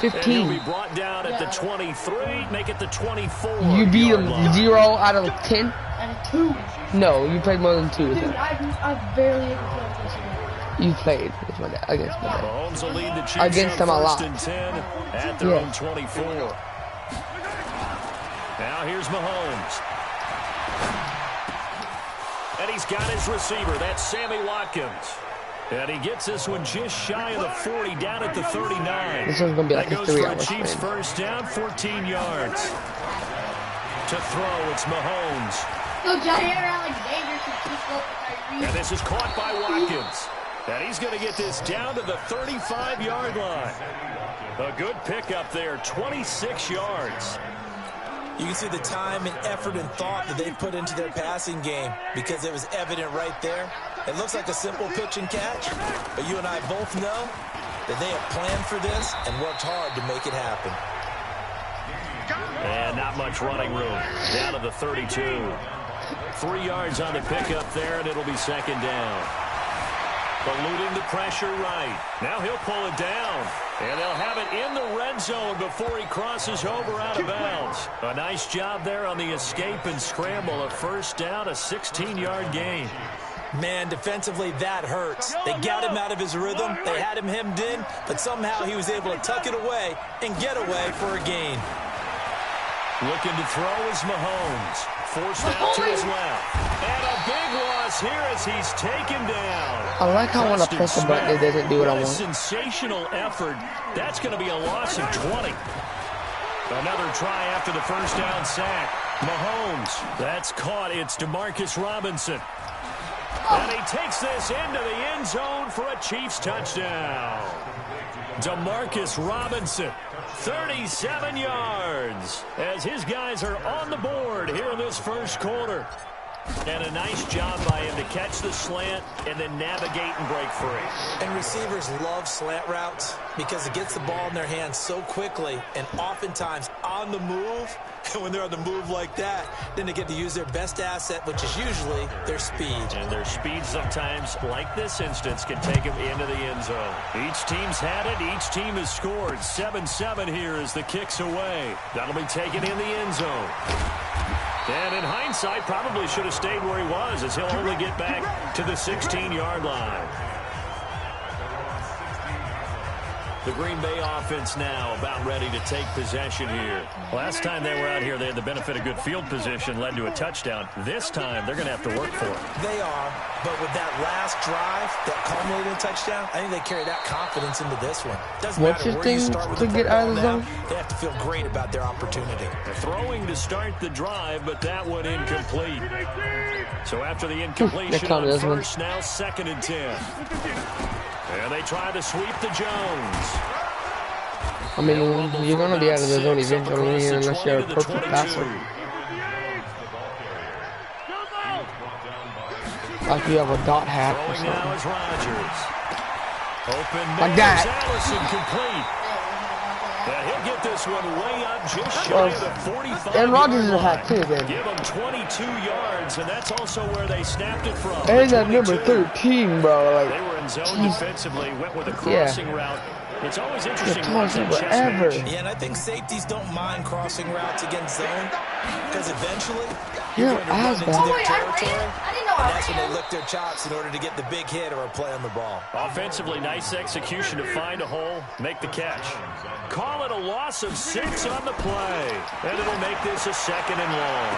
S3: And he'll be
S1: 15.
S3: brought down at the 23, make it the 24.
S1: You beat him
S3: line.
S1: 0 out of 10?
S7: Out of 2.
S1: No, you played more than 2 with
S7: Dude,
S1: him.
S7: I barely ever played against him.
S1: You played with my dad, against my dad.
S3: Mahomes will lead the Chiefs
S1: Against them a lot.
S3: 1st and 10 at their own 24. Now here's Mahomes. And he's got his receiver. That's Sammy Watkins. And he gets this one just shy of the 40, down at the 39.
S1: This one's going to be like
S3: That
S1: a
S3: goes for
S1: 3-hour
S3: a Chiefs
S1: sprint.
S3: first down, 14 yards. To throw, it's Mahomes.
S7: So Jair Alexander should keep up with Tyree.
S3: And this is caught by Watkins. And he's going to get this down to the 35-yard line. A good pickup there, 26 yards.
S4: You can see the time and effort and thought that they put into their passing game because it was evident right there. It looks like a simple pitch and catch, but you and I both know that they have planned for this and worked hard to make it happen.
S3: And not much running room. Down to the 32. 3 yards on the pickup there, and it'll be 2nd down. Eluding the pressure right. Now he'll pull it down. And they'll have it in the red zone before he crosses over out of bounds. A nice job there on the escape and scramble. A first down, a 16-yard gain.
S4: Man, defensively, that hurts. They got him out of his rhythm. They had him hemmed in, but somehow he was able to tuck it away and get away for a gain.
S3: Looking to throw is Mahomes. Forced out to his left. And a big loss here as he's taken down.
S1: I like how when I press the button, it doesn't do what I want.
S3: Sensational effort. That's going to be a loss of 20. Another try after the first down sack. Mahomes. That's caught. It's Demarcus Robinson. And he takes this into the end zone for a Chiefs touchdown. Demarcus Robinson, 37 yards, as his guys are on the board here in this first quarter. And a nice job by him to catch the slant and then navigate and break free.
S4: And receivers love slant routes because it gets the ball in their hands so quickly and oftentimes on the move. And when they're on the move like that, then they get to use their best asset, which is usually their speed.
S3: And their speed sometimes, like this instance, can take them into the end zone. Each team's had it. Each team has scored. 7-7 here as the kick's away. That'll be taken in the end zone. And in hindsight, probably should have stayed where he was as he'll only get back to the 16-yard line. The Green Bay offense now about ready to take possession here. Last time they were out here, they had the benefit of good field position, led to a touchdown. This time, they're going to have to work for it.
S4: They are, but with that last drive, that culminating touchdown, I think they carry that confidence into this one. Doesn't
S1: What's
S4: matter
S1: your
S4: where you
S1: thing
S4: start with
S1: to
S4: the
S1: get out of the
S4: football
S1: zone?
S4: now, they have to feel great about their opportunity.
S3: They're throwing to start the drive, but that one incomplete. So after the incompletion on first, now 2nd and 10. And they try to sweep to Jones.
S1: I mean, you're going to be out of the zone eventually unless you're a perfect passer. Like you have a dot hat or something.
S3: Now is Rodgers. Open
S1: like that.
S3: Incomplete. And he'll get this one way up just shy of the 45.
S1: And Rodgers is a hack too, then.
S3: Give him 22 yards, and that's also where they snapped it from.
S1: And that number 13, bro. Like,
S3: they were in zone defensively, went with a crossing route. It's always interesting to watch that chess match.
S4: Yeah, and I think safeties don't mind crossing routes against zone because eventually
S1: you're
S4: going to run into their territory.
S7: And
S4: that's when they lick their chops in order to get the big hit or a play on the ball.
S3: Offensively, nice execution to find a hole, make the catch. Call it a loss of 6 on the play, and it'll make this a 2nd and long.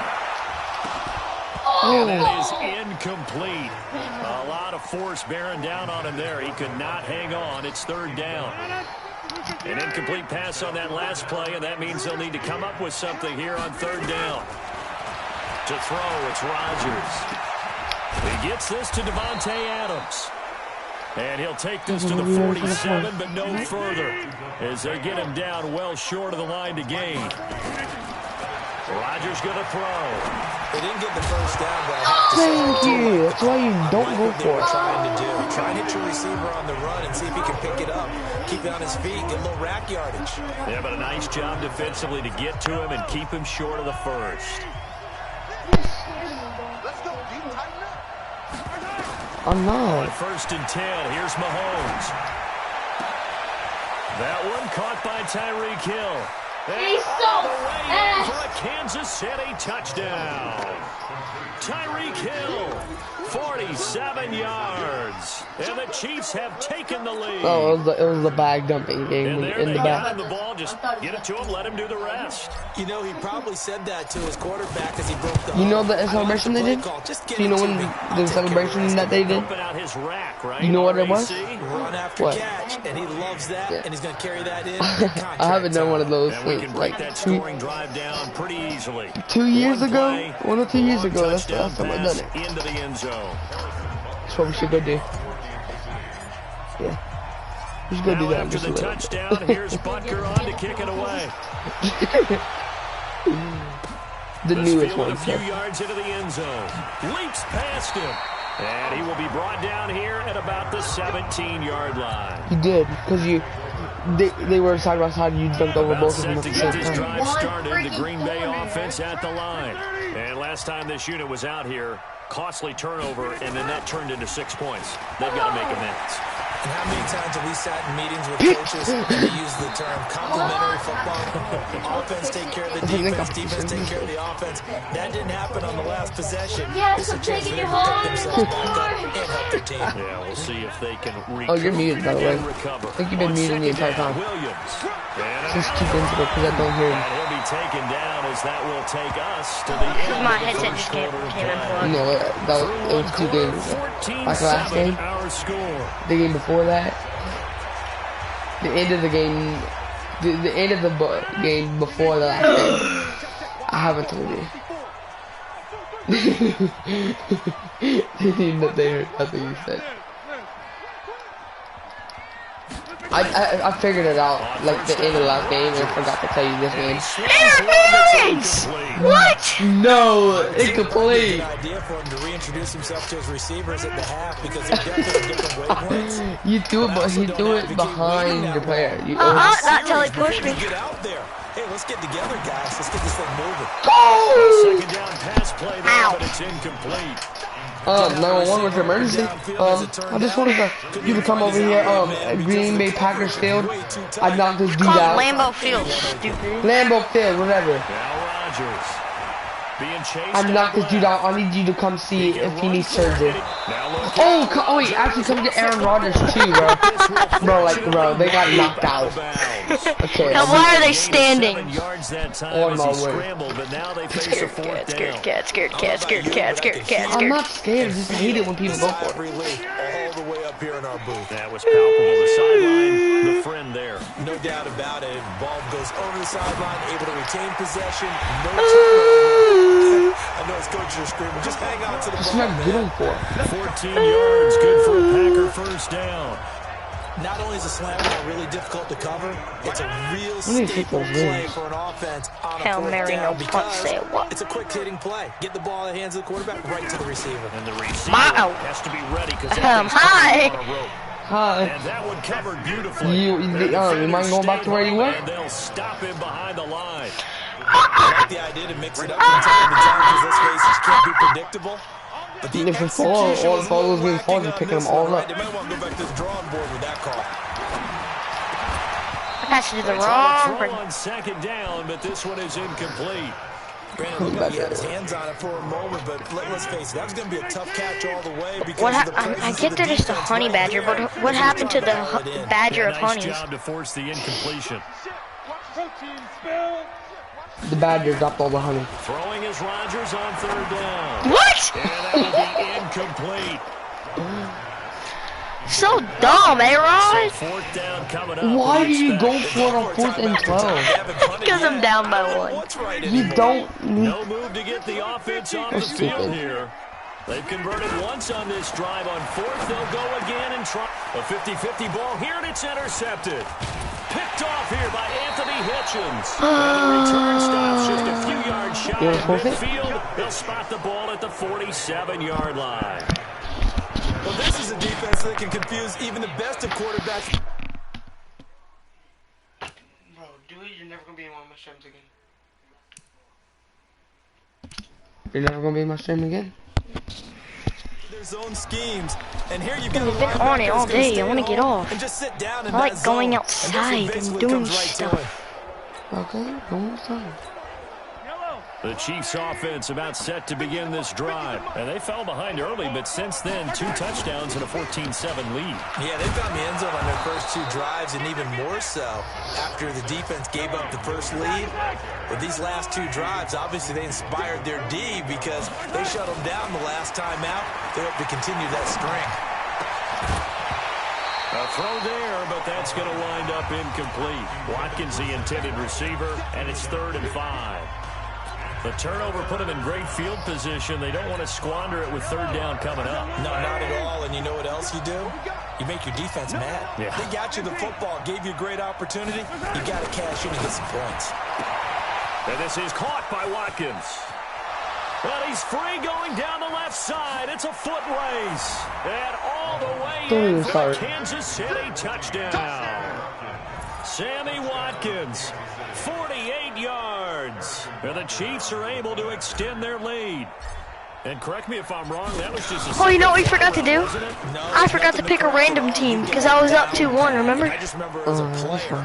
S3: And that is incomplete. A lot of force bearing down on him there. He could not hang on. It's 3rd down. An incomplete pass on that last play, and that means they'll need to come up with something here on 3rd down. To throw, it's Rodgers. He gets this to Devontae Adams. And he'll take this to the 47, but no further, as they get him down well short of the line to gain. Rodgers going to throw.
S4: They didn't get the first down, but I have to say,
S1: thank you. That's why you don't go for it.
S4: Trying to do. Try and hit your receiver on the run and see if he can pick it up. Keep it on his feet, get a little rack yardage.
S3: Yeah, but a nice job defensively to get to him and keep him short of the first.
S1: I'm not.
S3: On 1st and 10, here's Mahomes. That one caught by Tyreek Hill.
S7: He's so fast.
S3: For a Kansas City touchdown. Tyreek Hill, 47 yards. And the Chiefs have taken the lead.
S1: Oh, it was the bag dumping game in the back.
S3: The ball, just get it to him, let him do the rest.
S4: You know, he probably said that to his quarterback as he broke the
S1: You know the celebration they did? You know when the celebration that they did? You know what it was?
S4: Run after catch, and he loves that, and he's going to carry that in.
S1: I haven't done one of those since like
S3: that scoring drive down pretty easily.
S1: 2 years ago? 1 or 2 years ago. That's the last time I've done it.
S3: Into the end zone.
S1: That's what we should go do. Yeah. We should go do that.
S3: After the touchdown, here's Butker on to kick it away.
S1: The newest one.
S3: A few yards into the end zone. Leaps past him. And he will be brought down here at about the 17-yard line.
S1: He did, because they were side by side. You jumped over both of them at the same
S3: this
S1: time.
S3: drive started, the Green Bay offense at the line. And last time this unit was out here, costly turnover, and then that turned into 6 points. They've got to make amends.
S4: And how many times have we sat in meetings with coaches and they use the term complementary football? Offense take care of the defense, defense take care of the offense. That didn't happen on the last possession.
S7: Yes,
S4: this is a
S7: I'm
S4: chance for
S7: taking
S4: them
S7: you
S4: to pick
S7: home.
S4: themselves back up and help their team.
S3: Yeah, we'll see if they can recover.
S1: Oh, you're muted, by the way.
S3: Recover.
S1: I think you've been muted the entire time.
S3: Williams.
S1: Since 2 games ago, because I don't hear him.
S3: And he'll be taken down as that will take us to the end
S2: My
S3: of the
S2: headset
S3: first
S2: just came
S3: quarter.
S2: in.
S1: No, it was 2 games ago. Like the last game,
S3: Our score.
S1: the game before that, the end of the game, the end of the game before the last game. I haven't told you. They heard nothing you said. I figured it out like the end of the last game and I forgot to tell you this game.
S2: Interference! What?
S1: No, incomplete.
S4: Good idea for him to reintroduce himself to his receivers at the half because they're definitely different wavelengths.
S1: You do it, but he do it behind your player.
S2: Not till he pushed me.
S4: Get out there. Hey, let's get together, guys. Let's get this thing moving.
S3: Second down pass play there, but it's incomplete.
S1: 911 was emergency. I just wanted you to come over here. Green Bay Packers Field. I'd not to do
S2: Called
S1: that.
S2: Lambeau Field, stupid.
S1: Lambeau Field, whatever.
S3: Now Rodgers. Being chased.
S1: I'm not the dude out. I need you to come see if he needs surgery. Oh wait, actually come get Aaron Rodgers too, bro. Bro, they got knocked out. Okay.
S2: Now why are they standing?
S1: On my way.
S2: Scared.
S1: I'm not scared. I just hate it when people go for it.
S4: All the way up here in our booth.
S3: That was palpable. The sideline, the friend there.
S4: No doubt about it. Ball goes over the sideline, able to retain possession. No turnover. I know his coaches are screaming. Just hang on to the
S1: That's
S4: ball,
S1: not good on for.
S3: 14 yards, good for a Packer first down.
S4: Not only is a slam ball really difficult to cover, it's a real staple play for an offense on a
S2: Hail
S4: fourth
S2: Mary,
S4: down
S2: no
S4: because
S2: punt, say what?
S4: it's a quick hitting play. Get the ball in the hands of the quarterback, right to the receiver.
S3: And the receiver
S2: Wow.
S3: has to be ready because
S2: Hi.
S1: Hi.
S3: and that one covered beautifully.
S1: You mind going back to where you were?
S3: And they'll stop him behind the line.
S4: I like the idea to mix it up from time to time because let's face it, you can't be predictable. But the
S1: If it's all those being falls, you're picking them all up.
S4: They might want to go back to the drawing board with that call.
S2: I passed it to the
S3: They try to
S2: wrong.
S3: throw on second down, but this one is incomplete.
S4: Brandon looked like he had his hands on it for a moment, but let's face it, that was going to be a tough catch all the way because of the
S2: I
S4: presence
S2: get
S4: of
S2: that it's the
S4: defense
S2: honey
S4: right
S2: badger,
S4: there.
S2: but what happened to the badger of
S3: Nice
S2: honeys?
S3: job to force the incompletion.
S1: The Badger dropped all the honey.
S3: Throwing is Rodgers on third down.
S2: What?
S3: And that will be incomplete.
S2: So dumb, eh, Rod?
S3: Fourth down coming up.
S1: Why do you go for it on 4th and 12?
S2: Because I'm down by one.
S1: You don't need.
S3: No move to get the offense off the
S1: That's
S3: field
S1: stupid.
S3: here. They've converted once on this drive. On fourth, they'll go again and try. A 50-50 ball here, and it's intercepted. Picked off here by Anthony Hitchens. And the return stops just a few yards shy of midfield. They'll spot the ball at the 47-yard line.
S4: Well, this is a defense that can confuse even the best of quarterbacks.
S1: Bro, you're never gonna be in one of my streams again. You're never gonna be in my stream again?
S4: Their zone schemes. And here you've got
S2: I've been on it all day. I want to get off.
S4: and just sit down in
S2: I like
S4: that
S2: going
S4: zone.
S2: outside
S4: this
S2: and
S4: one
S2: doing
S4: basically comes right to
S2: stuff.
S4: it.
S1: Okay, go inside.
S3: The Chiefs offense about set to begin this drive. And they fell behind early, but since then, 2 touchdowns and a 14-7 lead.
S4: Yeah, they found the end zone on their first 2 drives, and even more so after the defense gave up the first lead. But these last 2 drives, obviously they inspired their D because they shut them down the last time out. They hope to continue that string.
S3: A throw there, but that's going to wind up incomplete. Watkins, the intended receiver, and it's 3rd and 5. The turnover put them in great field position. They don't want to squander it with 3rd down coming up.
S4: No, not at all. And you know what else you do? You make your defense mad.
S3: Yeah.
S4: They got you the football, gave you a great opportunity. You got to cash in and get some points.
S3: And this is caught by Watkins. Well, he's free going down the left side. It's a foot race. And all the way in for a Kansas City touchdown. Sammy Watkins, 48 yards. And the Chiefs are able to extend their lead. And correct me if I'm wrong, that was just a...
S2: Oh, you know what we forgot to do? I forgot to pick a random team because I was up 2-1, remember?
S4: I just remember as a player,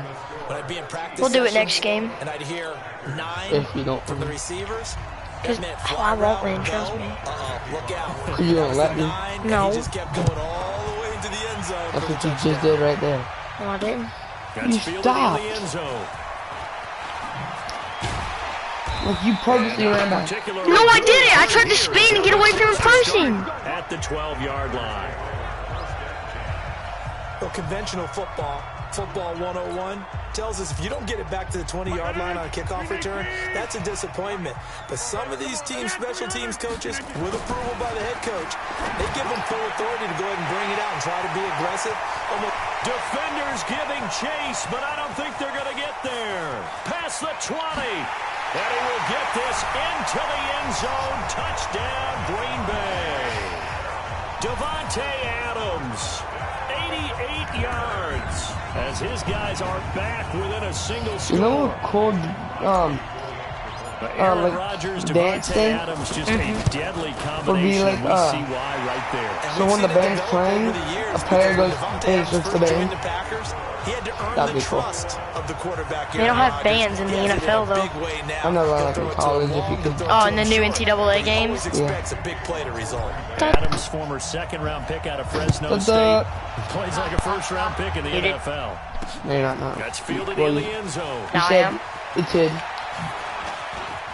S4: when I'd be in practice
S2: We'll do it
S4: session,
S2: next game.
S4: and I'd hear 9
S1: If you don't.
S4: from the receivers.
S2: Because I won't win, trust me.
S4: Look out.
S1: You don't let me.
S2: No.
S4: He just kept going all the way into the end zone.
S1: That's what you just did right there.
S2: No, I didn't.
S3: That's fielded
S1: stopped.
S3: in the end zone.
S1: Like you purposely ran back.
S2: No, I didn't. I tried to spin and get away from the person.
S3: At the 12-yard line.
S4: Well, conventional football, football 101, tells us if you don't get it back to the 20-yard line on a kickoff return, that's a disappointment. But some of these teams, special teams coaches, with approval by the head coach, they give them full authority to go ahead and bring it out and try to be aggressive.
S3: Defenders giving chase, but I don't think they're going to get there. Past the 20. And he will get this into the end zone. Touchdown, Green Bay. Devontae Adams, 88 yards, as his guys are back within a single score.
S1: You know what cool
S3: Aaron Rodgers,
S1: dancing
S3: Adams, just a deadly
S1: would be
S3: combination.
S1: like,
S3: We see why right there.
S1: so when the band's playing, a player goes is just the band. That'd be cool.
S2: They don't have bands in the NFL though.
S1: I know, like in college, if you could.
S2: Oh, in the new NCAA games.
S1: Yeah.
S3: Adams, former second-round pick out of Fresno State, plays like a first-round pick in the NFL.
S1: No, you're not. No.
S3: That's fielded in the end zone.
S2: Now I am.
S1: It did.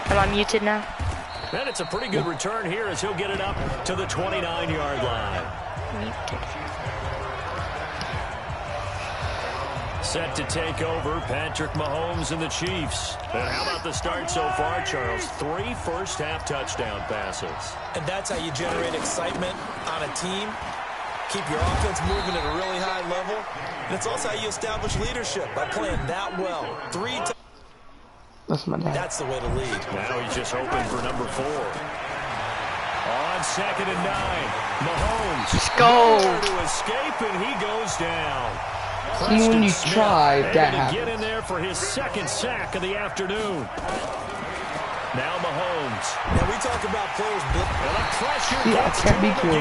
S2: Am I muted now?
S3: And it's a pretty good return here as he'll get it up to the 29-yard line.
S2: Muted.
S3: Set to take over, Patrick Mahomes and the Chiefs. And how about the start so far, Charles? 3 first-half touchdown passes.
S4: And that's how you generate excitement on a team. Keep your offense moving at a really high level. And it's also how you establish leadership, by playing that well.
S1: That's my dad.
S4: That's the way to lead.
S3: Now he's just hoping for number 4. On 2nd and 9, Mahomes.
S2: Let's go.
S3: To escape, and he goes down.
S1: See, when you try, that
S3: happens.
S1: happens.
S3: Get in there for his 2nd sack of the afternoon. Now Mahomes.
S4: Now we talk about players.
S3: And the pressure gets
S1: can't be cool.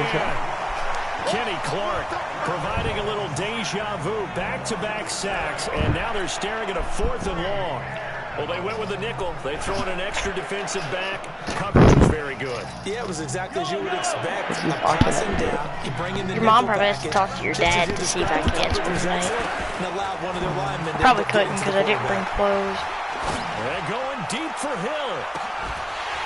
S3: Kenny Clark providing a little deja vu, back-to-back sacks, and now they're staring at a 4th and long. Well, they went with the nickel. They throw in an extra defensive back. Coverage was very good.
S4: Yeah, it was exactly as you would expect. Passing down, you bring in the
S2: your mom probably has to talk to your dad to see if I can answer him tonight. Probably couldn't because I didn't bring clothes.
S3: They're going deep for Hill.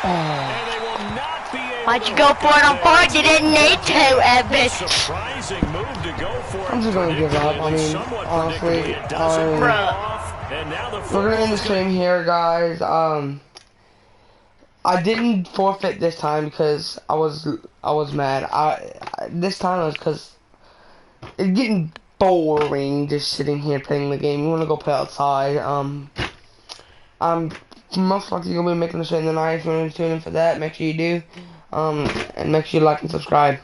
S3: And they will not be able
S2: Why'd you go for it on 4th? You didn't need to, Evan.
S3: Surprising move to go for it.
S1: I'm just gonna give up. I mean, honestly, we're gonna end the stream here, guys. I didn't forfeit this time because I was mad. This time was because it's getting boring just sitting here playing the game. You wanna go play outside. I'm most likely gonna be making the stream tonight. If you want to tune in for that, make sure you do. And make sure you like and subscribe.